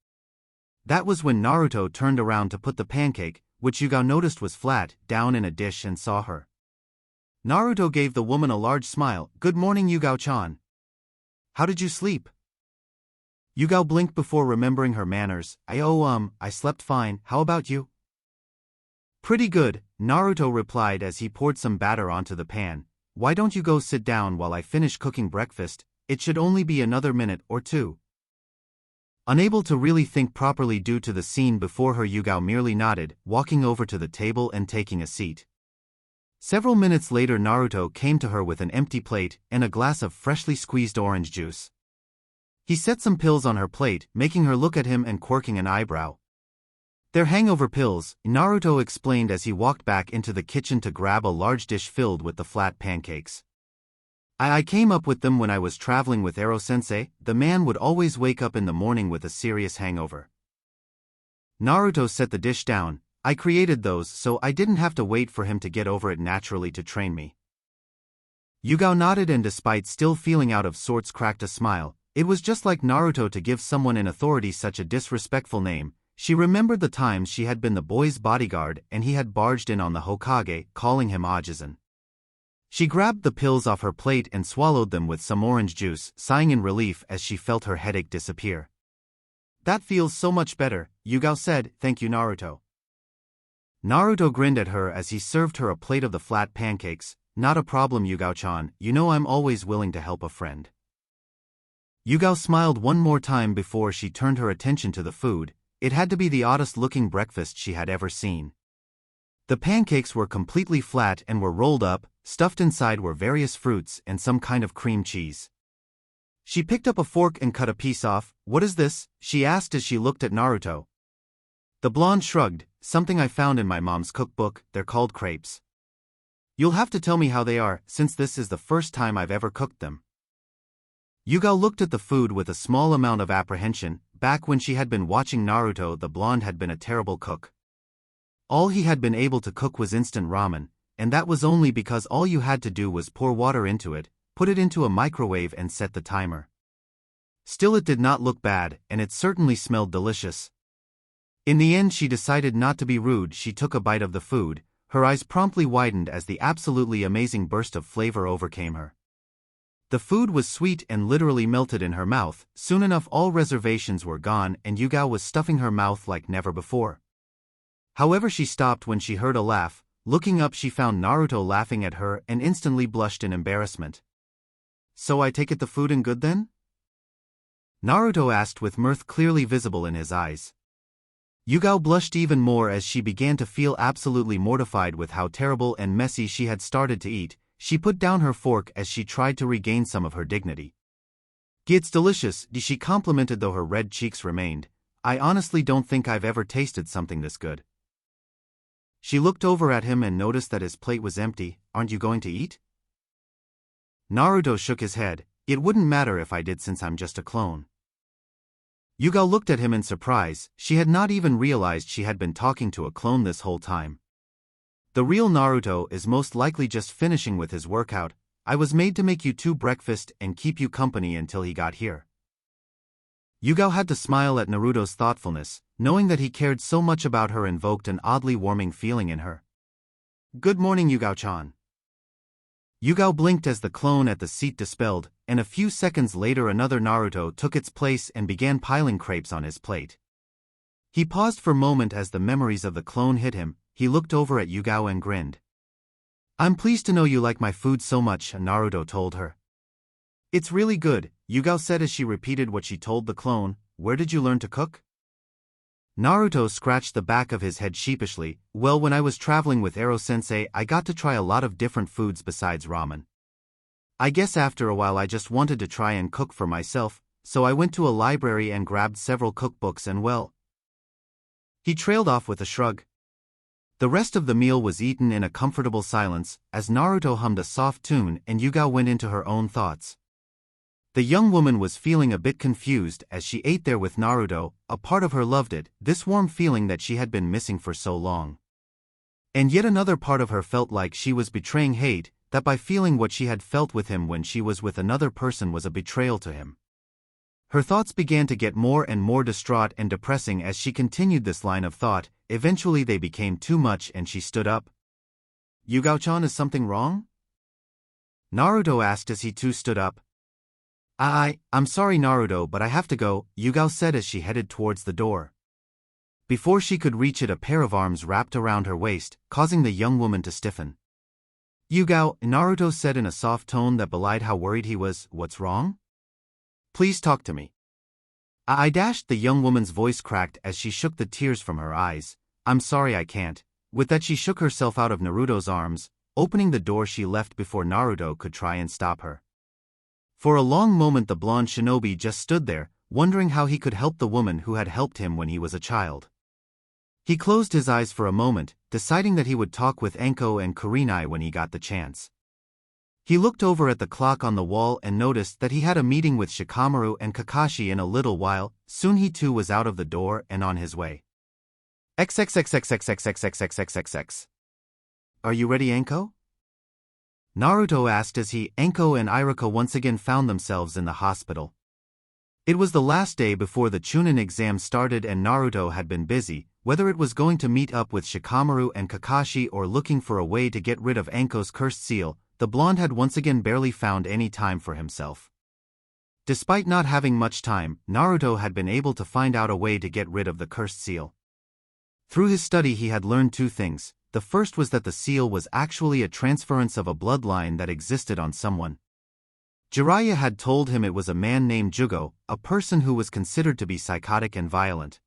That was when Naruto turned around to put the pancake, which Yugao noticed was flat, down in a dish and saw her. Naruto gave the woman a large smile. "Good morning, Yugao-chan. How did you sleep?" Yugao blinked before remembering her manners. I slept fine. How about you?" "Pretty good," Naruto replied as he poured some batter onto the pan. "Why don't you go sit down while I finish cooking breakfast? It should only be another minute or two." Unable to really think properly due to the scene before her, Yugao merely nodded, walking over to the table and taking a seat. Several minutes later, Naruto came to her with an empty plate and a glass of freshly squeezed orange juice. He set some pills on her plate, making her look at him and quirking an eyebrow. "They're hangover pills," Naruto explained as he walked back into the kitchen to grab a large dish filled with the flat pancakes. I came up with them when I was traveling with Ero-sensei. The man would always wake up in the morning with a serious hangover." Naruto set the dish down. "I created those so I didn't have to wait for him to get over it naturally to train me." Yugao nodded and despite still feeling out of sorts cracked a smile. It was just like Naruto to give someone in authority such a disrespectful name. She remembered the times she had been the boy's bodyguard and he had barged in on the Hokage, calling him Ajizan. She grabbed the pills off her plate and swallowed them with some orange juice, sighing in relief as she felt her headache disappear. "That feels so much better," Yugao said. "Thank you, Naruto." Naruto grinned at her as he served her a plate of the flat pancakes. "Not a problem, Yugao-chan, you know I'm always willing to help a friend." Yugao smiled one more time before she turned her attention to the food. It had to be the oddest-looking breakfast she had ever seen. The pancakes were completely flat and were rolled up. Stuffed inside were various fruits and some kind of cream cheese. She picked up a fork and cut a piece off. "What is this?" she asked as she looked at Naruto. The blonde shrugged. "Something I found in my mom's cookbook. They're called crepes. You'll have to tell me how they are, since this is the first time I've ever cooked them." Yugao looked at the food with a small amount of apprehension. Back when she had been watching Naruto, the blonde had been a terrible cook. All he had been able to cook was instant ramen, and that was only because all you had to do was pour water into it, put it into a microwave and set the timer. Still, it did not look bad, and it certainly smelled delicious. In the end, she decided not to be rude. She took a bite of the food. Her eyes promptly widened as the absolutely amazing burst of flavor overcame her. The food was sweet and literally melted in her mouth. Soon enough, all reservations were gone and Yugao was stuffing her mouth like never before. However, she stopped when she heard a laugh. Looking up, she found Naruto laughing at her and instantly blushed in embarrassment. "So I take it the food and good then?" Naruto asked with mirth clearly visible in his eyes. Yugao blushed even more as she began to feel absolutely mortified with how terrible and messy she had started to eat. She put down her fork as she tried to regain some of her dignity. "It's delicious," she complimented though her red cheeks remained. "I honestly don't think I've ever tasted something this good." She looked over at him and noticed that his plate was empty. "Aren't you going to eat?" Naruto shook his head. "It wouldn't matter if I did since I'm just a clone." Yugao looked at him in surprise. She had not even realized she had been talking to a clone this whole time. "The real Naruto is most likely just finishing with his workout. I was made to make you two breakfast and keep you company until he got here." Yugao had to smile at Naruto's thoughtfulness. Knowing that he cared so much about her invoked an oddly warming feeling in her. "Good morning, Yugao-chan." Yugao blinked as the clone at the seat dispelled, and a few seconds later another Naruto took its place and began piling crepes on his plate. He paused for a moment as the memories of the clone hit him. He looked over at Yugao and grinned. "I'm pleased to know you like my food so much," Naruto told her. "It's really good," Yugao said as she repeated what she told the clone. "Where did you learn to cook?" Naruto scratched the back of his head sheepishly. "Well, when I was traveling with Ero-sensei, I got to try a lot of different foods besides ramen. I guess after a while I just wanted to try and cook for myself, so I went to a library and grabbed several cookbooks and well." He trailed off with a shrug. The rest of the meal was eaten in a comfortable silence, as Naruto hummed a soft tune and Yugao went into her own thoughts. The young woman was feeling a bit confused as she ate there with Naruto. A part of her loved it, this warm feeling that she had been missing for so long. And yet another part of her felt like she was betraying hate, that by feeling what she had felt with him when she was with another person was a betrayal to him. Her thoughts began to get more and more distraught and depressing as she continued this line of thought. Eventually they became too much and she stood up. "Yugao-chan, is something wrong?" Naruto asked as he too stood up. I'm sorry Naruto, but I have to go," Yugao said as she headed towards the door. Before she could reach it, a pair of arms wrapped around her waist, causing the young woman to stiffen. "Yugao," Naruto said in a soft tone that belied how worried he was. "What's wrong? Please talk to me." I dashed. The young woman's voice cracked as she shook the tears from her eyes. I'm sorry, I can't. With that she shook herself out of Naruto's arms, opening the door she left before Naruto could try and stop her. For a long moment the blonde shinobi just stood there, wondering how he could help the woman who had helped him when he was a child. He closed his eyes for a moment, deciding that he would talk with Enko and Kurenai when he got the chance. He looked over at the clock on the wall and noticed that he had a meeting with Shikamaru and Kakashi in a little while. Soon he too was out of the door and on his way. XXXXXXXXXXXX. Are you ready, Enko? Naruto asked as Enko and Iruka once again found themselves in the hospital. It was the last day before the Chunin exam started and Naruto had been busy, whether it was going to meet up with Shikamaru and Kakashi or looking for a way to get rid of Enko's cursed seal. The blonde had once again barely found any time for himself. Despite not having much time, Naruto had been able to find out a way to get rid of the cursed seal. Through his study he had learned two things. The first was that the seal was actually a transference of a bloodline that existed on someone. Jiraiya had told him it was a man named Jugo, a person who was considered to be psychotic and violent.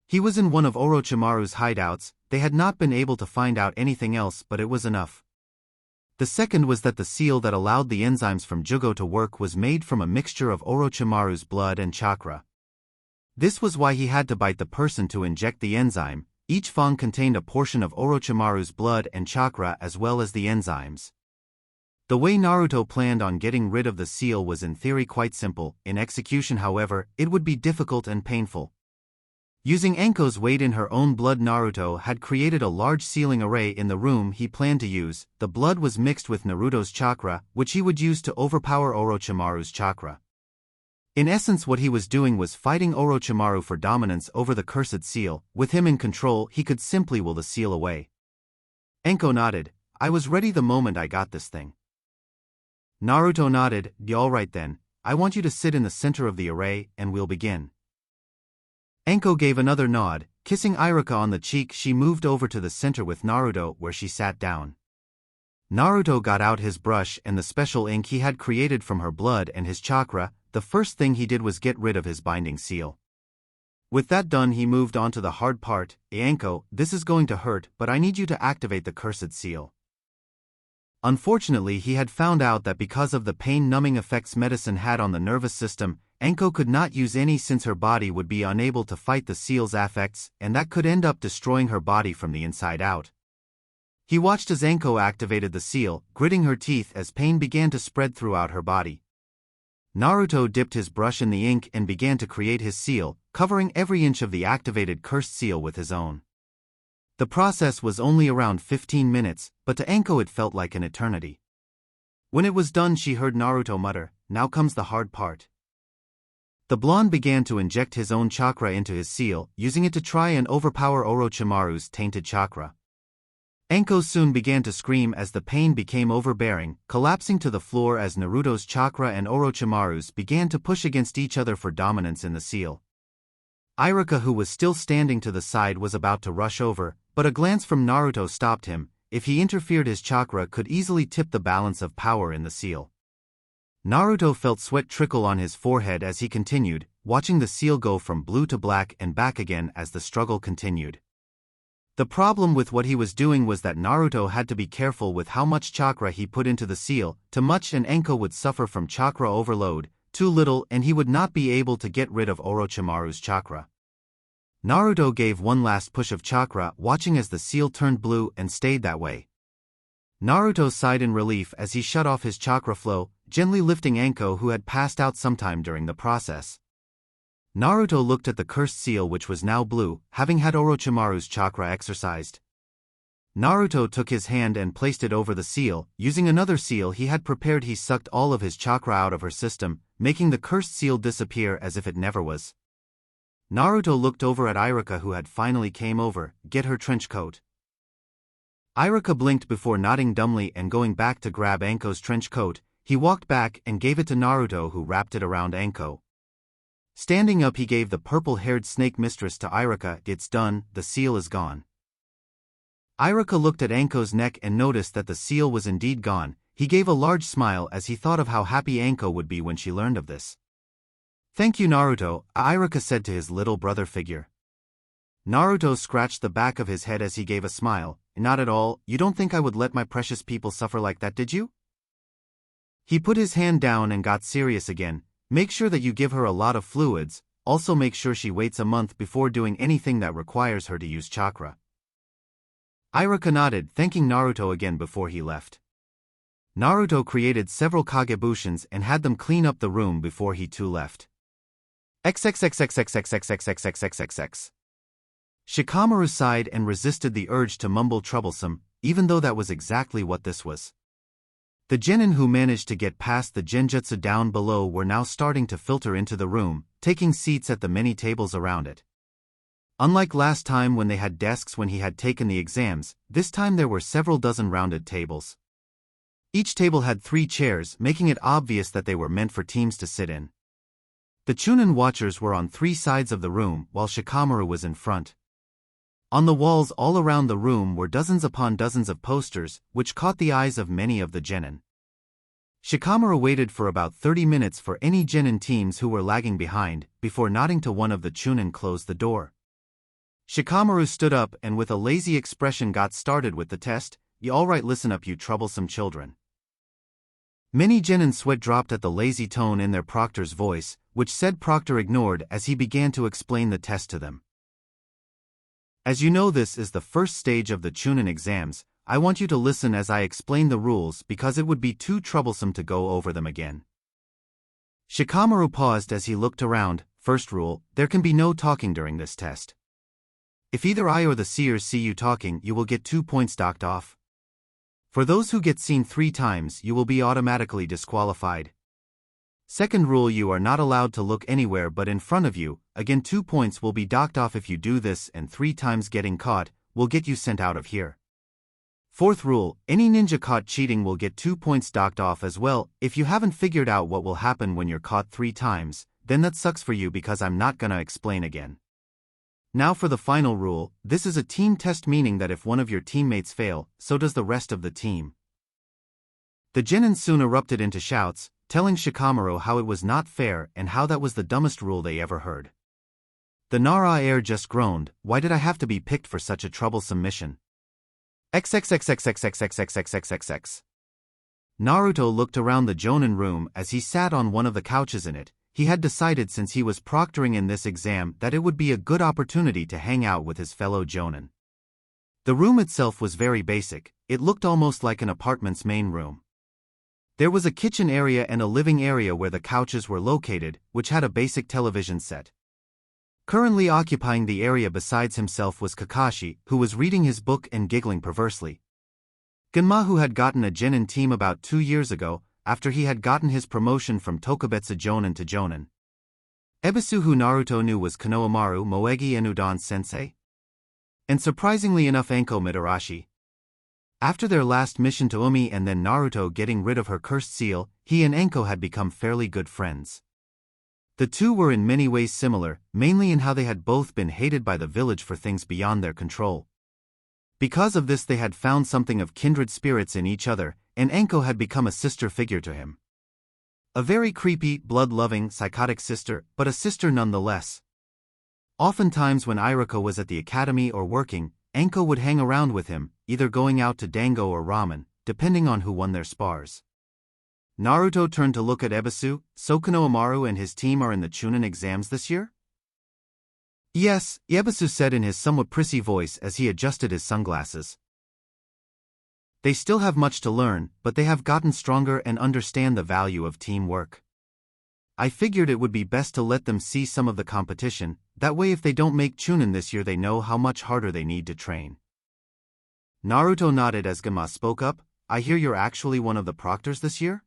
He was in one of Orochimaru's hideouts. They had not been able to find out anything else, but it was enough. The second was that the seal that allowed the enzymes from Jugo to work was made from a mixture of Orochimaru's blood and chakra. This was why he had to bite the person to inject the enzyme. Each fang contained a portion of Orochimaru's blood and chakra as well as the enzymes. The way Naruto planned on getting rid of the seal was in theory quite simple. In execution, however, it would be difficult and painful. Using Enko's weight in her own blood, Naruto had created a large sealing array in the room he planned to use. The blood was mixed with Naruto's chakra, which he would use to overpower Orochimaru's chakra. In essence, what he was doing was fighting Orochimaru for dominance over the cursed seal. With him in control, he could simply will the seal away. Enko nodded. I was ready the moment I got this thing. Naruto nodded. Alright then, I want you to sit in the center of the array, and we'll begin. Enko gave another nod. Kissing Iruka on the cheek, she moved over to the center with Naruto, where she sat down. Naruto got out his brush and the special ink he had created from her blood and his chakra. The first thing he did was get rid of his binding seal. With that done, he moved on to the hard part. Enko, this is going to hurt, but I need you to activate the cursed seal. Unfortunately, he had found out that because of the pain-numbing effects medicine had on the nervous system, Enko could not use any since her body would be unable to fight the seal's effects, and that could end up destroying her body from the inside out. He watched as Enko activated the seal, gritting her teeth as pain began to spread throughout her body. Naruto dipped his brush in the ink and began to create his seal, covering every inch of the activated cursed seal with his own. The process was only around 15 minutes, but to Enko it felt like an eternity. When it was done, she heard Naruto mutter, "Now comes the hard part." The blonde began to inject his own chakra into his seal, using it to try and overpower Orochimaru's tainted chakra. Enko soon began to scream as the pain became overbearing, collapsing to the floor as Naruto's chakra and Orochimaru's began to push against each other for dominance in the seal. Iruka, who was still standing to the side, was about to rush over, but a glance from Naruto stopped him. If he interfered, his chakra could easily tip the balance of power in the seal. Naruto felt sweat trickle on his forehead as he continued, watching the seal go from blue to black and back again as the struggle continued. The problem with what he was doing was that Naruto had to be careful with how much chakra he put into the seal. Too much and Enko would suffer from chakra overload, too little and he would not be able to get rid of Orochimaru's chakra. Naruto gave one last push of chakra, watching as the seal turned blue and stayed that way. Naruto sighed in relief as he shut off his chakra flow, gently lifting Enko, who had passed out sometime during the process. Naruto looked at the cursed seal, which was now blue, having had Orochimaru's chakra exorcised. Naruto took his hand and placed it over the seal. Using another seal he had prepared, he sucked all of his chakra out of her system, making the cursed seal disappear as if it never was. Naruto looked over at Iruka, who had finally came over. Get her trench coat. Iruka blinked before nodding dumbly and going back to grab Enko's trench coat. He walked back and gave it to Naruto, who wrapped it around Enko. Standing up, he gave the purple-haired snake mistress to Iruka. It's done, the seal is gone. Iruka looked at Enko's neck and noticed that the seal was indeed gone. He gave a large smile as he thought of how happy Enko would be when she learned of this. Thank you, Naruto, Iruka said to his little brother figure. Naruto scratched the back of his head as he gave a smile. Not at all, you don't think I would let my precious people suffer like that, did you? He put his hand down and got serious again. Make sure that you give her a lot of fluids, also make sure she waits a month before doing anything that requires her to use chakra. Iruka nodded, thanking Naruto again before he left. Naruto created several Kagebushins and had them clean up the room before he too left. XXXXXXXXXXXXXX. Shikamaru sighed and resisted the urge to mumble troublesome, even though that was exactly what this was. The genin who managed to get past the genjutsu down below were now starting to filter into the room, taking seats at the many tables around it. Unlike last time when they had desks when he had taken the exams, this time there were several dozen rounded tables. Each table had 3 chairs, making it obvious that they were meant for teams to sit in. The Chunin watchers were on 3 sides of the room, while Shikamaru was in front. On the walls all around the room were dozens upon dozens of posters, which caught the eyes of many of the genin. Shikamaru waited for about 30 minutes for any genin teams who were lagging behind, before nodding to one of the Chunin closed the door. Shikamaru stood up and with a lazy expression got started with the test. You alright, listen up you troublesome children. Many genin sweat dropped at the lazy tone in their proctor's voice, which said Proctor ignored as he began to explain the test to them. As you know, this is the first stage of the Chunin exams. I want you to listen as I explain the rules because it would be too troublesome to go over them again. Shikamaru paused as he looked around. First rule, there can be no talking during this test. If either I or the seers see you talking, you will get 2 points docked off. For those who get seen 3 times, you will be automatically disqualified. Second rule, you are not allowed to look anywhere but in front of you. Again, 2 points will be docked off if you do this, and 3 times getting caught will get you sent out of here. Fourth rule, any ninja caught cheating will get 2 points docked off as well. If you haven't figured out what will happen when you're caught 3 times, then that sucks for you because I'm not gonna explain again. Now for the final rule, this is a team test, meaning that if one of your teammates fail, so does the rest of the team. The genin soon erupted into shouts, telling Shikamaru how it was not fair and how that was the dumbest rule they ever heard. The Nara heir just groaned, why did I have to be picked for such a troublesome mission? XXXXXXXXXXXXX. Naruto looked around the jonin room as he sat on one of the couches in it. He had decided since he was proctoring in this exam that it would be a good opportunity to hang out with his fellow jonin. The room itself was very basic. It looked almost like an apartment's main room. There was a kitchen area and a living area where the couches were located, which had a basic television set. Currently occupying the area besides himself was Kakashi, who was reading his book and giggling perversely. Genma, who had gotten a genin team about 2 years ago, after he had gotten his promotion from Tokubetsu Jonin to Jonin. Ebisu, who Naruto knew was Konohamaru Moegi and Udon Sensei. And surprisingly enough, Anko Mitarashi. After their last mission to Umi and then Naruto getting rid of her cursed seal, he and Anko had become fairly good friends. The two were in many ways similar, mainly in how they had both been hated by the village for things beyond their control. Because of this, they had found something of kindred spirits in each other, and Anko had become a sister figure to him. A very creepy, blood-loving, psychotic sister, but a sister nonetheless. Oftentimes when Iruka was at the academy or working, Anko would hang around with him, either going out to dango or ramen, depending on who won their spars. Naruto turned to look at Ebisu. So Konohamaru and his team are in the Chunin exams this year? Yes, Ebisu said in his somewhat prissy voice as he adjusted his sunglasses. They still have much to learn, but they have gotten stronger and understand the value of teamwork. I figured it would be best to let them see some of the competition, that way if they don't make Chunin this year they know how much harder they need to train. Naruto nodded as Genma spoke up. I hear you're actually one of the proctors this year?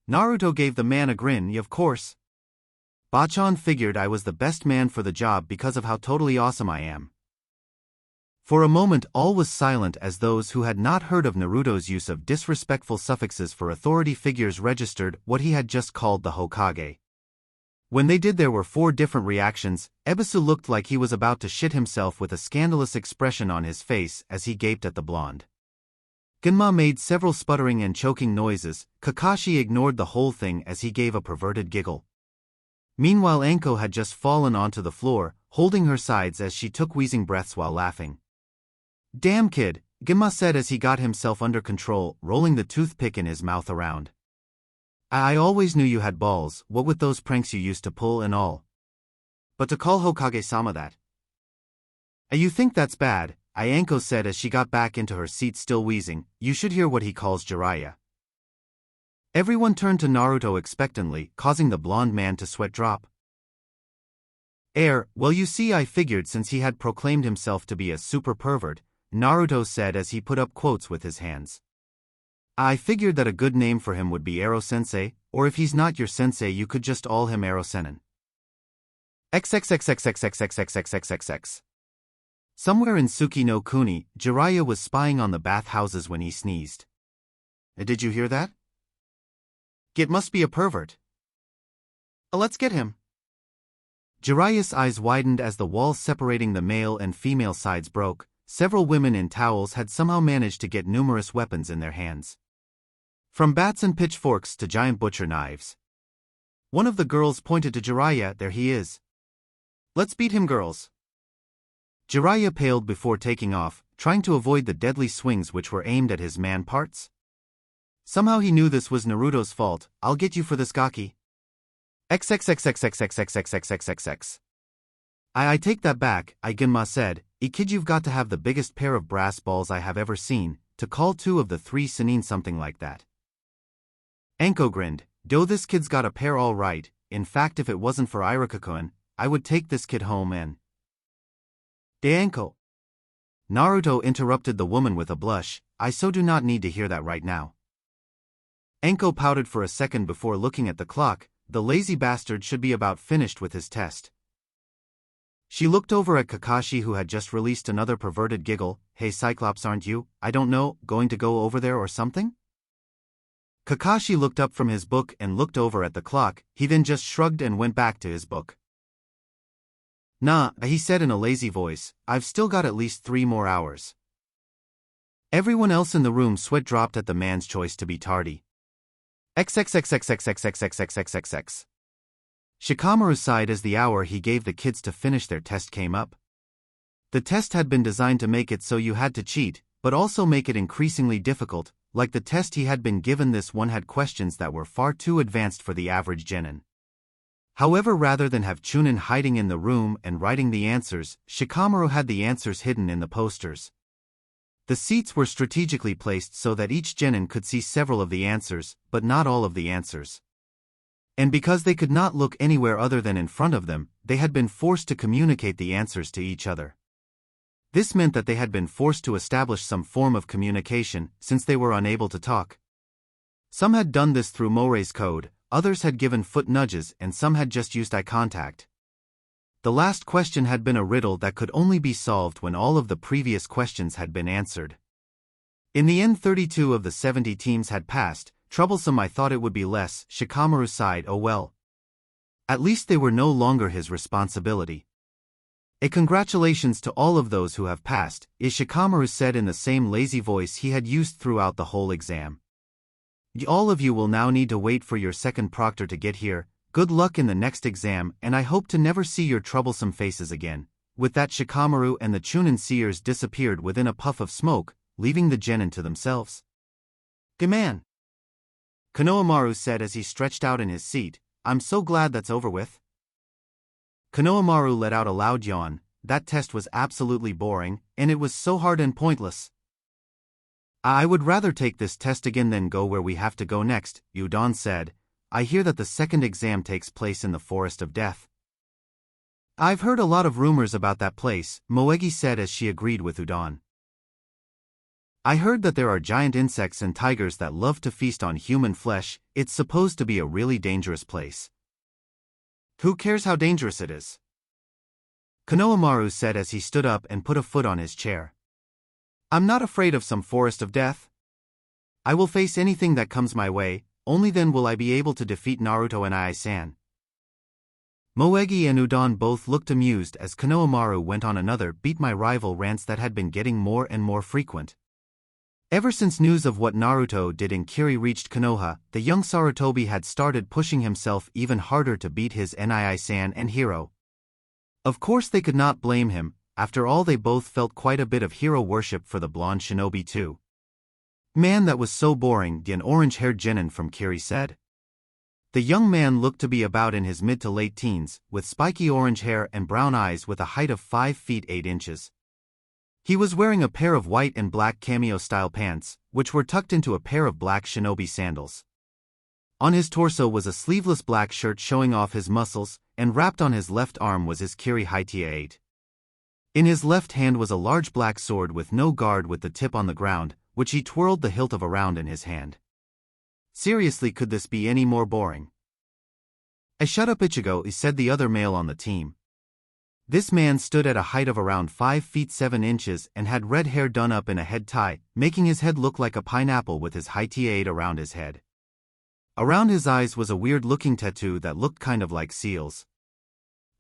Naruto gave the man a grin. Of course. Bachan figured I was the best man for the job because of how totally awesome I am. For a moment all was silent as those who had not heard of Naruto's use of disrespectful suffixes for authority figures registered what he had just called the Hokage. When they did, there were 4 different reactions. Ebisu looked like he was about to shit himself with a scandalous expression on his face as he gaped at the blonde. Genma made several sputtering and choking noises. Kakashi ignored the whole thing as he gave a perverted giggle. Meanwhile Anko had just fallen onto the floor, holding her sides as she took wheezing breaths while laughing. "Damn kid," Gimma said as he got himself under control, rolling the toothpick in his mouth around. I always knew you had balls, what with those pranks you used to pull and all. But to call Hokage-sama that. You think that's bad, Anko said as she got back into her seat still wheezing. You should hear what he calls Jiraiya. Everyone turned to Naruto expectantly, causing the blonde man to sweat drop. Well you see I figured since he had proclaimed himself to be a super pervert, Naruto said as he put up quotes with his hands. I figured that a good name for him would be Ero-sensei, or if he's not your sensei you could just call him Ero-senin. XXXXXXXXXXXX. Somewhere in Suki no Kuni, Jiraiya was spying on the bathhouses when he sneezed. Did you hear that? It must be a pervert. Let's get him. Jiraiya's eyes widened as the walls separating the male and female sides broke. Several women in towels had somehow managed to get numerous weapons in their hands. From bats and pitchforks to giant butcher knives. One of the girls pointed to Jiraiya. There he is. Let's beat him, girls. Jiraiya paled before taking off, trying to avoid the deadly swings which were aimed at his man parts. Somehow he knew this was Naruto's fault. I'll get you for this gaki. XXXXXXXXXXXXX. I take that back, Ginma said. Kid, you've got to have the biggest pair of brass balls I have ever seen, to call two of the three Sannin something like that. Anko grinned. Though this kid's got a pair all right. In fact if it wasn't for Iruka-kun, I would take this kid home and… Anko. Naruto interrupted the woman with a blush. I so do not need to hear that right now. Anko pouted for a second before looking at the clock. The lazy bastard should be about finished with his test. She looked over at Kakashi who had just released another perverted giggle. Hey Cyclops, aren't you, I don't know, going to go over there or something? Kakashi looked up from his book and looked over at the clock. He then just shrugged and went back to his book. Nah, he said in a lazy voice, I've still got at least 3 more hours. Everyone else in the room sweat dropped at the man's choice to be tardy. XXXXXXXXXXXX. Shikamaru sighed as the hour he gave the kids to finish their test came up. The test had been designed to make it so you had to cheat, but also make it increasingly difficult. Like the test he had been given, this one had questions that were far too advanced for the average genin. However, rather than have Chunin hiding in the room and writing the answers, Shikamaru had the answers hidden in the posters. The seats were strategically placed so that each genin could see several of the answers, but not all of the answers. And because they could not look anywhere other than in front of them, they had been forced to communicate the answers to each other. This meant that they had been forced to establish some form of communication, since they were unable to talk. Some had done this through Morse code, others had given foot nudges, and some had just used eye contact. The last question had been a riddle that could only be solved when all of the previous questions had been answered. In the end, 32 of the 70 teams had passed. Troublesome, I thought it would be less. Shikamaru sighed. Oh well. At least they were no longer his responsibility. Congratulations to all of those who have passed, Shikamaru said in the same lazy voice he had used throughout the whole exam. All of you will now need to wait for your second proctor to get here. Good luck in the next exam, and I hope to never see your troublesome faces again. With that, Shikamaru and the Chunin seers disappeared within a puff of smoke, leaving the genin to themselves. "Gaman," Konohamaru said as he stretched out in his seat, "I'm so glad that's over with." Konohamaru let out a loud yawn. That test was absolutely boring, and it was so hard and pointless. I would rather take this test again than go where we have to go next, Udon said. I hear that the second exam takes place in the Forest of Death. I've heard a lot of rumors about that place, Moegi said as she agreed with Udon. I heard that there are giant insects and tigers that love to feast on human flesh. It's supposed to be a really dangerous place. Who cares how dangerous it is? Konohamaru said as he stood up and put a foot on his chair. I'm not afraid of some Forest of Death. I will face anything that comes my way, only then will I be able to defeat Naruto and Ai-san. Moegi and Udon both looked amused as Konohamaru went on another beat my rival rants that had been getting more and more frequent. Ever since news of what Naruto did in Kiri reached Konoha, the young Sarutobi had started pushing himself even harder to beat his Nii-san and hero. Of course they could not blame him, after all they both felt quite a bit of hero worship for the blonde shinobi too. "Man, that was so boring," an orange-haired genin from Kiri said. The young man looked to be about in his mid to late teens, with spiky orange hair and brown eyes with a height of 5 feet 8 inches. He was wearing a pair of white and black cameo-style pants, which were tucked into a pair of black shinobi sandals. On his torso was a sleeveless black shirt showing off his muscles, and wrapped on his left arm was his Kiri Haitia 8. In his left hand was a large black sword with no guard with the tip on the ground, which he twirled the hilt of around in his hand. Seriously, could this be any more boring? "Shut up, Ichigo," said the other male on the team. This man stood at a height of around 5 feet 7 inches and had red hair done up in a head tie, making his head look like a pineapple with his Haitia 8 around his head. Around his eyes was a weird-looking tattoo that looked kind of like seals.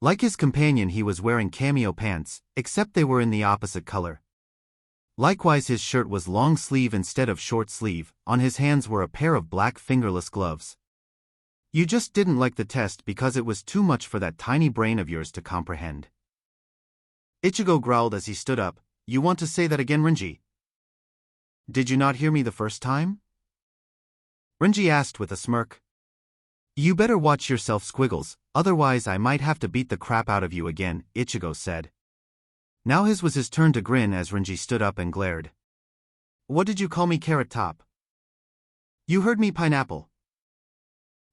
Like his companion, he was wearing cameo pants, except they were in the opposite color. Likewise, his shirt was long sleeve instead of short sleeve. On his hands were a pair of black fingerless gloves. "You just didn't like the test because it was too much for that tiny brain of yours to comprehend." Ichigo growled as he stood up. "You want to say that again, Renji?" "Did you not hear me the first time?" Renji asked with a smirk. "You better watch yourself, Squiggles, otherwise I might have to beat the crap out of you again," Ichigo said. Now his was his turn to grin as Renji stood up and glared. "What did you call me, Carrot Top?" "You heard me, Pineapple."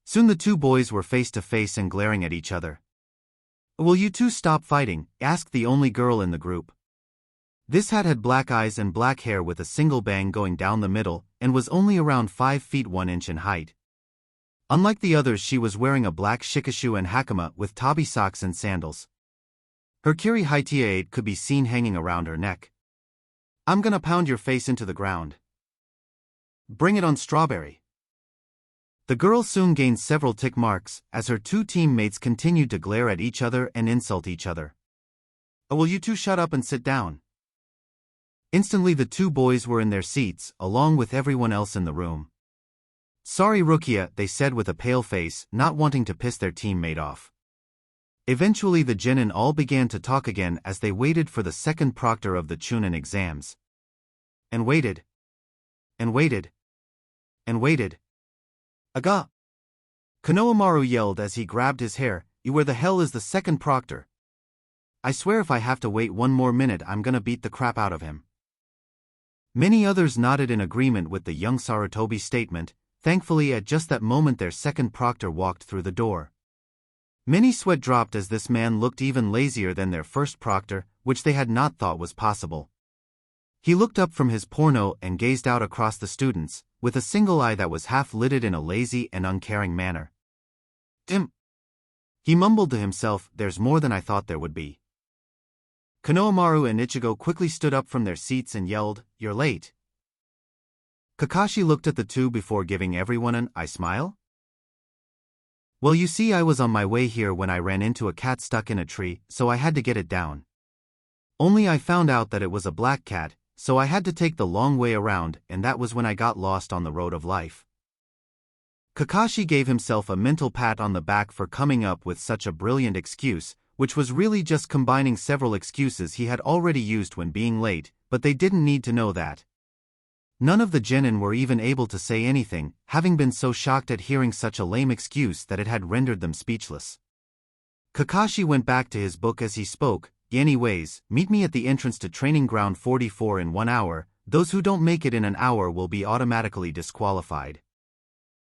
Soon the two boys were face to face and glaring at each other. "Will you two stop fighting?" asked the only girl in the group. This had black eyes and black hair with a single bang going down the middle, and was only around 5 feet 1 inch in height. Unlike the others, she was wearing a black shikashu and hakama with tabi socks and sandals. Her Kiri Haitia 8 could be seen hanging around her neck. "I'm gonna pound your face into the ground." "Bring it on, Strawberry." The girl soon gained several tick marks, as her two teammates continued to glare at each other and insult each other. "Will you two shut up and sit down?" Instantly the two boys were in their seats, along with everyone else in the room. "Sorry, Rukia," they said with a pale face, not wanting to piss their teammate off. Eventually the genin all began to talk again as they waited for the second proctor of the Chunin exams. And waited. And waited. And waited. "Aga!" Konohamaru yelled as he grabbed his hair. "Where the hell is the second proctor? I swear if I have to wait one more minute I'm gonna beat the crap out of him." Many others nodded in agreement with the young Sarutobi's statement. Thankfully, at just that moment their second proctor walked through the door. Many sweat dropped as this man looked even lazier than their first proctor, which they had not thought was possible. He looked up from his porno and gazed out across the students, with a single eye that was half-lidded in a lazy and uncaring manner. "Dim." He mumbled to himself, "There's more than I thought there would be." Konohamaru and Ichigo quickly stood up from their seats and yelled, "You're late." Kakashi looked at the two before giving everyone an "I smile?" "Well, you see, I was on my way here when I ran into a cat stuck in a tree, so I had to get it down. Only I found out that it was a black cat, so I had to take the long way around, and that was when I got lost on the road of life." Kakashi gave himself a mental pat on the back for coming up with such a brilliant excuse, which was really just combining several excuses he had already used when being late, but they didn't need to know that. None of the genin were even able to say anything, having been so shocked at hearing such a lame excuse that it had rendered them speechless. Kakashi went back to his book as he spoke. "Anyways, meet me at the entrance to Training Ground 44 in 1 hour. Those who don't make it in an hour will be automatically disqualified."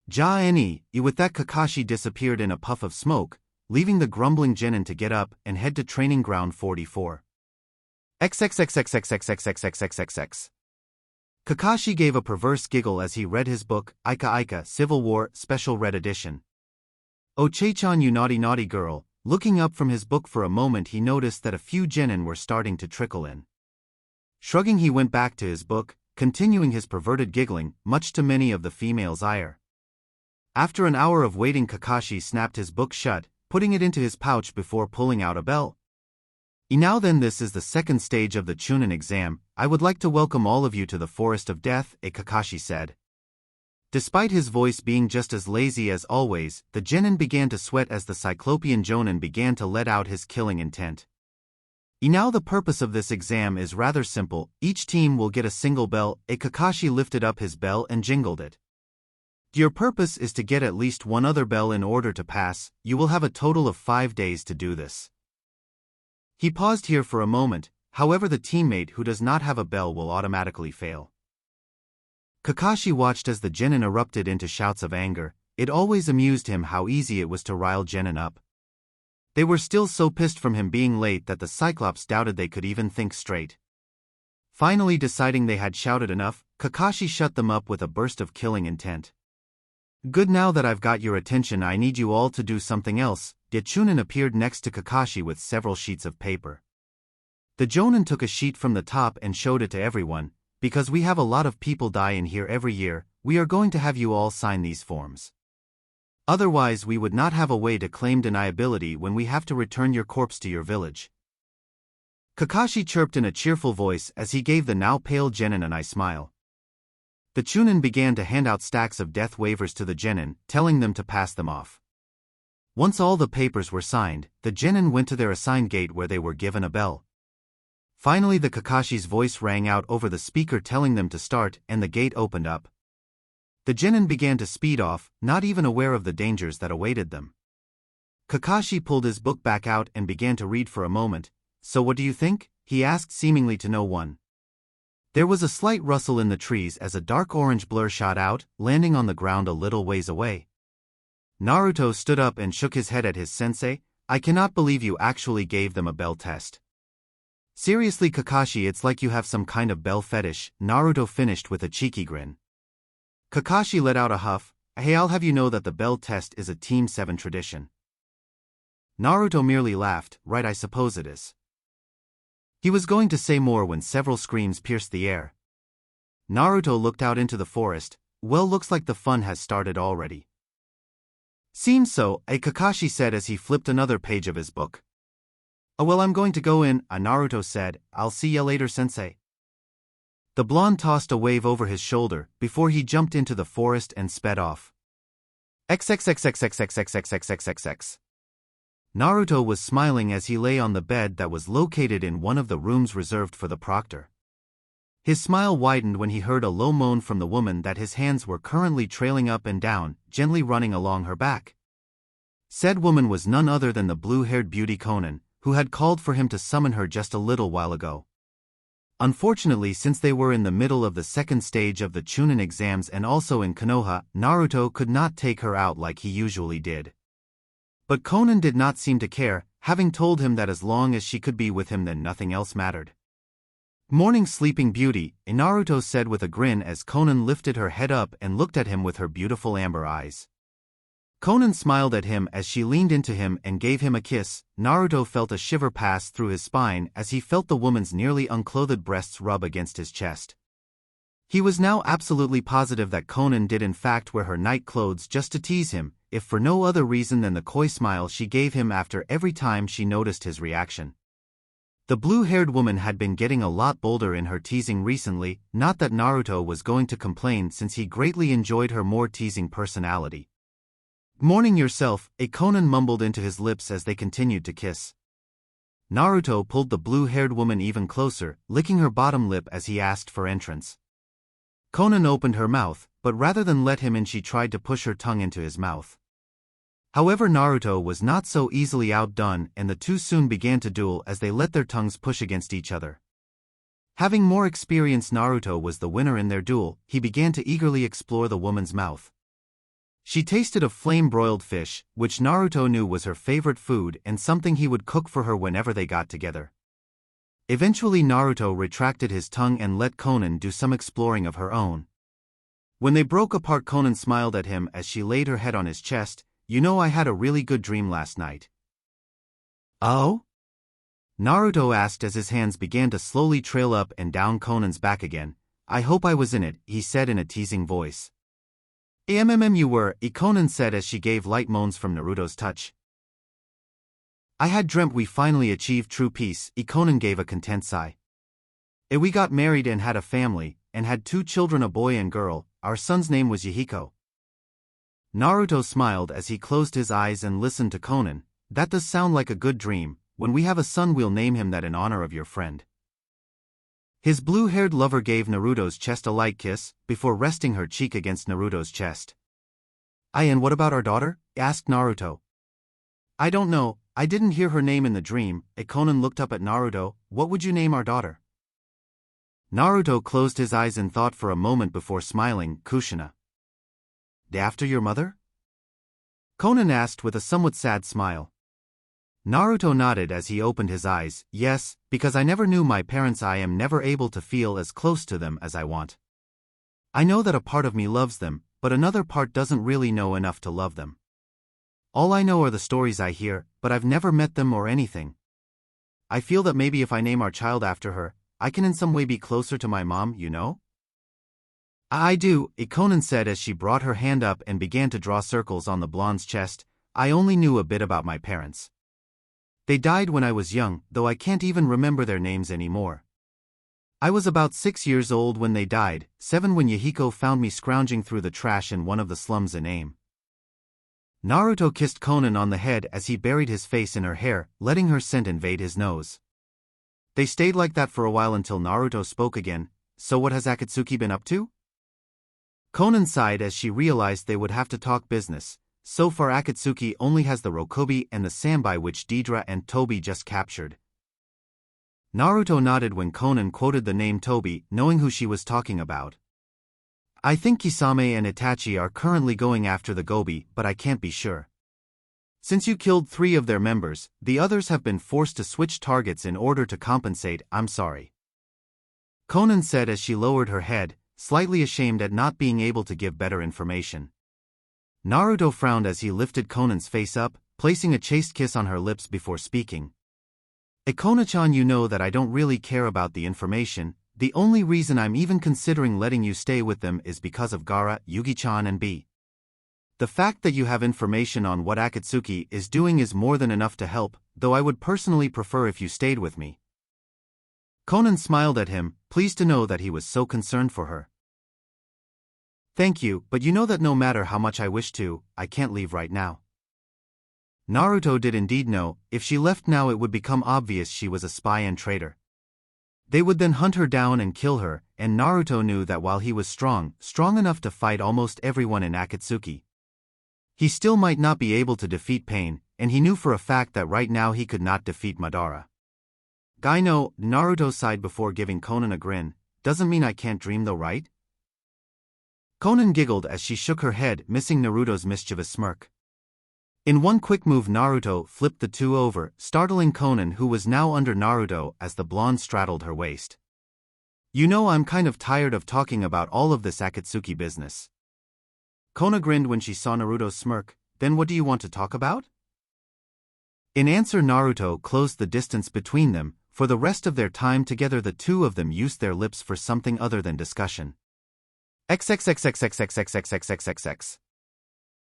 With that, Kakashi disappeared in a puff of smoke, leaving the grumbling genin to get up and head to Training Ground 44. XXXXXXXXXXXX. Kakashi gave a perverse giggle as he read his book, Ika Ika Civil War Special Red Edition. "Oh, Chei-chan, you naughty naughty girl." Looking up from his book for a moment, he noticed that a few genin were starting to trickle in. Shrugging, he went back to his book, continuing his perverted giggling, much to many of the females' ire. After an hour of waiting, Kakashi snapped his book shut, putting it into his pouch before pulling out a bell. Now then, this is the second stage of the Chunin exam. I would like to welcome all of you to the Forest of Death, Kakashi said. Despite his voice being just as lazy as always, the genin began to sweat as the Cyclopean Jonin began to let out his killing intent. Now the purpose of this exam is rather simple. Each team will get a single bell. Kakashi lifted up his bell and jingled it. Your purpose is to get at least one other bell in order to pass. You will have a total of 5 days to do this. He paused here for a moment. However, the teammate who does not have a bell will automatically fail. Kakashi watched as the genin erupted into shouts of anger. It always amused him how easy it was to rile genin up. They were still so pissed from him being late that the Cyclops doubted they could even think straight. Finally deciding they had shouted enough, Kakashi shut them up with a burst of killing intent. Good, now that I've got your attention, I need you all to do something else. The Chunin appeared next to Kakashi with several sheets of paper. The Jonin took a sheet from the top and showed it to everyone. Because we have a lot of people die in here every year, we are going to have you all sign these forms. Otherwise we would not have a way to claim deniability when we have to return your corpse to your village. Kakashi chirped in a cheerful voice as he gave the now pale genin a nice smile. The Chunin began to hand out stacks of death waivers to the genin, telling them to pass them off. Once all the papers were signed, the genin went to their assigned gate where they were given a bell. Finally the Kakashi's voice rang out over the speaker telling them to start, and the gate opened up. The genin began to speed off, not even aware of the dangers that awaited them. Kakashi pulled his book back out and began to read for a moment. So what do you think? He asked, seemingly to no one. There was a slight rustle in the trees as a dark orange blur shot out, landing on the ground a little ways away. Naruto stood up and shook his head at his sensei. I cannot believe you actually gave them a bell test. Seriously Kakashi, it's like you have some kind of bell fetish. Naruto finished with a cheeky grin. Kakashi let out a huff. Hey, I'll have you know that the bell test is a Team 7 tradition. Naruto merely laughed. Right, I suppose it is. He was going to say more when several screams pierced the air. Naruto looked out into the forest. Well, looks like the fun has started already. Seems so, Kakashi said as he flipped another page of his book. Oh well, I'm going to go in, Naruto said. I'll see ya later, sensei. The blonde tossed a wave over his shoulder before he jumped into the forest and sped off. XXXXXXXXXXXX. Naruto was smiling as he lay on the bed that was located in one of the rooms reserved for the proctor. His smile widened when he heard a low moan from the woman that his hands were currently trailing up and down, gently running along her back. Said woman was none other than the blue-haired beauty Conan, who had called for him to summon her just a little while ago. Unfortunately, since they were in the middle of the second stage of the Chunin exams and also in Konoha, Naruto could not take her out like he usually did. But Conan did not seem to care, having told him that as long as she could be with him then nothing else mattered. Morning, sleeping beauty, Naruto said with a grin as Conan lifted her head up and looked at him with her beautiful amber eyes. Conan smiled at him as she leaned into him and gave him a kiss. Naruto felt a shiver pass through his spine as he felt the woman's nearly unclothed breasts rub against his chest. He was now absolutely positive that Conan did in fact wear her night clothes just to tease him, if for no other reason than the coy smile she gave him after every time she noticed his reaction. The blue-haired woman had been getting a lot bolder in her teasing recently, not that Naruto was going to complain since he greatly enjoyed her more teasing personality. Morning yourself, Conan mumbled into his lips as they continued to kiss. Naruto pulled the blue-haired woman even closer, licking her bottom lip as he asked for entrance. Conan opened her mouth, but rather than let him in she tried to push her tongue into his mouth. However, Naruto was not so easily outdone and the two soon began to duel as they let their tongues push against each other. Having more experience, Naruto was the winner in their duel. He began to eagerly explore the woman's mouth. She tasted of flame-broiled fish, which Naruto knew was her favorite food and something he would cook for her whenever they got together. Eventually Naruto retracted his tongue and let Conan do some exploring of her own. When they broke apart, Conan smiled at him as she laid her head on his chest. You know, I had a really good dream last night. Oh? Naruto asked as his hands began to slowly trail up and down Conan's back again. I hope I was in it, he said in a teasing voice. You were, Conan said as she gave light moans from Naruto's touch. I had dreamt we finally achieved true peace, Conan gave a content sigh. We got married and had a family, and had 2 children, a boy and girl. Our son's name was Yahiko. Naruto smiled as he closed his eyes and listened to Conan. That does sound like a good dream. When we have a son we'll name him that in honor of your friend. His blue-haired lover gave Naruto's chest a light kiss, before resting her cheek against Naruto's chest. And what about our daughter? Asked Naruto. I don't know, I didn't hear her name in the dream. Conan looked up at Naruto. What would you name our daughter? Naruto closed his eyes in thought for a moment before smiling. Kushina. After your mother? Conan asked with a somewhat sad smile. Naruto nodded as he opened his eyes. Yes, because I never knew my parents. I am never able to feel as close to them as I want. I know that a part of me loves them, but another part doesn't really know enough to love them. All I know are the stories I hear, but I've never met them or anything. I feel that maybe if I name our child after her, I can in some way be closer to my mom, you know? I do, Conan said as she brought her hand up and began to draw circles on the blonde's chest. I only knew a bit about my parents. They died when I was young, though I can't even remember their names anymore. I was about 6 years old when they died, 7 when Yahiko found me scrounging through the trash in one of the slums in Aim. Naruto kissed Conan on the head as he buried his face in her hair, letting her scent invade his nose. They stayed like that for a while until Naruto spoke again. So what has Akatsuki been up to? Conan sighed as she realized they would have to talk business. So far Akatsuki only has the Rokobi and the Sambai which Deidara and Tobi just captured. Naruto nodded when Conan quoted the name Tobi, knowing who she was talking about. I think Kisame and Itachi are currently going after the Gobi, but I can't be sure. Since you killed 3 of their members, the others have been forced to switch targets in order to compensate. I'm sorry. Conan said as she lowered her head, slightly ashamed at not being able to give better information. Naruto frowned as he lifted Conan's face up, placing a chaste kiss on her lips before speaking. Konan-chan, you know that I don't really care about the information. The only reason I'm even considering letting you stay with them is because of Gaara, Yugi-chan and B. The fact that you have information on what Akatsuki is doing is more than enough to help, though I would personally prefer if you stayed with me. Conan smiled at him, pleased to know that he was so concerned for her. Thank you, but you know that no matter how much I wish to, I can't leave right now. Naruto did indeed know, if she left now it would become obvious she was a spy and traitor. They would then hunt her down and kill her, and Naruto knew that while he was strong enough to fight almost everyone in Akatsuki, he still might not be able to defeat Pain, and he knew for a fact that right now he could not defeat Madara. No, Naruto sighed before giving Conan a grin. Doesn't mean I can't dream though, right? Conan giggled as she shook her head, missing Naruto's mischievous smirk. In one quick move Naruto flipped the 2 over, startling Conan who was now under Naruto as the blonde straddled her waist. You know, I'm kind of tired of talking about all of this Akatsuki business. Konan grinned when she saw Naruto's smirk. Then what do you want to talk about? In answer, Naruto closed the distance between them. For the rest of their time together the 2 of them used their lips for something other than discussion. XXXXXXXXXXXX.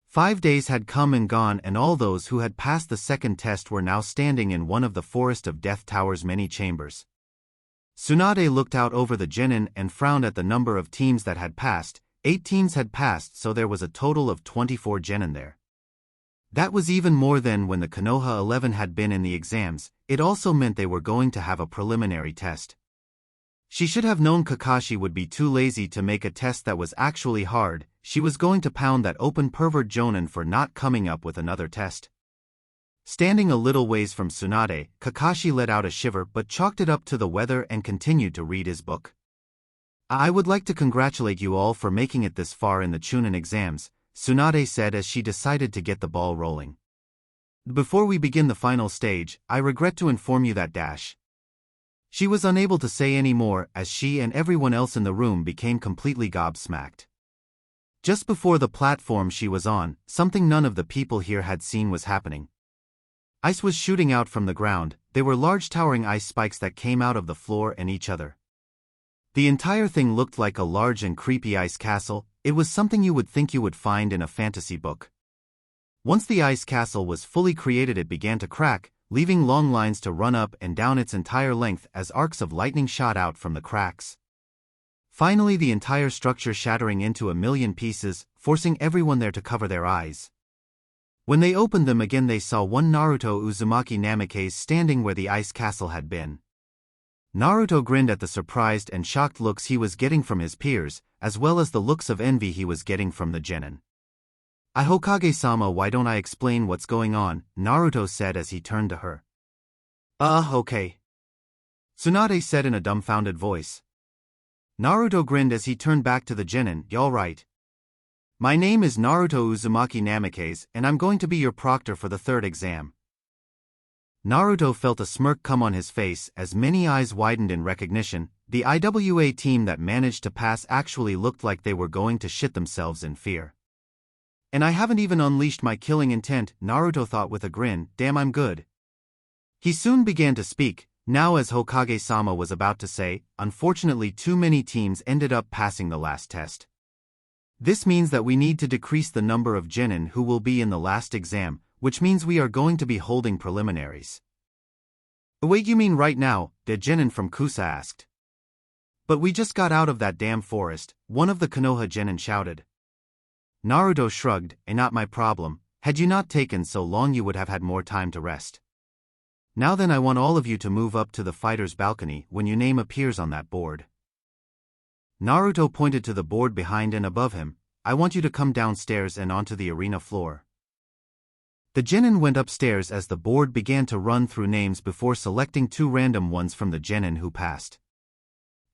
5 days had come and gone, and all those who had passed the second test were now standing in one of the Forest of Death Tower's many chambers. Tsunade looked out over the genin and frowned at the number of teams that had passed. 8 teams had passed, so there was a total of 24 genin there. That was even more than when the Konoha 11 had been in the exams. It also meant they were going to have a preliminary test. She should have known Kakashi would be too lazy to make a test that was actually hard. She was going to pound that open pervert Jonin for not coming up with another test. Standing a little ways from Tsunade, Kakashi let out a shiver but chalked it up to the weather and continued to read his book. I would like to congratulate you all for making it this far in the Chunin exams, Tsunade said as she decided to get the ball rolling. Before we begin the final stage, I regret to inform you that She was unable to say any more as she and everyone else in the room became completely gobsmacked. Just before the platform she was on, something none of the people here had seen was happening. Ice was shooting out from the ground. They were large towering ice spikes that came out of the floor and each other. The entire thing looked like a large and creepy ice castle. It was something you would think you would find in a fantasy book. Once the ice castle was fully created, it began to crack, leaving long lines to run up and down its entire length as arcs of lightning shot out from the cracks. Finally, the entire structure shattering into a million pieces, forcing everyone there to cover their eyes. When they opened them again, they saw one Naruto Uzumaki Namikaze standing where the ice castle had been. Naruto grinned at the surprised and shocked looks he was getting from his peers, as well as the looks of envy he was getting from the genin. Hokage-sama, why don't I explain what's going on? Naruto said as he turned to her. Okay. Tsunade said in a dumbfounded voice. Naruto grinned as he turned back to the genin. Y'all right. My name is Naruto Uzumaki Namikaze, and I'm going to be your proctor for the third exam. Naruto felt a smirk come on his face as many eyes widened in recognition. The IWA team that managed to pass actually looked like they were going to shit themselves in fear. And I haven't even unleashed my killing intent, Naruto thought with a grin. Damn, I'm good. He soon began to speak. Now, as Hokage-sama was about to say, unfortunately too many teams ended up passing the last test. This means that we need to decrease the number of genin who will be in the last exam, which means we are going to be holding preliminaries. Wait, you mean right now? The genin from Kusa asked. But we just got out of that damn forest, one of the Konoha genin shouted. Naruto shrugged. Not my problem. Had you not taken so long, you would have had more time to rest. Now then, I want all of you to move up to the fighter's balcony when your name appears on that board. Naruto pointed to the board behind and above him. I want you to come downstairs and onto the arena floor. The genin went upstairs as the board began to run through names before selecting two random ones from the genin who passed.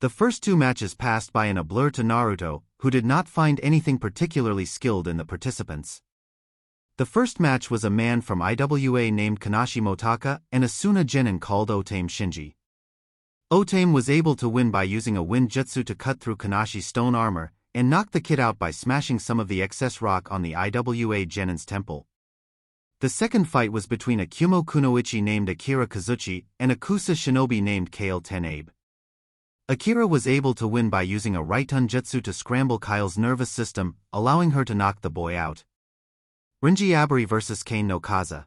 The first two matches passed by in a blur to Naruto, who did not find anything particularly skilled in the participants. The first match was a man from IWA named Kanashi Motaka and a Suna genin called Otame Shinji. Otame was able to win by using a wind jutsu to cut through Kanashi's stone armor and knock the kid out by smashing some of the excess rock on the IWA genin's temple. The second fight was between a Kumo kunoichi named Akira Kazuchi and a Kusa shinobi named Kale Tenabe. Akira was able to win by using a right-ton jutsu to scramble Kyle's nervous system, allowing her to knock the boy out. Rinji Abari vs Kane no Kaza.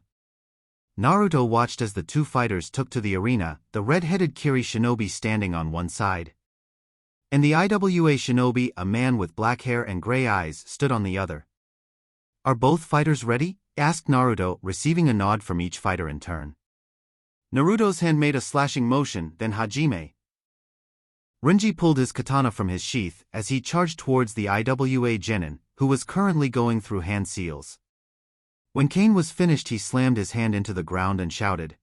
Naruto watched as the two fighters took to the arena, the red-headed Kiri shinobi standing on one side. And the IWA shinobi, a man with black hair and gray eyes, stood on the other. Are both fighters ready? Asked Naruto, receiving a nod from each fighter in turn. Naruto's hand made a slashing motion, then Hajime. Rinji pulled his katana from his sheath as he charged towards the IWA genin, who was currently going through hand seals. When Kane was finished, he slammed his hand into the ground and shouted,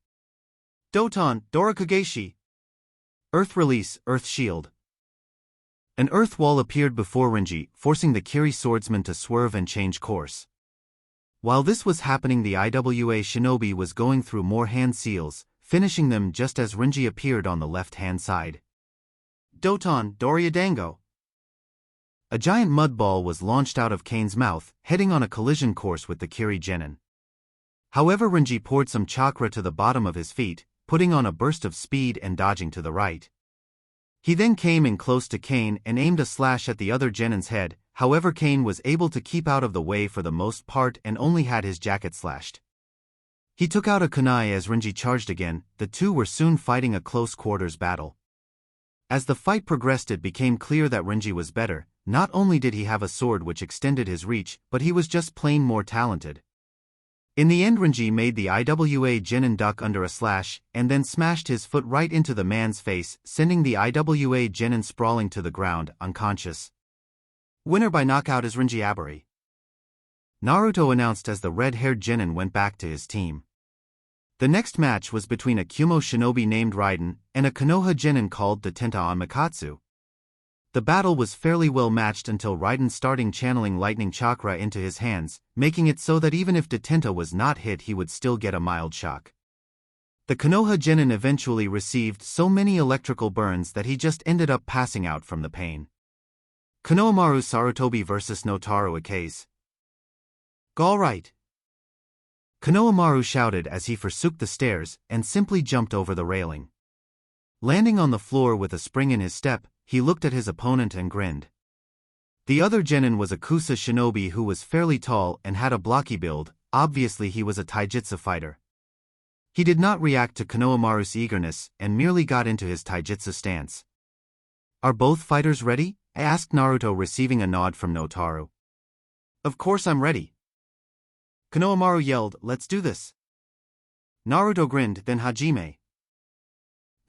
Doton, Dorakageshi! Earth release, Earth shield. An earth wall appeared before Rinji, forcing the Kiri swordsman to swerve and change course. While this was happening, the IWA shinobi was going through more hand seals, finishing them just as Rinji appeared on the left-hand side. Doton, Doryadango! A giant mud ball was launched out of Kane's mouth, heading on a collision course with the Kiri genin. However, Rinji poured some chakra to the bottom of his feet, putting on a burst of speed and dodging to the right. He then came in close to Kane and aimed a slash at the other genin's head. However, Kane was able to keep out of the way for the most part and only had his jacket slashed. He took out a kunai as Rinji charged again. The two were soon fighting a close quarters battle. As the fight progressed, it became clear that Rinji was better. Not only did he have a sword which extended his reach, but he was just plain more talented. In the end, Rinji made the IWA genin duck under a slash, and then smashed his foot right into the man's face, sending the IWA genin sprawling to the ground, unconscious. Winner by knockout is Rinji Abari, Naruto announced as the red-haired genin went back to his team. The next match was between a Kumo shinobi named Raiden and a Konoha genin called Detenta on Makatsu. The battle was fairly well matched until Raiden started channeling lightning chakra into his hands, making it so that even if Detenta was not hit, he would still get a mild shock. The Konoha genin eventually received so many electrical burns that he just ended up passing out from the pain. Konohamaru Sarutobi vs Notaru Ikaze. Alright! Konohamaru shouted as he forsook the stairs and simply jumped over the railing. Landing on the floor with a spring in his step, he looked at his opponent and grinned. The other genin was a Kusa shinobi who was fairly tall and had a blocky build. Obviously he was a taijutsu fighter. He did not react to Konohamaru's eagerness and merely got into his taijutsu stance. "Are both fighters ready?" asked Naruto, receiving a nod from Notaru. "Of course I'm ready." Konohamaru yelled, "Let's do this." Naruto grinned, "Then hajime."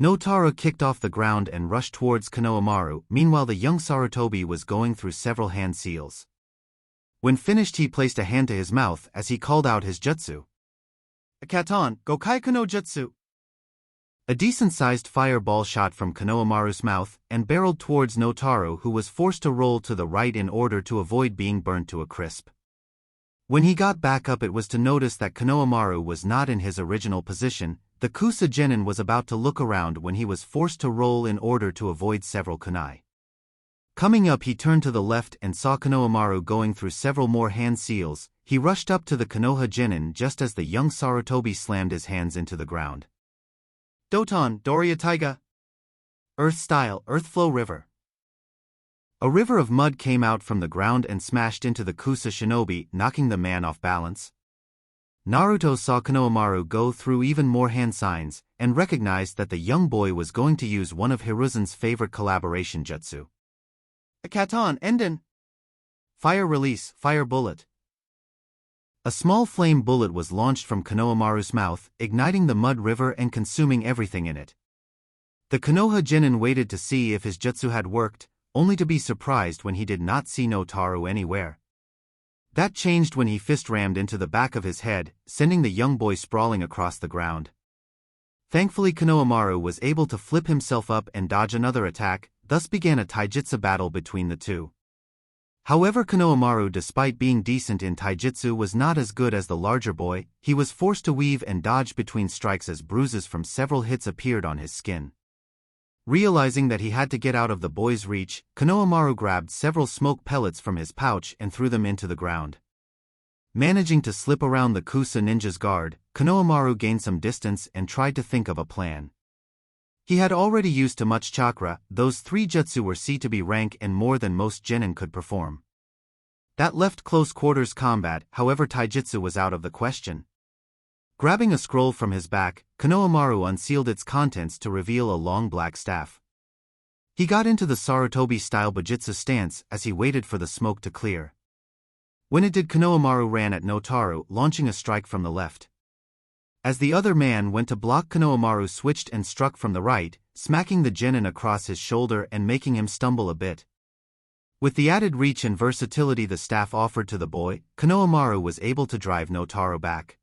Notaru kicked off the ground and rushed towards Konohamaru. Meanwhile, the young Sarutobi was going through several hand seals. When finished, he placed a hand to his mouth as he called out his jutsu. "Katan, Gokai Kono Jutsu." A decent-sized fireball shot from Konohamaru's mouth and barreled towards Notaru, who was forced to roll to the right in order to avoid being burnt to a crisp. When he got back up, it was to notice that Konohamaru was not in his original position. The Kusa Genin was about to look around when he was forced to roll in order to avoid several kunai. Coming up, he turned to the left and saw Konohamaru going through several more hand seals. He rushed up to the Konoha Genin just as the young Sarutobi slammed his hands into the ground. Doton, Doria Taiga. Earth Style, Earth Flow River. A river of mud came out from the ground and smashed into the Kusa shinobi, knocking the man off balance. Naruto saw Konohamaru go through even more hand signs and recognized that the young boy was going to use one of Hiruzen's favorite collaboration jutsu. Katan, Enden. Fire release, fire bullet. A small flame bullet was launched from Konohamaru's mouth, igniting the mud river and consuming everything in it. The Konoha Genin waited to see if his jutsu had worked, only to be surprised when he did not see Notaru anywhere. That changed when he fist rammed into the back of his head, sending the young boy sprawling across the ground. Thankfully, Konohamaru was able to flip himself up and dodge another attack. Thus began a taijutsu battle between the two. However, Konohamaru, despite being decent in taijutsu, was not as good as the larger boy. He was forced to weave and dodge between strikes as bruises from several hits appeared on his skin. Realizing that he had to get out of the boy's reach, Konohamaru grabbed several smoke pellets from his pouch and threw them into the ground. Managing to slip around the Kusa ninja's guard, Konohamaru gained some distance and tried to think of a plan. He had already used too much chakra. Those three jutsu were C to B rank and more than most genin could perform. That left close quarters combat, however taijutsu was out of the question. Grabbing a scroll from his back, Konohamaru unsealed its contents to reveal a long black staff. He got into the Sarutobi-style bujutsu stance as he waited for the smoke to clear. When it did, Konohamaru ran at Notaru, launching a strike from the left. As the other man went to block, Konohamaru switched and struck from the right, smacking the genin across his shoulder and making him stumble a bit. With the added reach and versatility the staff offered to the boy, Konohamaru was able to drive Notaru back,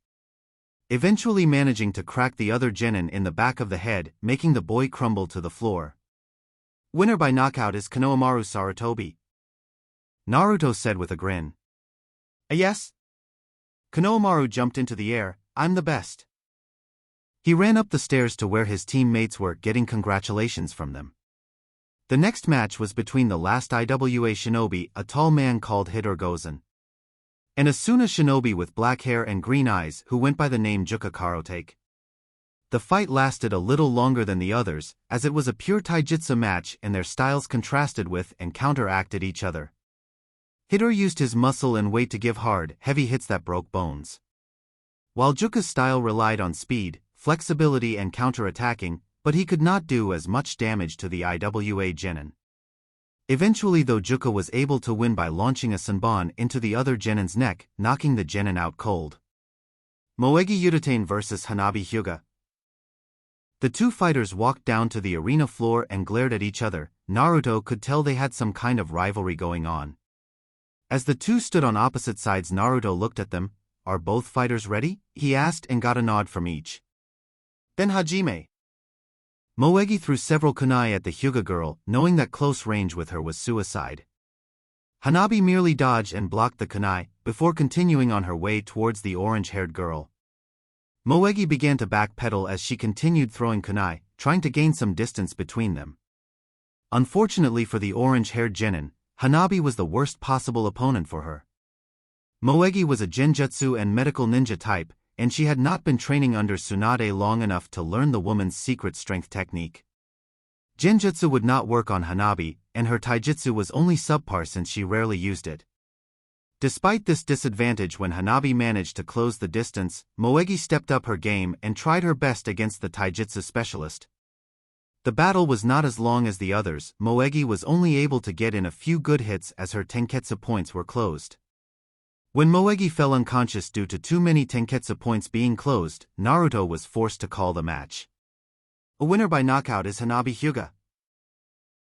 eventually managing to crack the other genin in the back of the head, making the boy crumble to the floor. "Winner by knockout is Konohamaru Sarutobi," Naruto said with a grin. "Yes?" Konohamaru jumped into the air. "I'm the best." He ran up the stairs to where his teammates were, getting congratulations from them. The next match was between the last IWA shinobi, a tall man called Hidorgozen, and Asuna shinobi with black hair and green eyes who went by the name Juka Karotake. The fight lasted a little longer than the others, as it was a pure taijutsu match and their styles contrasted with and counteracted each other. Hidor used his muscle and weight to give hard, heavy hits that broke bones, while Juka's style relied on speed, flexibility and counter-attacking, but he could not do as much damage to the IWA genin. Eventually, though, Juka was able to win by launching a Senbon into the other genin's neck, knocking the genin out cold. Moegi Yutane vs Hanabi Hyuga. The two fighters walked down to the arena floor and glared at each other. Naruto could tell they had some kind of rivalry going on. As the two stood on opposite sides, Naruto looked at them. "Are both fighters ready?" he asked, and got a nod from each. "Then hajime." Moegi threw several kunai at the Hyuga girl, knowing that close range with her was suicide. Hanabi merely dodged and blocked the kunai, before continuing on her way towards the orange-haired girl. Moegi began to backpedal as she continued throwing kunai, trying to gain some distance between them. Unfortunately for the orange-haired genin, Hanabi was the worst possible opponent for her. Moegi was a genjutsu and medical ninja type, and she had not been training under Tsunade long enough to learn the woman's secret strength technique. Genjutsu would not work on Hanabi, and her taijutsu was only subpar since she rarely used it. Despite this disadvantage, when Hanabi managed to close the distance, Moegi stepped up her game and tried her best against the taijutsu specialist. The battle was not as long as the others. Moegi was only able to get in a few good hits as her tenketsu points were closed. When Moegi fell unconscious due to too many tenketsu points being closed, Naruto was forced to call the match. A winner by knockout is Hanabi Hyuga.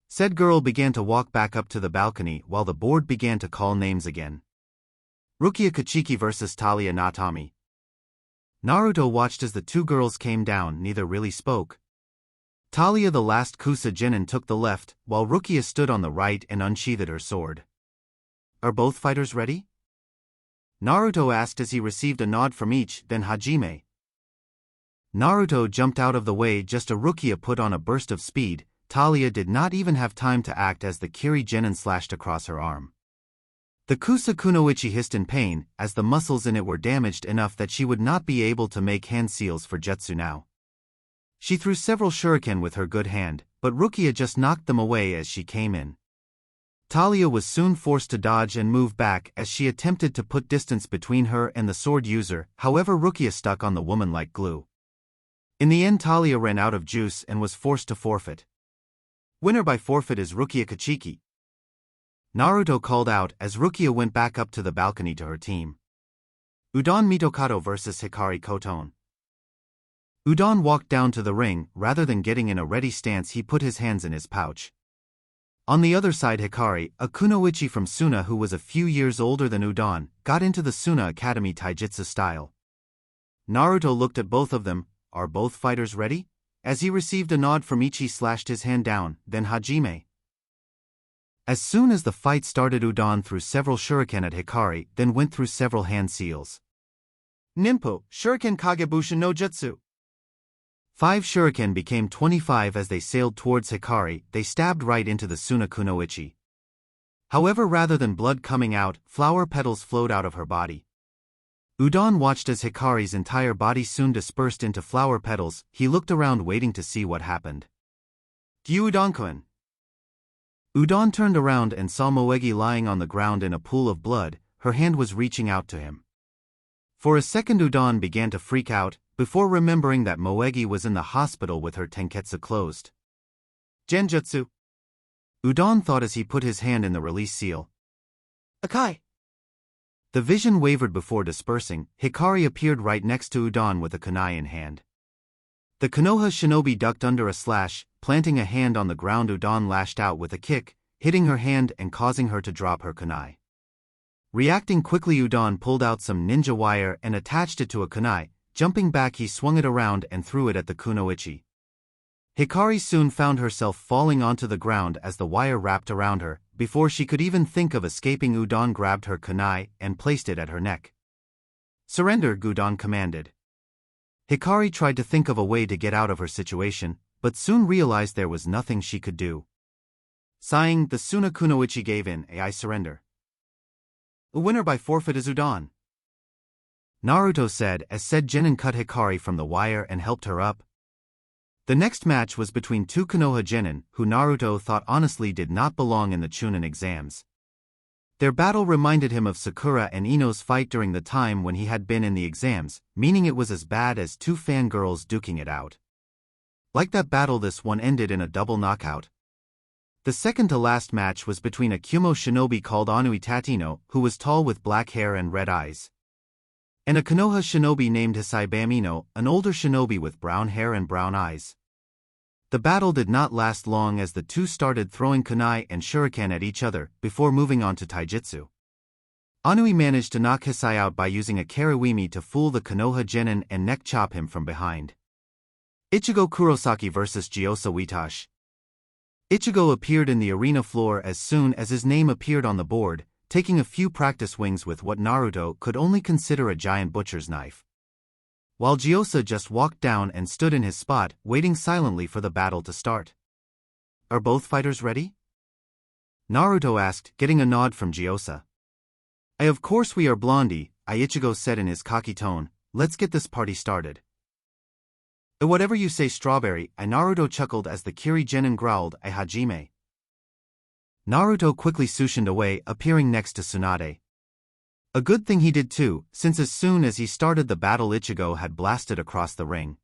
Said girl began to walk back up to the balcony while the board began to call names again. Rukia Kachiki vs Talia Natami. Naruto watched as the two girls came down, neither really spoke. Talia, the last Kusa Genin, took the left, while Rukia stood on the right and unsheathed her sword. Are both fighters ready? Naruto asked as he received a nod from each, then Hajime. Naruto jumped out of the way just as Rukia put on a burst of speed. Talia did not even have time to act as the Kiri Genin slashed across her arm. The Kusa Kunoichi hissed in pain, as the muscles in it were damaged enough that she would not be able to make hand seals for jutsu now. She threw several shuriken with her good hand, but Rukia just knocked them away as she came in. Talia was soon forced to dodge and move back as she attempted to put distance between her and the sword user, however Rukia stuck on the woman like glue. In the end, Talia ran out of juice and was forced to forfeit. Winner by forfeit is Rukia Kachiki. Naruto called out as Rukia went back up to the balcony to her team. Udon Mitokado vs Hikari Koton. Udon walked down to the ring. Rather than getting in a ready stance, he put his hands in his pouch. On the other side, Hikari, a kunoichi from Suna who was a few years older than Udon, got into the Suna Academy taijutsu style. Naruto looked at both of them. Are both fighters ready? As he received a nod from each, he slashed his hand down, then Hajime. As soon as the fight started, Udon threw several shuriken at Hikari, then went through several hand seals. Ninpo, Shuriken Kagebushin no Jutsu. 5 shuriken became 25 as they sailed towards Hikari. They stabbed right into the Suna Kunoichi. However, rather than blood coming out, flower petals flowed out of her body. Udon watched as Hikari's entire body soon dispersed into flower petals. He looked around waiting to see what happened. Gyu Udon-kun. Udon turned around and saw Moegi lying on the ground in a pool of blood. Her hand was reaching out to him. For a second, Udon began to freak out, before remembering that Moegi was in the hospital with her tenketsu closed. Genjutsu. Udon thought as he put his hand in the release seal. Akai. The vision wavered before dispersing. Hikari appeared right next to Udon with a kunai in hand. The Konoha shinobi ducked under a slash, planting a hand on the ground. Udon lashed out with a kick, hitting her hand and causing her to drop her kunai. Reacting quickly, Udon pulled out some ninja wire and attached it to a kunai. Jumping back, he swung it around and threw it at the kunoichi. Hikari soon found herself falling onto the ground as the wire wrapped around her. Before she could even think of escaping, Udon grabbed her kunai and placed it at her neck. Surrender, Udon commanded. Hikari tried to think of a way to get out of her situation, but soon realized there was nothing she could do. Sighing, the Suna Kunoichi gave in. I surrender. A winner by forfeit is Udon. Naruto said as said Genin cut Hikari from the wire and helped her up. The next match was between two Konoha Genin, who Naruto thought honestly did not belong in the Chunin exams. Their battle reminded him of Sakura and Ino's fight during the time when he had been in the exams, meaning it was as bad as two fangirls duking it out. Like that battle, this one ended in a double knockout. The second to last match was between a Kumo shinobi called Anui Tatino, who was tall with black hair and red eyes, and a Konoha shinobi named Hisaibamino, an older shinobi with brown hair and brown eyes. The battle did not last long as the two started throwing kunai and shuriken at each other, before moving on to taijutsu. Anui managed to knock Hisai out by using a kariwimi to fool the Konoha Genin and neck chop him from behind. Ichigo Kurosaki vs Gyousa Witashi. Ichigo appeared in the arena floor as soon as his name appeared on the board, taking a few practice swings with what Naruto could only consider a giant butcher's knife. While Gyousa just walked down and stood in his spot, waiting silently for the battle to start. Are both fighters ready? Naruto asked, getting a nod from Gyousa. Of course we are, Blondie, Ichigo said in his cocky tone. Let's get this party started. Whatever you say, Strawberry, Naruto chuckled as the Kiri Genin growled, Hajime. Naruto quickly sushined away, appearing next to Tsunade. A good thing he did too, since as soon as he started the battle Ichigo had blasted across the ring.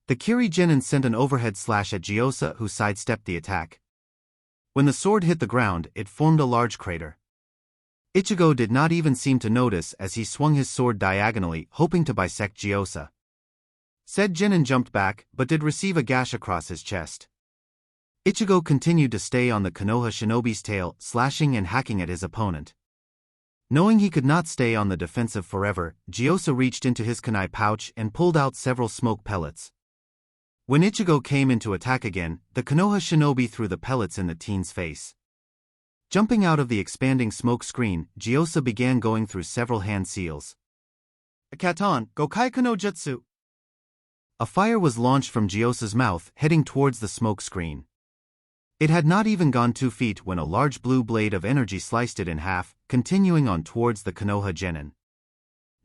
The Kiri Genin sent an overhead slash at Gyoza, who sidestepped the attack. When the sword hit the ground, it formed a large crater. Ichigo did not even seem to notice as he swung his sword diagonally, hoping to bisect Gyoza. Said Genin jumped back, but did receive a gash across his chest. Ichigo continued to stay on the Konoha shinobi's tail, slashing and hacking at his opponent. Knowing he could not stay on the defensive forever, Gyoza reached into his kunai pouch and pulled out several smoke pellets. When Ichigo came into attack again, the Konoha shinobi threw the pellets in the teen's face. Jumping out of the expanding smoke screen, Gyoza began going through several hand seals. Akatan, Gokai Kono Jutsu. A fire was launched from Gyoza's mouth, heading towards the smoke screen. It had not even gone 2 feet when a large blue blade of energy sliced it in half, continuing on towards the Konoha Genin.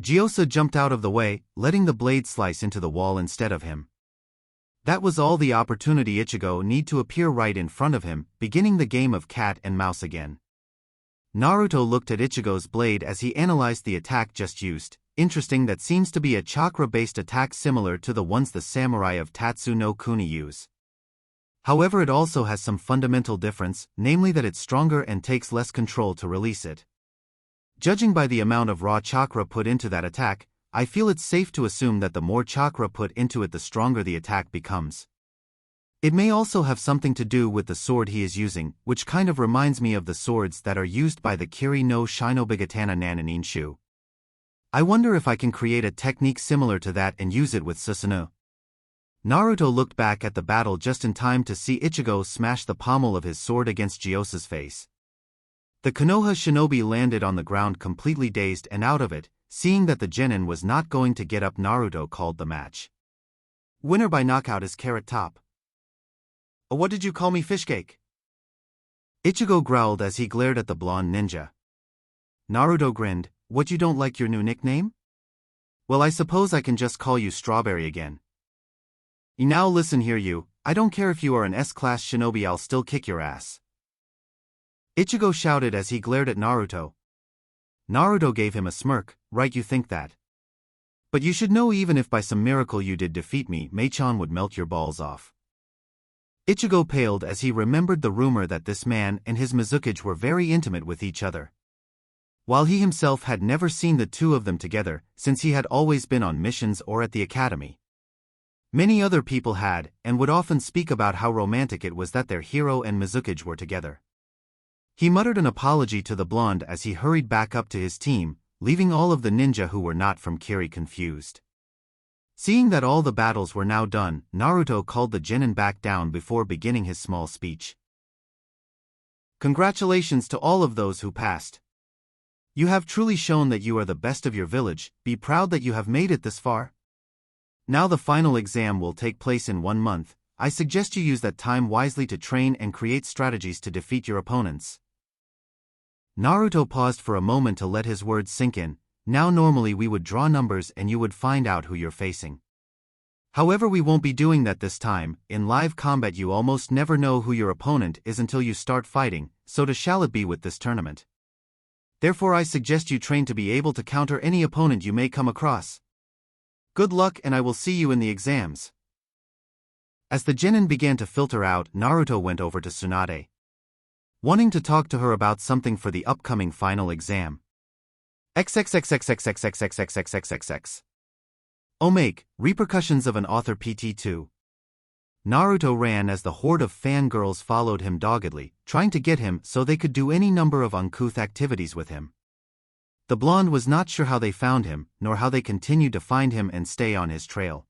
Gyoza jumped out of the way, letting the blade slice into the wall instead of him. That was all the opportunity Ichigo need to appear right in front of him, beginning the game of cat and mouse again. Naruto looked at Ichigo's blade as he analyzed the attack just used. Interesting, that seems to be a chakra-based attack similar to the ones the samurai of Tatsu no Kuni use. However, it also has some fundamental difference, namely that it's stronger and takes less control to release it. Judging by the amount of raw chakra put into that attack, I feel it's safe to assume that the more chakra put into it, the stronger the attack becomes. It may also have something to do with the sword he is using, which kind of reminds me of the swords that are used by the Kiri no Shinobigatana Nananinshu. I wonder if I can create a technique similar to that and use it with Susanoo. Naruto looked back at the battle just in time to see Ichigo smash the pommel of his sword against Gyoza's face. The Konoha shinobi landed on the ground completely dazed and out of it. Seeing that the Genin was not going to get up, Naruto called the match. Winner by knockout is Carrot Top. Oh, what did you call me, Fishcake? Ichigo growled as he glared at the blonde ninja. Naruto grinned. What, you don't like your new nickname? Well, I suppose I can just call you Strawberry again. Now listen here, you. I don't care if you are an S-class shinobi, I'll still kick your ass. Ichigo shouted as he glared at Naruto. Naruto gave him a smirk. Right, you think that? But you should know, even if by some miracle you did defeat me, Mei-chan would melt your balls off. Ichigo paled as he remembered the rumor that this man and his Mizukage were very intimate with each other. While he himself had never seen the two of them together, since he had always been on missions or at the academy. Many other people had, and would often speak about how romantic it was that their hero and Mizukage were together. He muttered an apology to the blonde as he hurried back up to his team, leaving all of the ninja who were not from Kiri confused. Seeing that all the battles were now done, Naruto called the Genin back down before beginning his small speech. Congratulations to all of those who passed. You have truly shown that you are the best of your village. Be proud that you have made it this far. Now the final exam will take place in 1 month. I suggest you use that time wisely to train and create strategies to defeat your opponents. Naruto paused for a moment to let his words sink in. Now normally we would draw numbers and you would find out who you're facing. However, we won't be doing that this time. In live combat you almost never know who your opponent is until you start fighting, so too shall it be with this tournament. Therefore I suggest you train to be able to counter any opponent you may come across. Good luck, and I will see you in the exams. As the Genin began to filter out, Naruto went over to Tsunade, wanting to talk to her about something for the upcoming final exam. XXXXXXXXXXXXX. Omake, repercussions of an author PT2. Naruto ran as the horde of fangirls followed him doggedly, trying to get him so they could do any number of uncouth activities with him. The blonde was not sure how they found him, nor how they continued to find him and stay on his trail.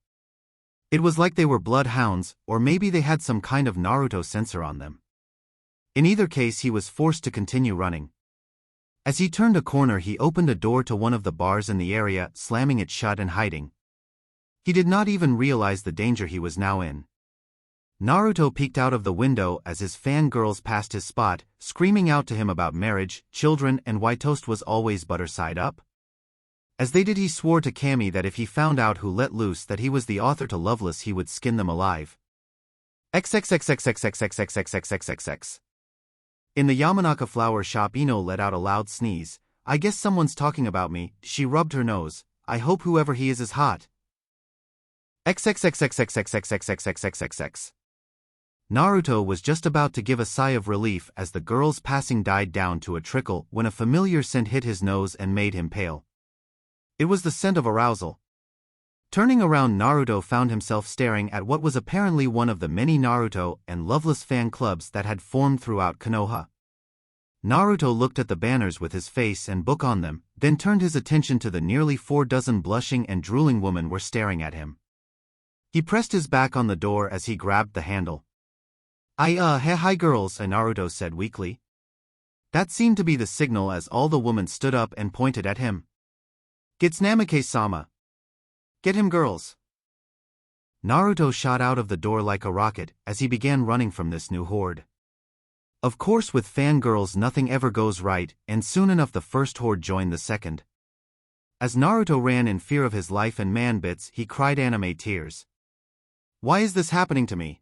It was like they were bloodhounds, or maybe they had some kind of Naruto sensor on them. In either case, he was forced to continue running. As he turned a corner, he opened a door to one of the bars in the area, slamming it shut and hiding. He did not even realize the danger he was now in. Naruto peeked out of the window as his fangirls passed his spot, screaming out to him about marriage, children, and why toast was always butter side up. As they did, he swore to Kami that if he found out who let loose that he was the author to Loveless, he would skin them alive. XXXXXXXXXXXXX. In the Yamanaka flower shop, Ino let out a loud sneeze. I guess someone's talking about me. She rubbed her nose. I hope whoever he is hot. XXXXXXXXXXXXXX. Naruto was just about to give a sigh of relief as the girl's passing died down to a trickle when a familiar scent hit his nose and made him pale. It was the scent of arousal. Turning around, Naruto found himself staring at what was apparently one of the many Naruto and Loveless fan clubs that had formed throughout Konoha. Naruto looked at the banners with his face and book on them, then turned his attention to the nearly 4 dozen blushing and drooling women were staring at him. He pressed his back on the door as he grabbed the handle. Hey hi girls, Naruto said weakly. That seemed to be the signal as all the women stood up and pointed at him. Gets Namikaze-sama. Get him girls. Naruto shot out of the door like a rocket as he began running from this new horde. Of course, with fangirls nothing ever goes right, and soon enough the first horde joined the second. As Naruto ran in fear of his life and man bits, he cried anime tears. Why is this happening to me?